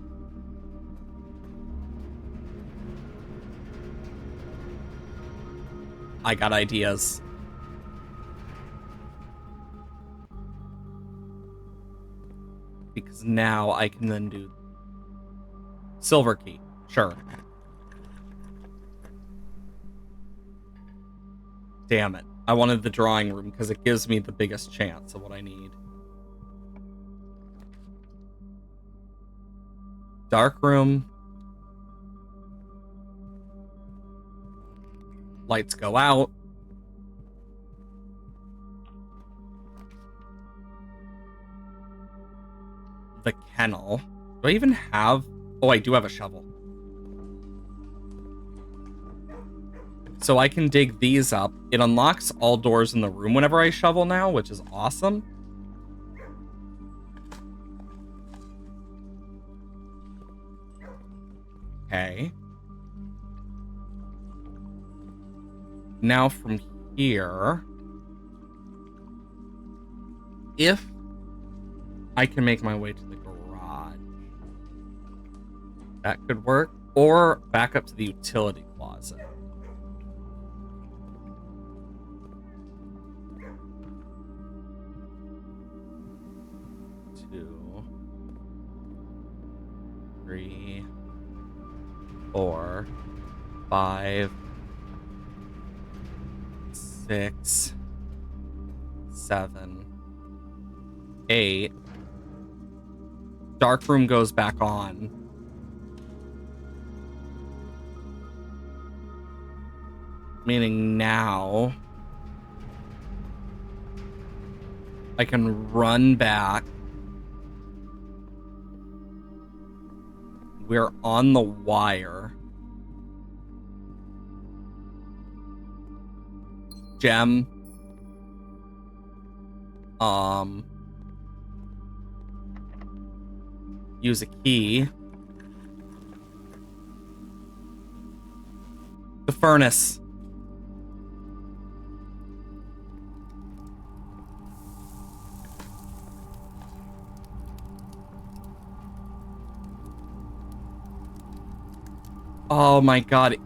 I got ideas. Because now I can then do silver key. Sure. Damn it. I wanted the drawing room because it gives me the biggest chance of what I need. Dark room. Lights go out. The kennel. Do I even have... Oh, I do have a shovel. So I can dig these up. It unlocks all doors in the room whenever I shovel now, which is awesome. Okay. Now from here, if I can make my way to the garage, that could work. Or back up to the utility closet. Two, three, 4, 5, 6, 7, 8. Dark room goes back on. Meaning now I can run back. We're on the wire. Gem. Use a key. The furnace. Oh my god.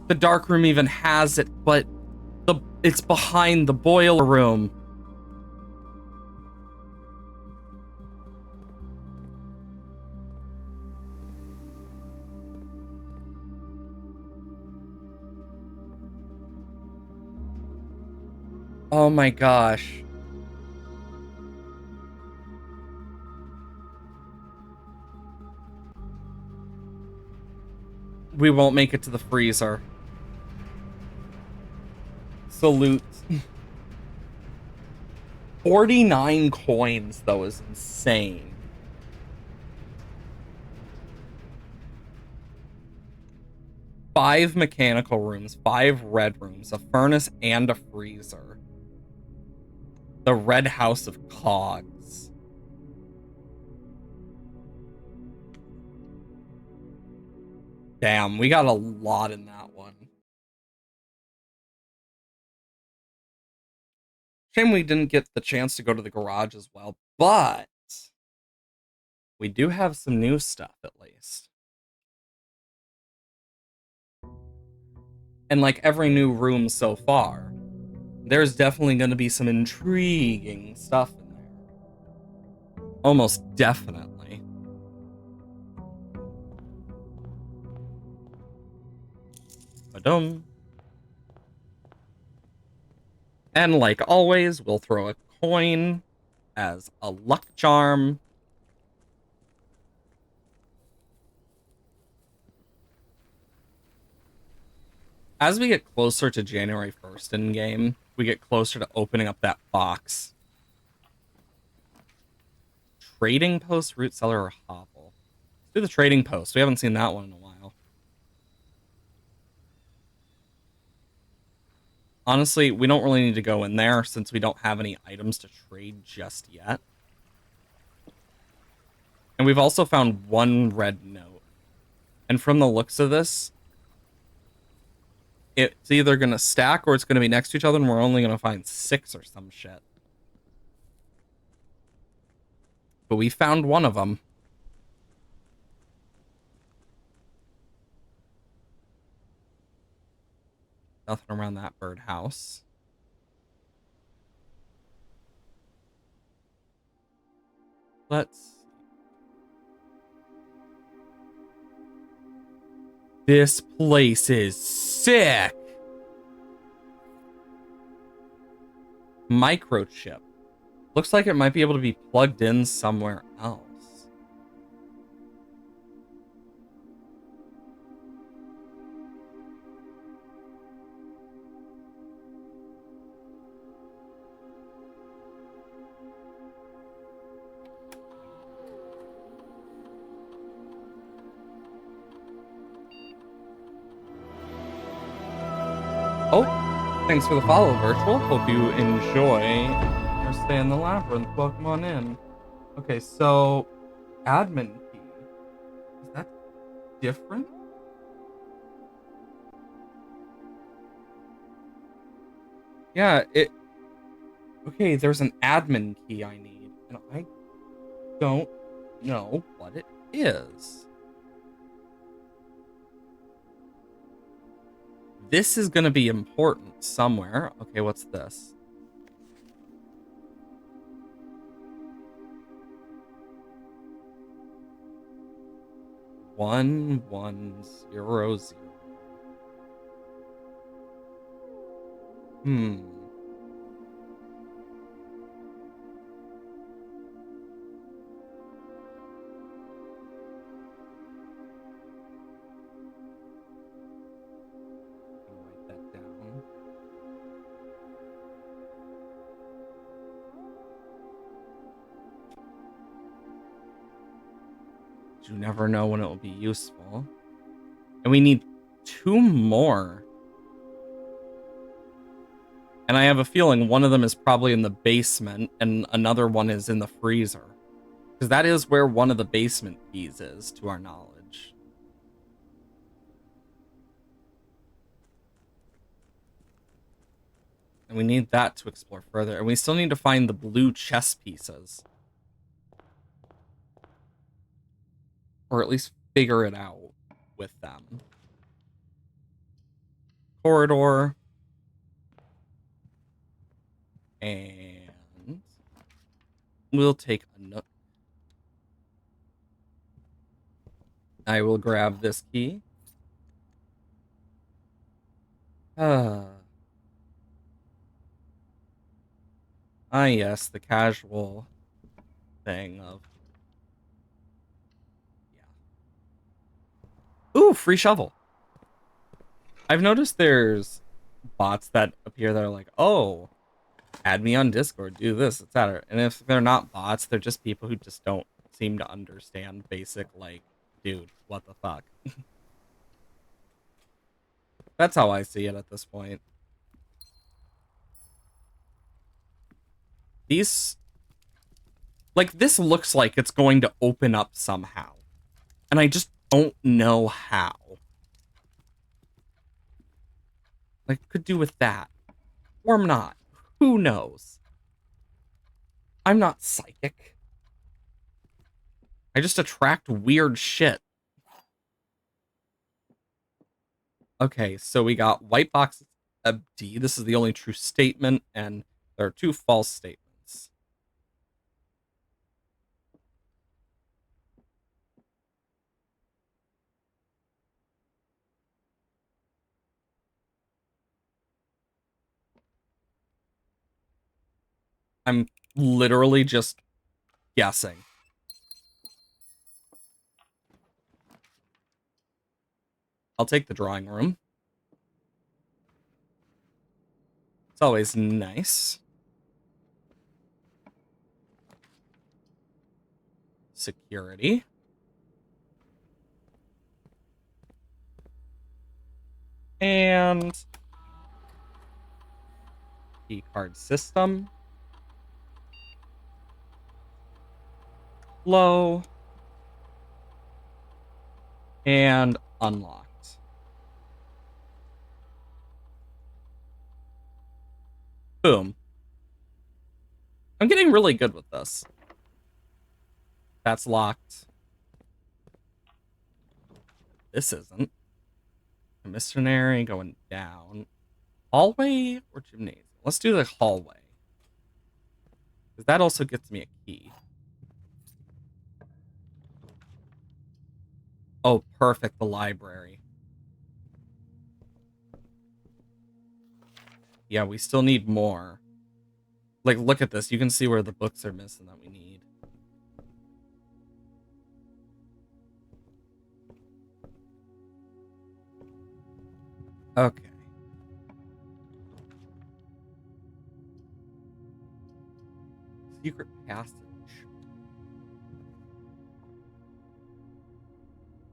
The dark room even has it, but it's behind the boiler room. Oh my gosh. We won't make it to the freezer. Salute. 49 coins, though, is insane. Five mechanical rooms, 5 red rooms, a furnace, and a freezer. The Red House of Cogs. Damn, we got a lot in that one. Shame we didn't get the chance to go to the garage as well, but we do have some new stuff at least. And like every new room so far, there's definitely going to be some intriguing stuff in there. Almost definitely. Ba-dum. And like always, we'll throw a coin as a luck charm. As we get closer to January 1st in game, we get closer to opening up that box. Trading post, root cellar, or hovel? Let's do the trading post. We haven't seen that one in a while. Honestly, we don't really need to go in there since we don't have any items to trade just yet. And we've also found one red note. And from the looks of this, it's either going to stack or it's going to be next to each other, and we're only going to find 6 or some shit. But we found one of them. Nothing around that birdhouse. Let's... This place is sick! Microchip. Looks like it might be able to be plugged in somewhere else. Oh, thanks for the follow, Virtual. Hope you enjoy your stay in the labyrinth. Welcome on in. Okay, so admin key. Is that different? Yeah, okay, there's an admin key I need, and I don't know what it is. This is going to be important somewhere. Okay, what's this? One, 1, 0, 0. Write that down. You never know when it will be useful. And we need 2 more. And I have a feeling one of them is probably in the basement and another one is in the freezer. Because that is where one of the basement keys is, to our knowledge. And we need that to explore further. And we still need to find the blue chess pieces. Or at least figure it out with them. Corridor. And we'll take a nook. I will grab this key. Yes, the casual thing of... Yeah. Ooh, free shovel. I've noticed there's bots that appear that are like, oh, add me on Discord, do this, etc. And if they're not bots, they're just people who just don't seem to understand basic, like, dude, what the fuck? That's how I see it at this point. These... Like, this looks like it's going to open up somehow. And I just don't know how. Like, could do with that. Or not. Who knows? I'm not psychic. I just attract weird shit. Okay, so we got white box D. This is the only true statement, and there are 2 false statements. I'm literally just guessing. I'll take the drawing room. It's always nice. Security. And key card system. Low. And unlocked. Boom. I'm getting really good with this. That's locked. This isn't. Commissary going down. Hallway or gymnasium? Let's do the hallway. Because that also gets me a key. Oh, perfect. The library. Yeah, we still need more. Like, look at this. You can see where the books are missing that we need. Okay. Secret passage.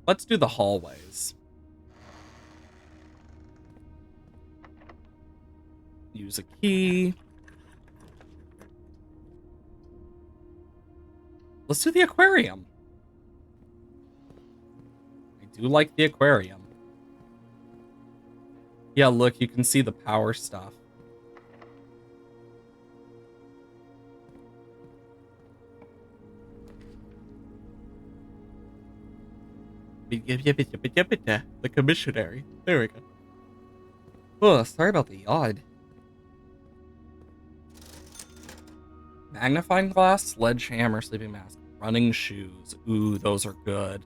Let's do the hallways. Use a key. Let's do the aquarium. I do like the aquarium. Yeah, look, you can see the power stuff. The commissary. There we go. Oh, sorry about the yawn. Magnifying glass, sledgehammer, sleeping mask, running shoes. Ooh, those are good.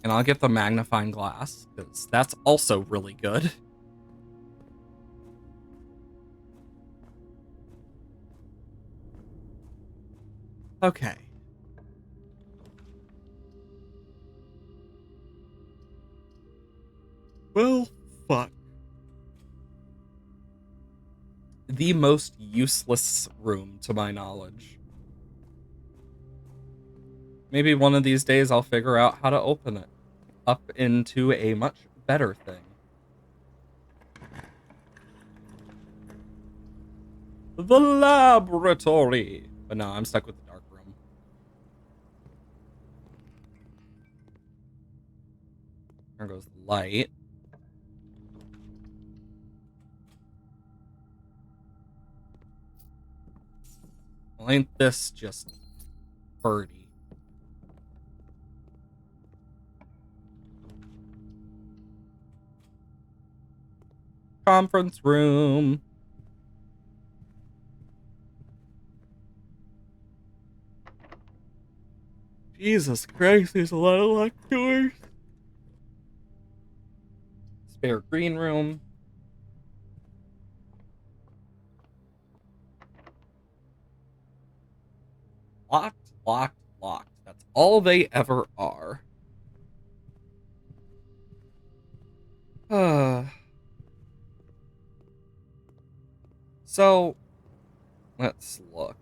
And I'll get the magnifying glass, because that's also really good. Okay. Well, fuck. The most useless room, to my knowledge. Maybe one of these days I'll figure out how to open it up into a much better thing. The laboratory! But no, I'm stuck with the dark room. There goes the light. Well, ain't this just birdie? Conference room. Jesus Christ, there's a lot of locked doors. Spare green room. Locked, locked, locked. That's all they ever are. So, let's look.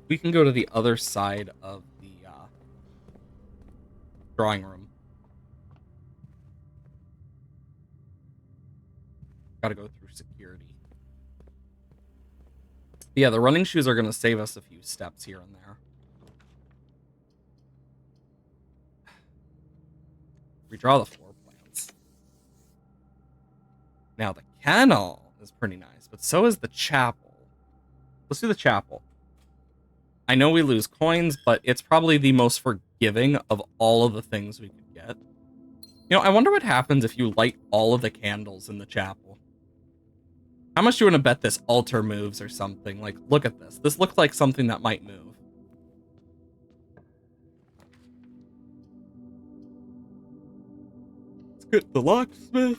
We can go to the other side of the drawing room. Gotta go through security. Yeah, the running shoes are gonna save us a few steps here and there. Redraw the floor plans. Now the kennel is pretty nice, but so is the chapel. Let's do the chapel. I know we lose coins, but it's probably the most forgiving of all of the things we could get. You know, I wonder what happens if you light all of the candles in the chapel. How much do you want to bet this altar moves or something? Like, look at this. This looks like something that might move. Let's get the locksmith.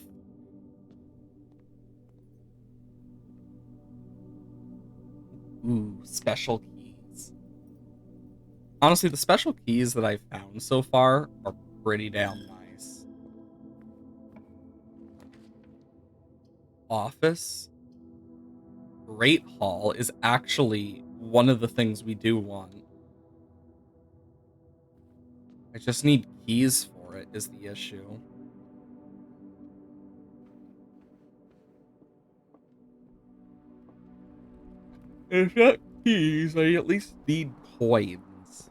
Ooh, special keys. Honestly, the special keys that I've found so far are pretty damn nice. Office. Great Hall is actually one of the things we do want. I just need keys for it is the issue. If not keys, I at least need coins.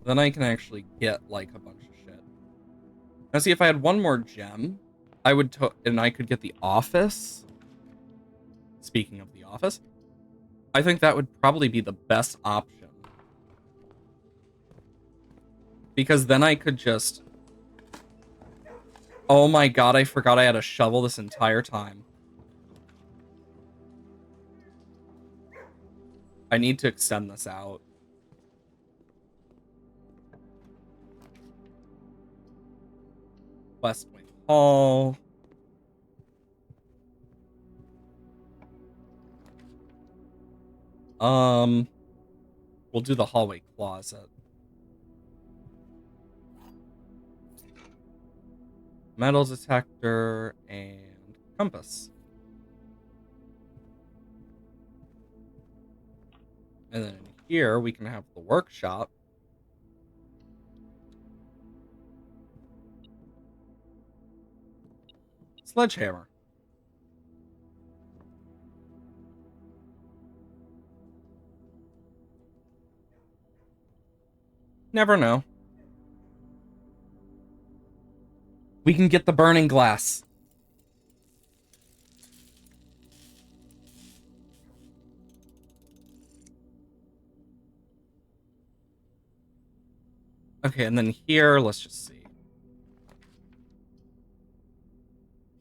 Then I can actually get like a bunch of shit. Now see, if I had one more gem, I would and I could get the office. Speaking of the office, I think that would probably be the best option. Because then I could just... Oh my god, I forgot I had a shovel this entire time. I need to extend this out. West Wing Hall. We'll do the hallway closet. Metal detector and compass. And then here we can have the workshop. Sledgehammer. Never know. We can get the burning glass. Okay, and then here, let's just see.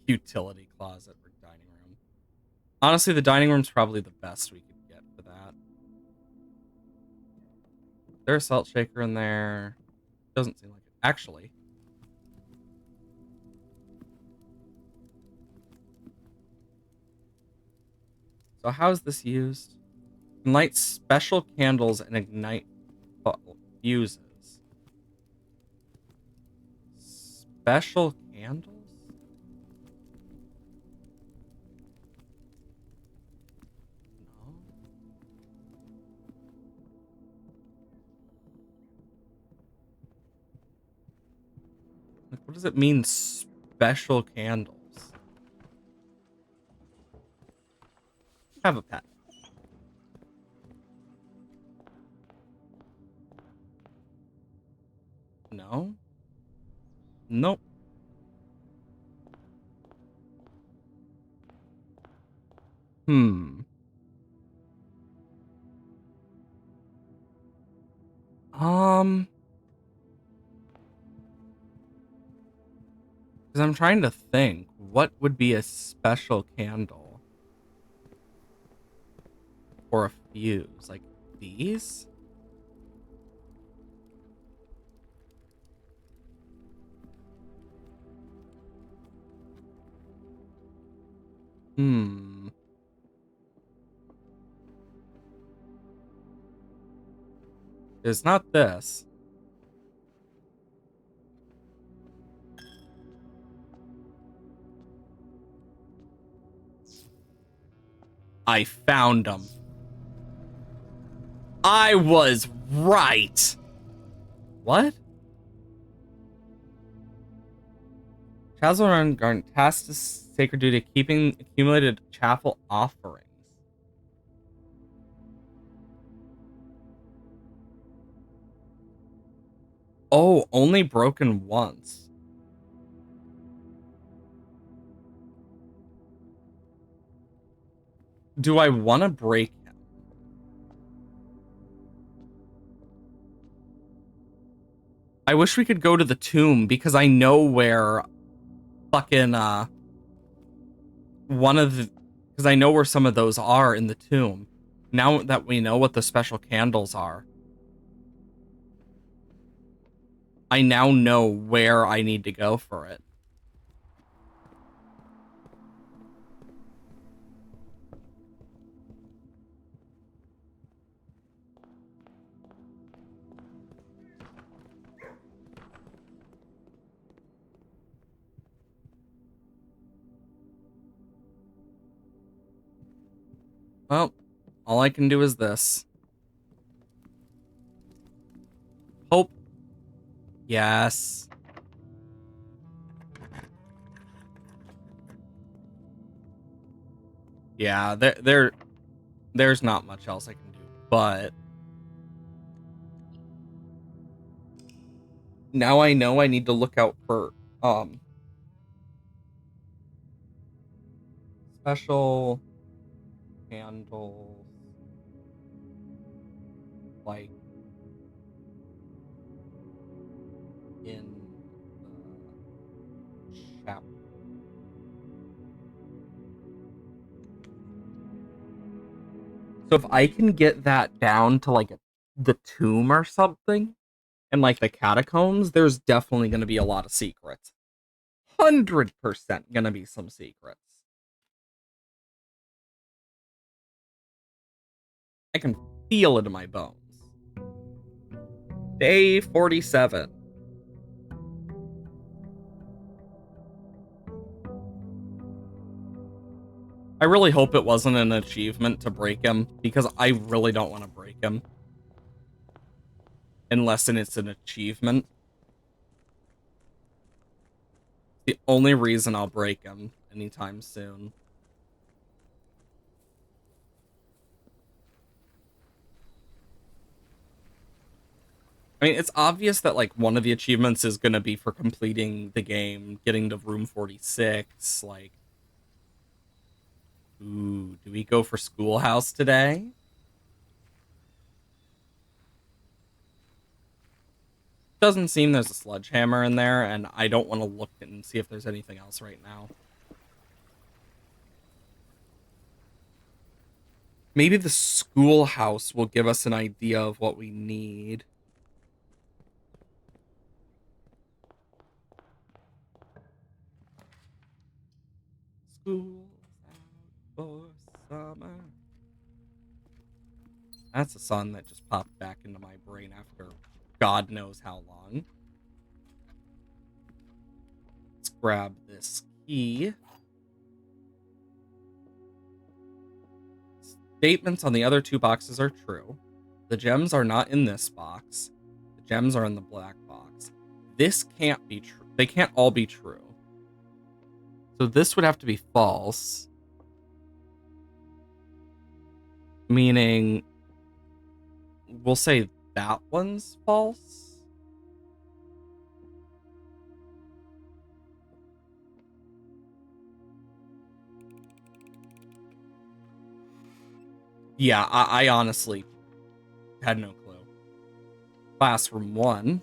Utility closet or dining room. Honestly, the dining room's probably the best we could get for that. There's a salt shaker in there. Doesn't seem like it. Actually. So how's this used? Light special candles and ignite fuses. Special candles? No. Like, what does it mean, special candles? Have a pet. No. Nope. Hmm. Because I'm trying to think, what would be a special candle? Or a fuse? Like these? Hmm. It's not this. I found them. I was right. What? Chazal Garden tasked to sacred duty keeping accumulated chapel offerings. Oh, only broken once. Do I want to break him? I wish we could go to the tomb because I know where fucking one of the because I know where some of those are in the tomb. Now that we know what the special candles are, I now know where I need to go for it. Well, all I can do is this. Hope. Yes. Yeah, there's not much else I can do, but now I know I need to look out for special candles like in the chapel. So if I can get that down to like the tomb or something and like the catacombs, there's definitely going to be a lot of secrets. 100% going to be some secrets. I can feel it in my bones. Day 47. I really hope it wasn't an achievement to break him because I really don't want to break him. Unless it's an achievement. The only reason I'll break him anytime soon. I mean, it's obvious that like one of the achievements is going to be for completing the game, getting to room 46. Like, ooh, do we go for Schoolhouse today? Doesn't seem there's a sledgehammer in there, and I don't want to look and see if there's anything else right now. Maybe the schoolhouse will give us an idea of what we need. School's out for summer. That's a song that just popped back into my brain after God knows how long. Let's grab this key. Statements on the other two boxes are true. The gems are not in this box. The gems are in the black box. This can't be true. They can't all be true. So this would have to be false. Meaning, we'll say that one's false. Yeah, I honestly had no clue. Classroom 1.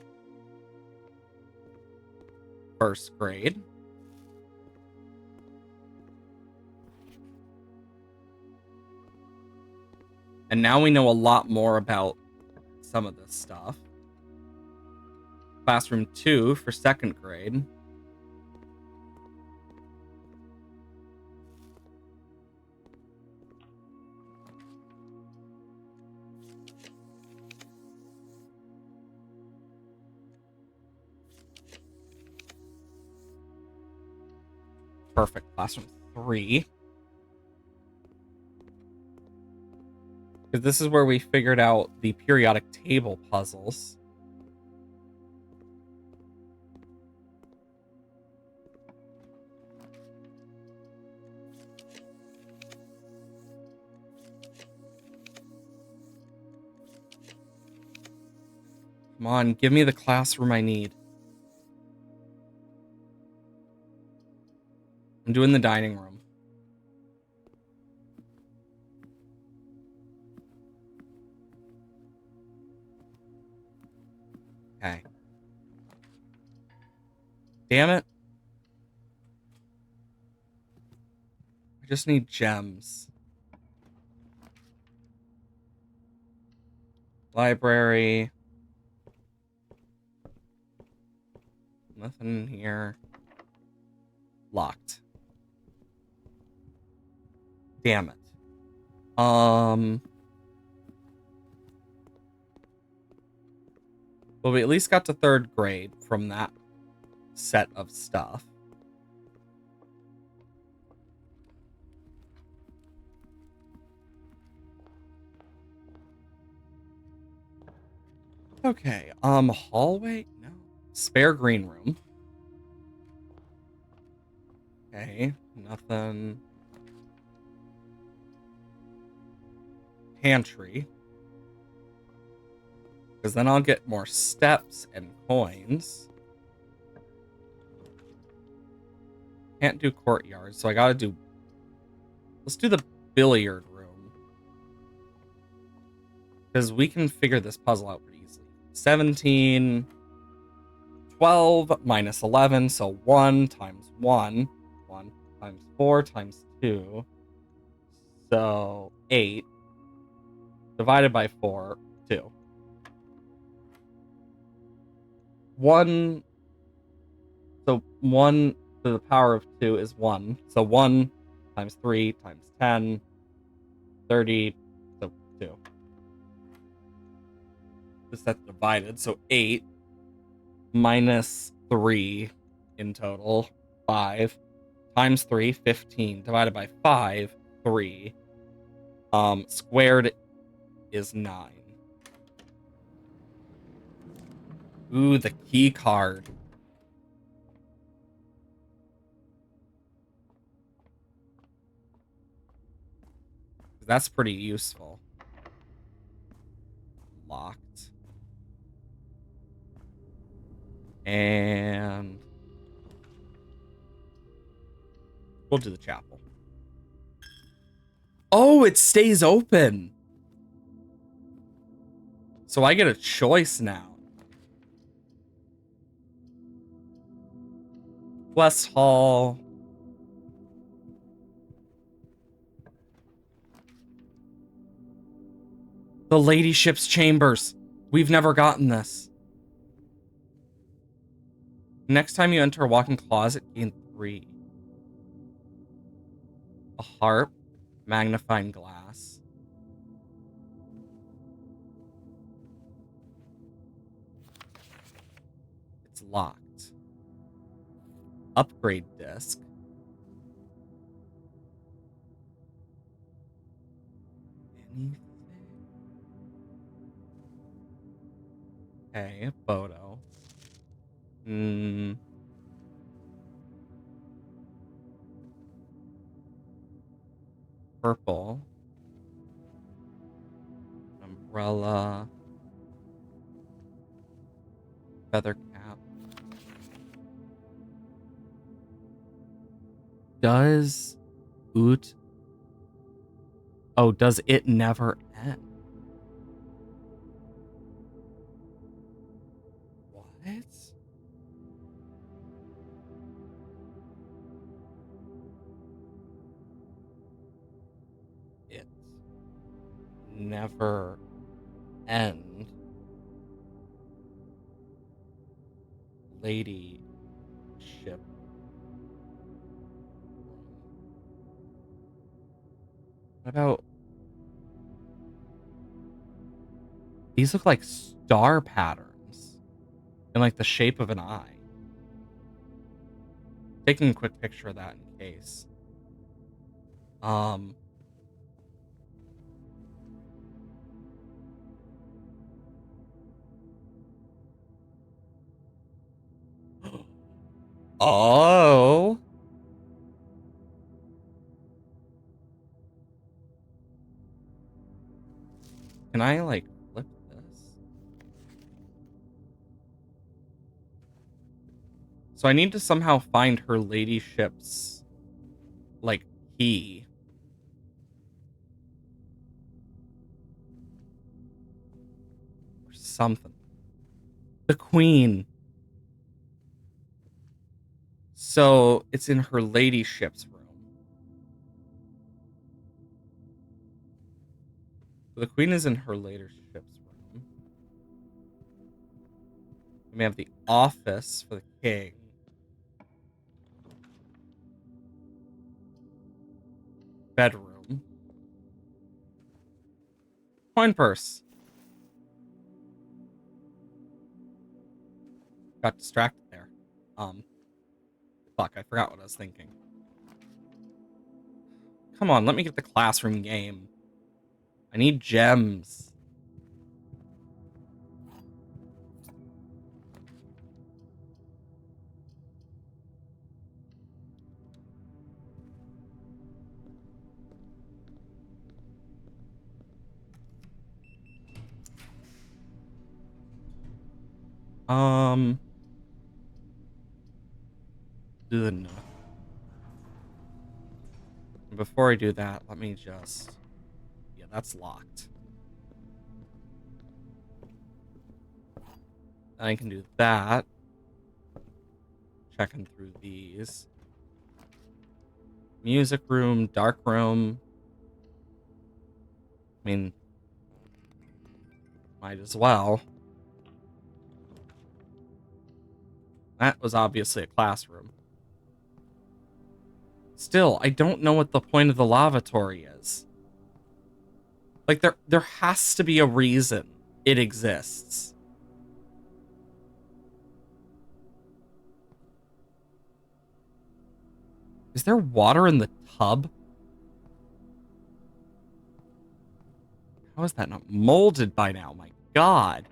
First grade. And now we know a lot more about some of this stuff. Classroom 2 for second grade. Perfect. Classroom 3. Because this is where we figured out the periodic table puzzles. Come on, give me the classroom I need. I'm doing the dining room. Okay. damn it. I just need gems. Library. Nothing in here. Locked. Damn it. Well, we at least got to 3rd grade from that set of stuff. Okay, hallway? No. Spare green room. Okay, nothing. Pantry. Because then I'll get more steps and coins. Can't do courtyard, so I gotta do... Let's do the billiard room. Because we can figure this puzzle out pretty easily. 17... 12 minus 11, so 1 times 1. 1 times 4 times 2. So 8. Divided by 4, 2. 1... So 1 to the power of 2 is 1. So 1 times 3 times 10. 30. So 2. This that's divided, so 8. Minus 3 in total, 5 times 3, 15, divided by 5, 3. Squared is 9. Ooh, the key card. That's pretty useful. Locked. And we'll do the chapel. Oh, it stays open. So I get a choice now. West Hall. The ladyship's chambers. We've never gotten this. Next time you enter a walk-in closet, gain 3. A harp, magnifying glass. It's locked. Upgrade disc. Anything? Okay, photo. Purple. Umbrella. Feather cap. Does Oot... Oh, does it never end? What? It never end. Lady ship. What about... These look like star patterns in like the shape of an eye. Taking a quick picture of that in case. Oh. Can I like flip this? So I need to somehow find her ladyship's like key. Or something. The queen. So it's in her ladyship's room. So the queen is in her ladyship's room. We have the office for the king. Bedroom. Coin purse. Got distracted there. Fuck, I forgot what I was thinking. Come on, let me get the classroom game. I need gems. Do the nook. Before I do that, let me just... Yeah, that's locked. Then I can do that. Checking through these. Music room, dark room. I mean, might as well. That was obviously a classroom. Still, I don't know what the point of the lavatory is. Like, there has to be a reason it exists. Is there water in the tub? How is that not molded by now? My God.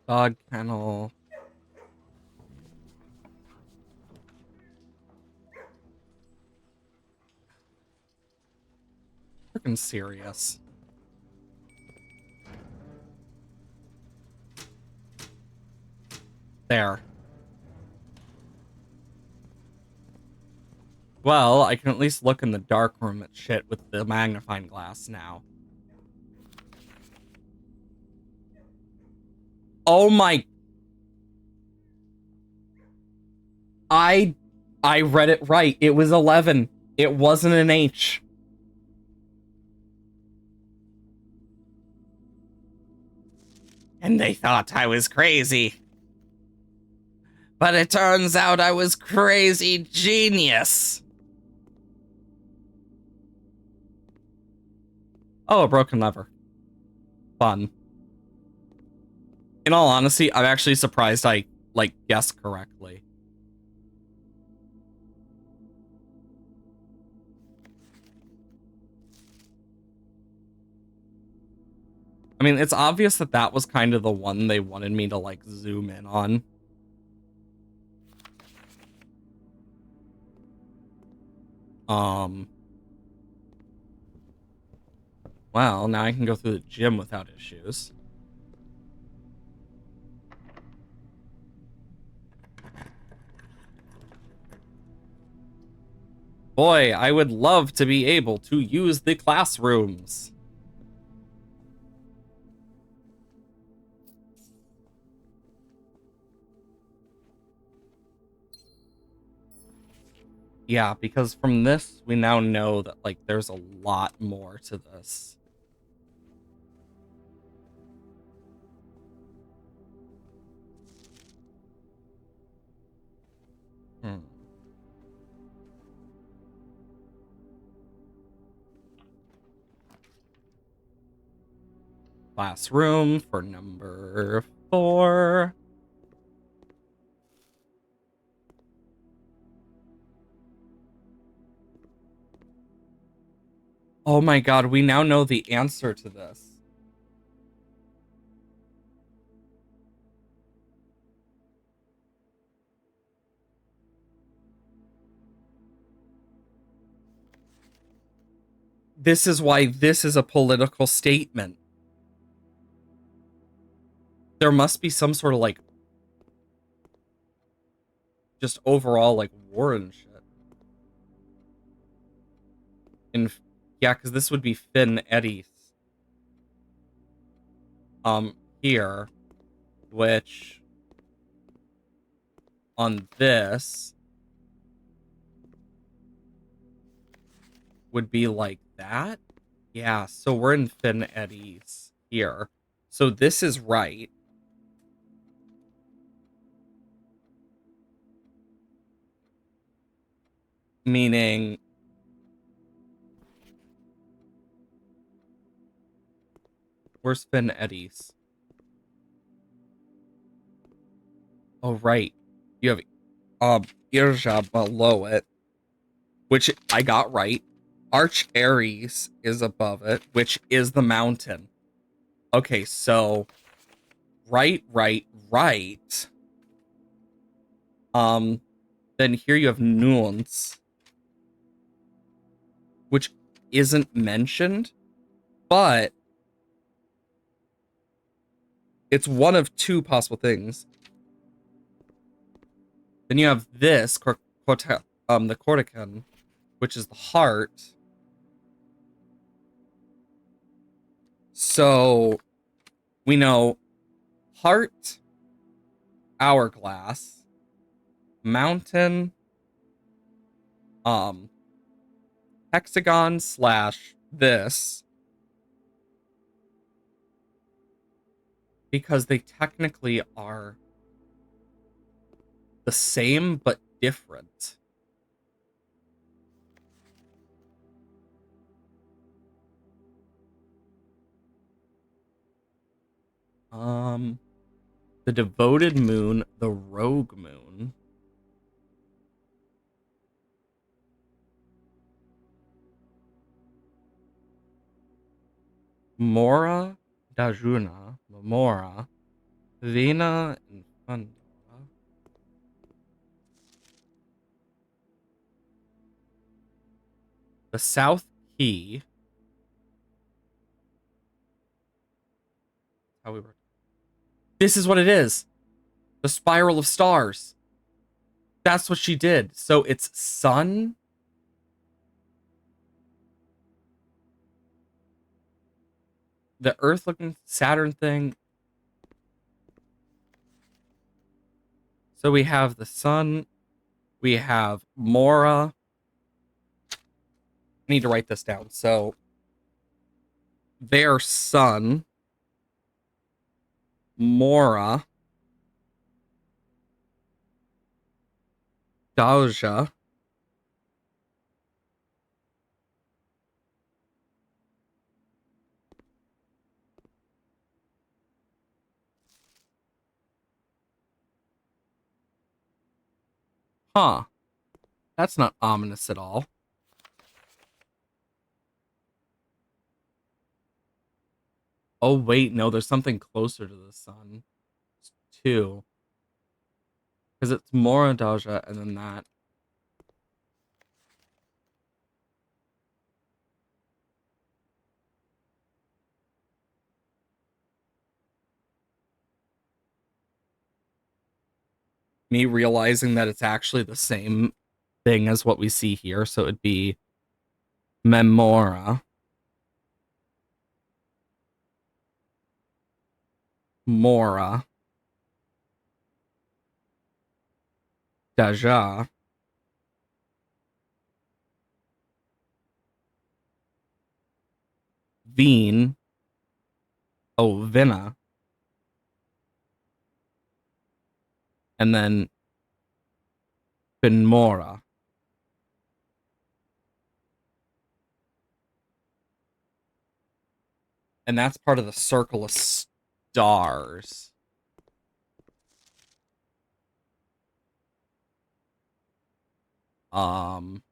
Dog kennel. Freaking serious. There. Well, I can at least look in the dark room at shit with the magnifying glass now. Oh my... I read it right. It was 11. It wasn't an H. And they thought I was crazy. But it turns out I was crazy genius. Oh, a broken lever. Fun. In all honesty, I'm actually surprised I, guessed correctly. I mean, it's obvious that that was kind of the one they wanted me to, zoom in on. Well, now I can go through the gym without issues. Boy, I would love to be able to use the classrooms. Yeah, because from this, we now know that, there's a lot more to this. Classroom for number 4. Oh my God, we now know the answer to this. This is why this is a political statement. There must be some sort of, just overall, war and shit. In yeah, because this would be Finn Eddies. Here, which on this would be like that. Yeah, so we're in Finn Eddies here. So this is right. Meaning where's Finn Eddies? Oh right. You have Irja below it, which I got right. Arch Aries is above it, which is the mountain. Okay, so right. Then here you have Nuance, which isn't mentioned, but it's one of two possible things. Then you have this, the Cortican, which is the heart. So we know heart, hourglass, mountain, hexagon slash this, because they technically are the same but different. The devoted moon, the rogue moon. Mora Dajuna, Mora, Vena Infunda. The South Key. How we were. This is what it is. The Spiral of Stars. That's what she did. So it's Sun. The Earth looking Saturn thing. So we have the Sun. We have Mora. I need to write this down. So their Sun. Mora. Dauja. Huh. That's not ominous at all. Oh, wait, no, there's something closer to the sun. It's two. Because it's Mora Dauja and then that. Me realizing that it's actually the same thing as what we see here. So it'd be Memora. Mora. Daja. Veen. Oh, Vina. And then Benmora. And that's part of the circle of stars. Um,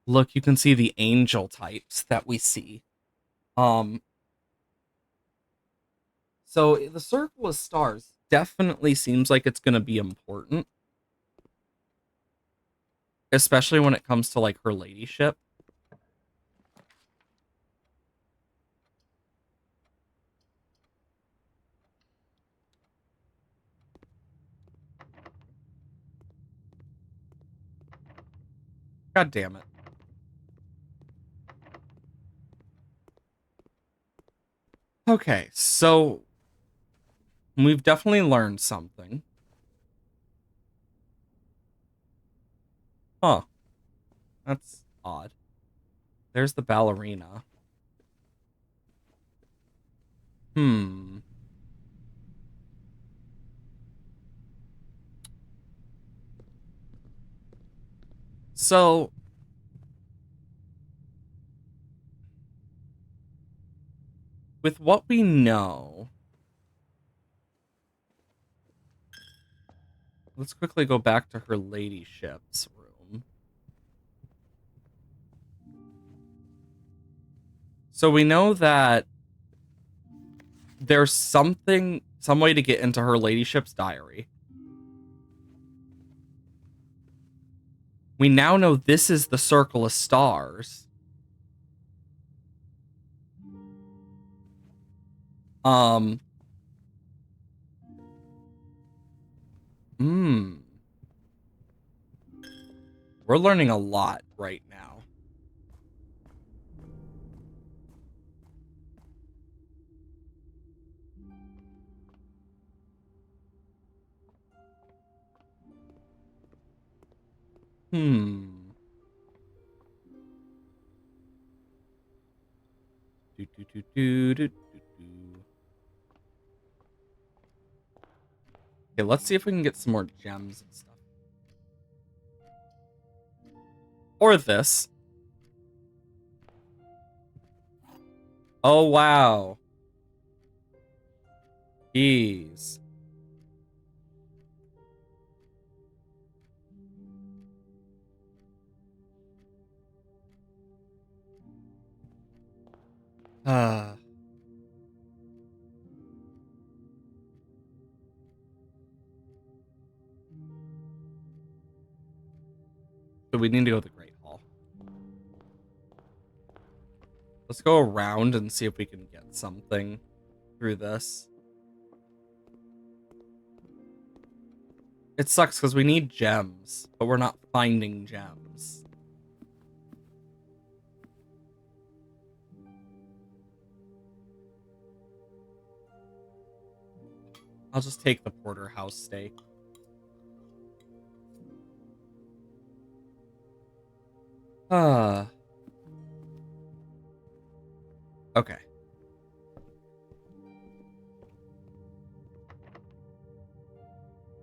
Look, you can see the angel types that we see. So the circle of stars definitely seems like it's going to be important, especially when it comes to like her ladyship. God damn it. Okay, so we've definitely learned something. Huh. That's odd. There's the ballerina. Hmm. So, with what we know, let's quickly go back to her ladyship's room. So we know that there's some way to get into her ladyship's diary. We now know this is the circle of stars. Um. Hmm. We're learning a lot right now. Hmm. Do, do, do, do, do, do, do. Okay, let's see if we can get some more gems and stuff. Or this. Oh, wow. Jeez. Ah. So we need to go to the Great Hall. Let's go around and see if we can get something through this. It sucks because we need gems, but we're not finding gems. I'll just take the porterhouse steak. Ah. Okay.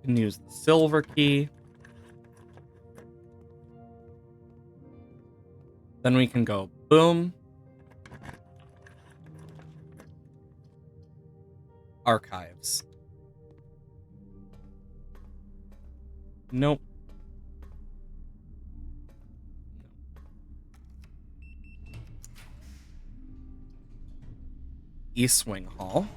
Can use the silver key. Then we can go boom. Archives. Nope. Eastwing Hall.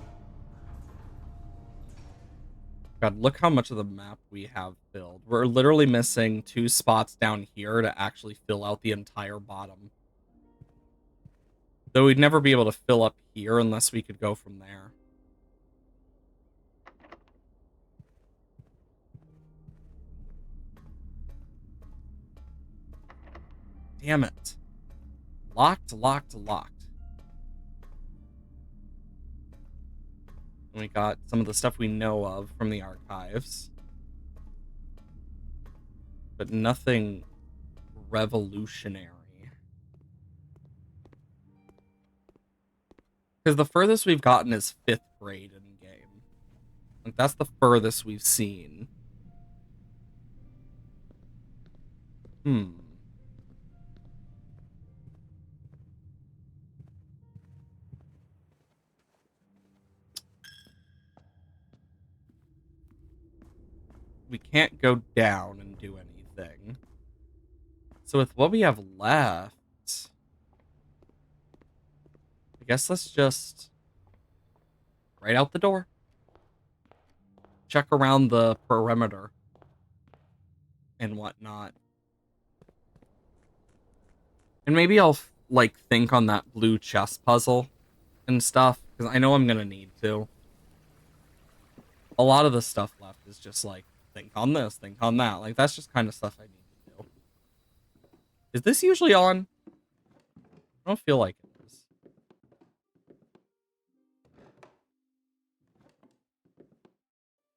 God, look how much of the map we have filled. We're literally missing 2 spots down here to actually fill out the entire bottom. Though we'd never be able to fill up here unless we could go from there. Damn it. Locked, locked, locked. And we got some of the stuff we know of from the archives. But nothing revolutionary. Because the furthest we've gotten is 5th grade in game. Like, that's the furthest we've seen. Hmm. We can't go down and do anything. So with what we have left, I guess let's just right out the door. Check around the perimeter and whatnot. And maybe I'll like think on that blue chess puzzle and stuff, because I know I'm gonna need to. A lot of the stuff left is just like think on this, think on that. Like that's just kind of stuff I need to do. Is this usually on? I don't feel like it is.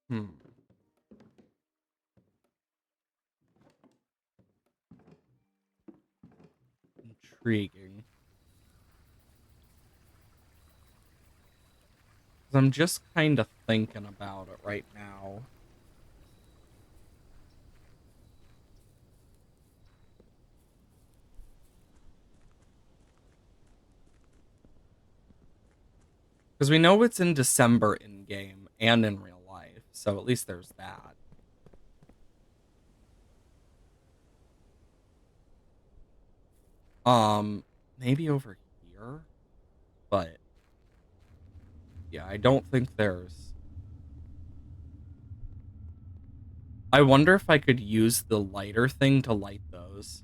Hmm. Intriguing. 'Cause I'm just kind of thinking about it right now. Because we know it's in December in game and in real life, so at least there's that. Maybe over here, but yeah, I don't think there's. I wonder if I could use the lighter thing to light those.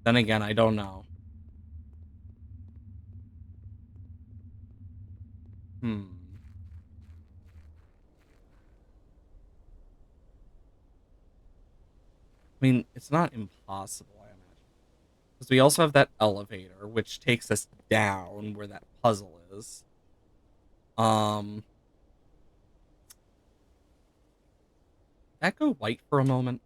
Then again, I don't know. Hmm. I mean, it's not impossible, I imagine. Because we also have that elevator, which takes us down where that puzzle is. Um, that go white for a moment.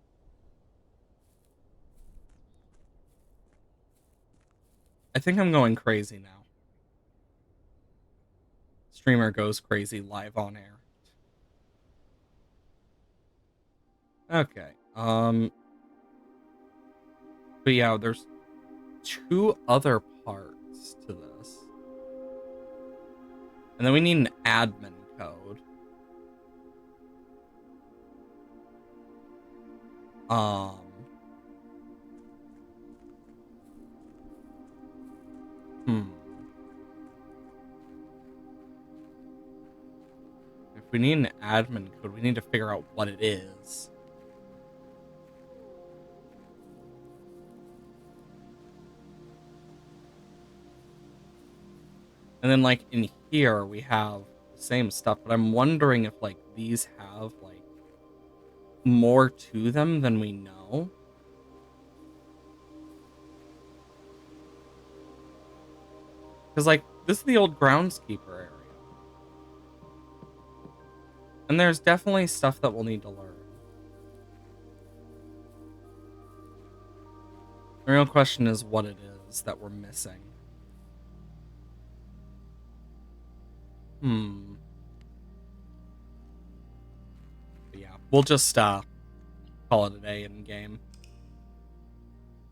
I think I'm going crazy now. Streamer goes crazy live on air. Okay. But yeah, there's two other parts to this. And then we need an admin code. Um, hmm. If we need an admin code, we need to figure out what it is. And then like in here we have the same stuff, but I'm wondering if like these have like more to them than we know. Because like this is the old groundskeeper area. And there's definitely stuff that we'll need to learn. The real question is what it is that we're missing. Hmm. But yeah, we'll just call it a day in game.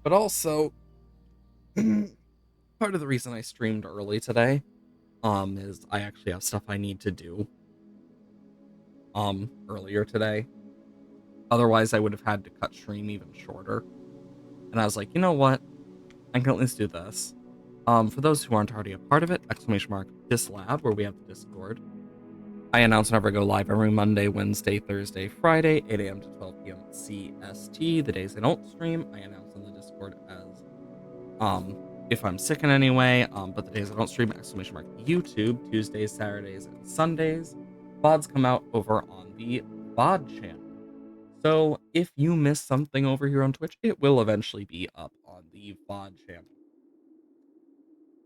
But also, part of the reason I streamed early today, is I actually have stuff I need to do earlier today. Otherwise I would have had to cut stream even shorter. And I was like, you know what? I can at least do this. For those who aren't already a part of it, !dislab, where we have the Discord. I announce whenever I go live every Monday, Wednesday, Thursday, Friday, 8 a.m. to 12 p.m. CST. The days I don't stream, I announce on the Discord as if I'm sick in any way. But the days I don't stream, !YouTube, Tuesdays, Saturdays, and Sundays. VODs come out over on the VOD channel. So if you miss something over here on Twitch, it will eventually be up on the VOD channel.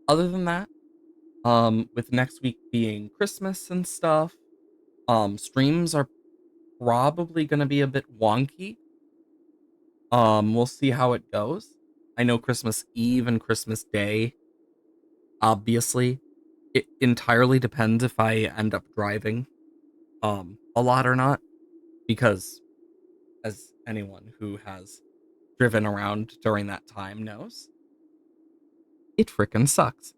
Other than that, with next week being Christmas and stuff, streams are probably going to be a bit wonky. We'll see how it goes. I know Christmas Eve and Christmas Day, obviously, it entirely depends if I end up driving a lot or not, because as anyone who has driven around during that time knows, it frickin' sucks.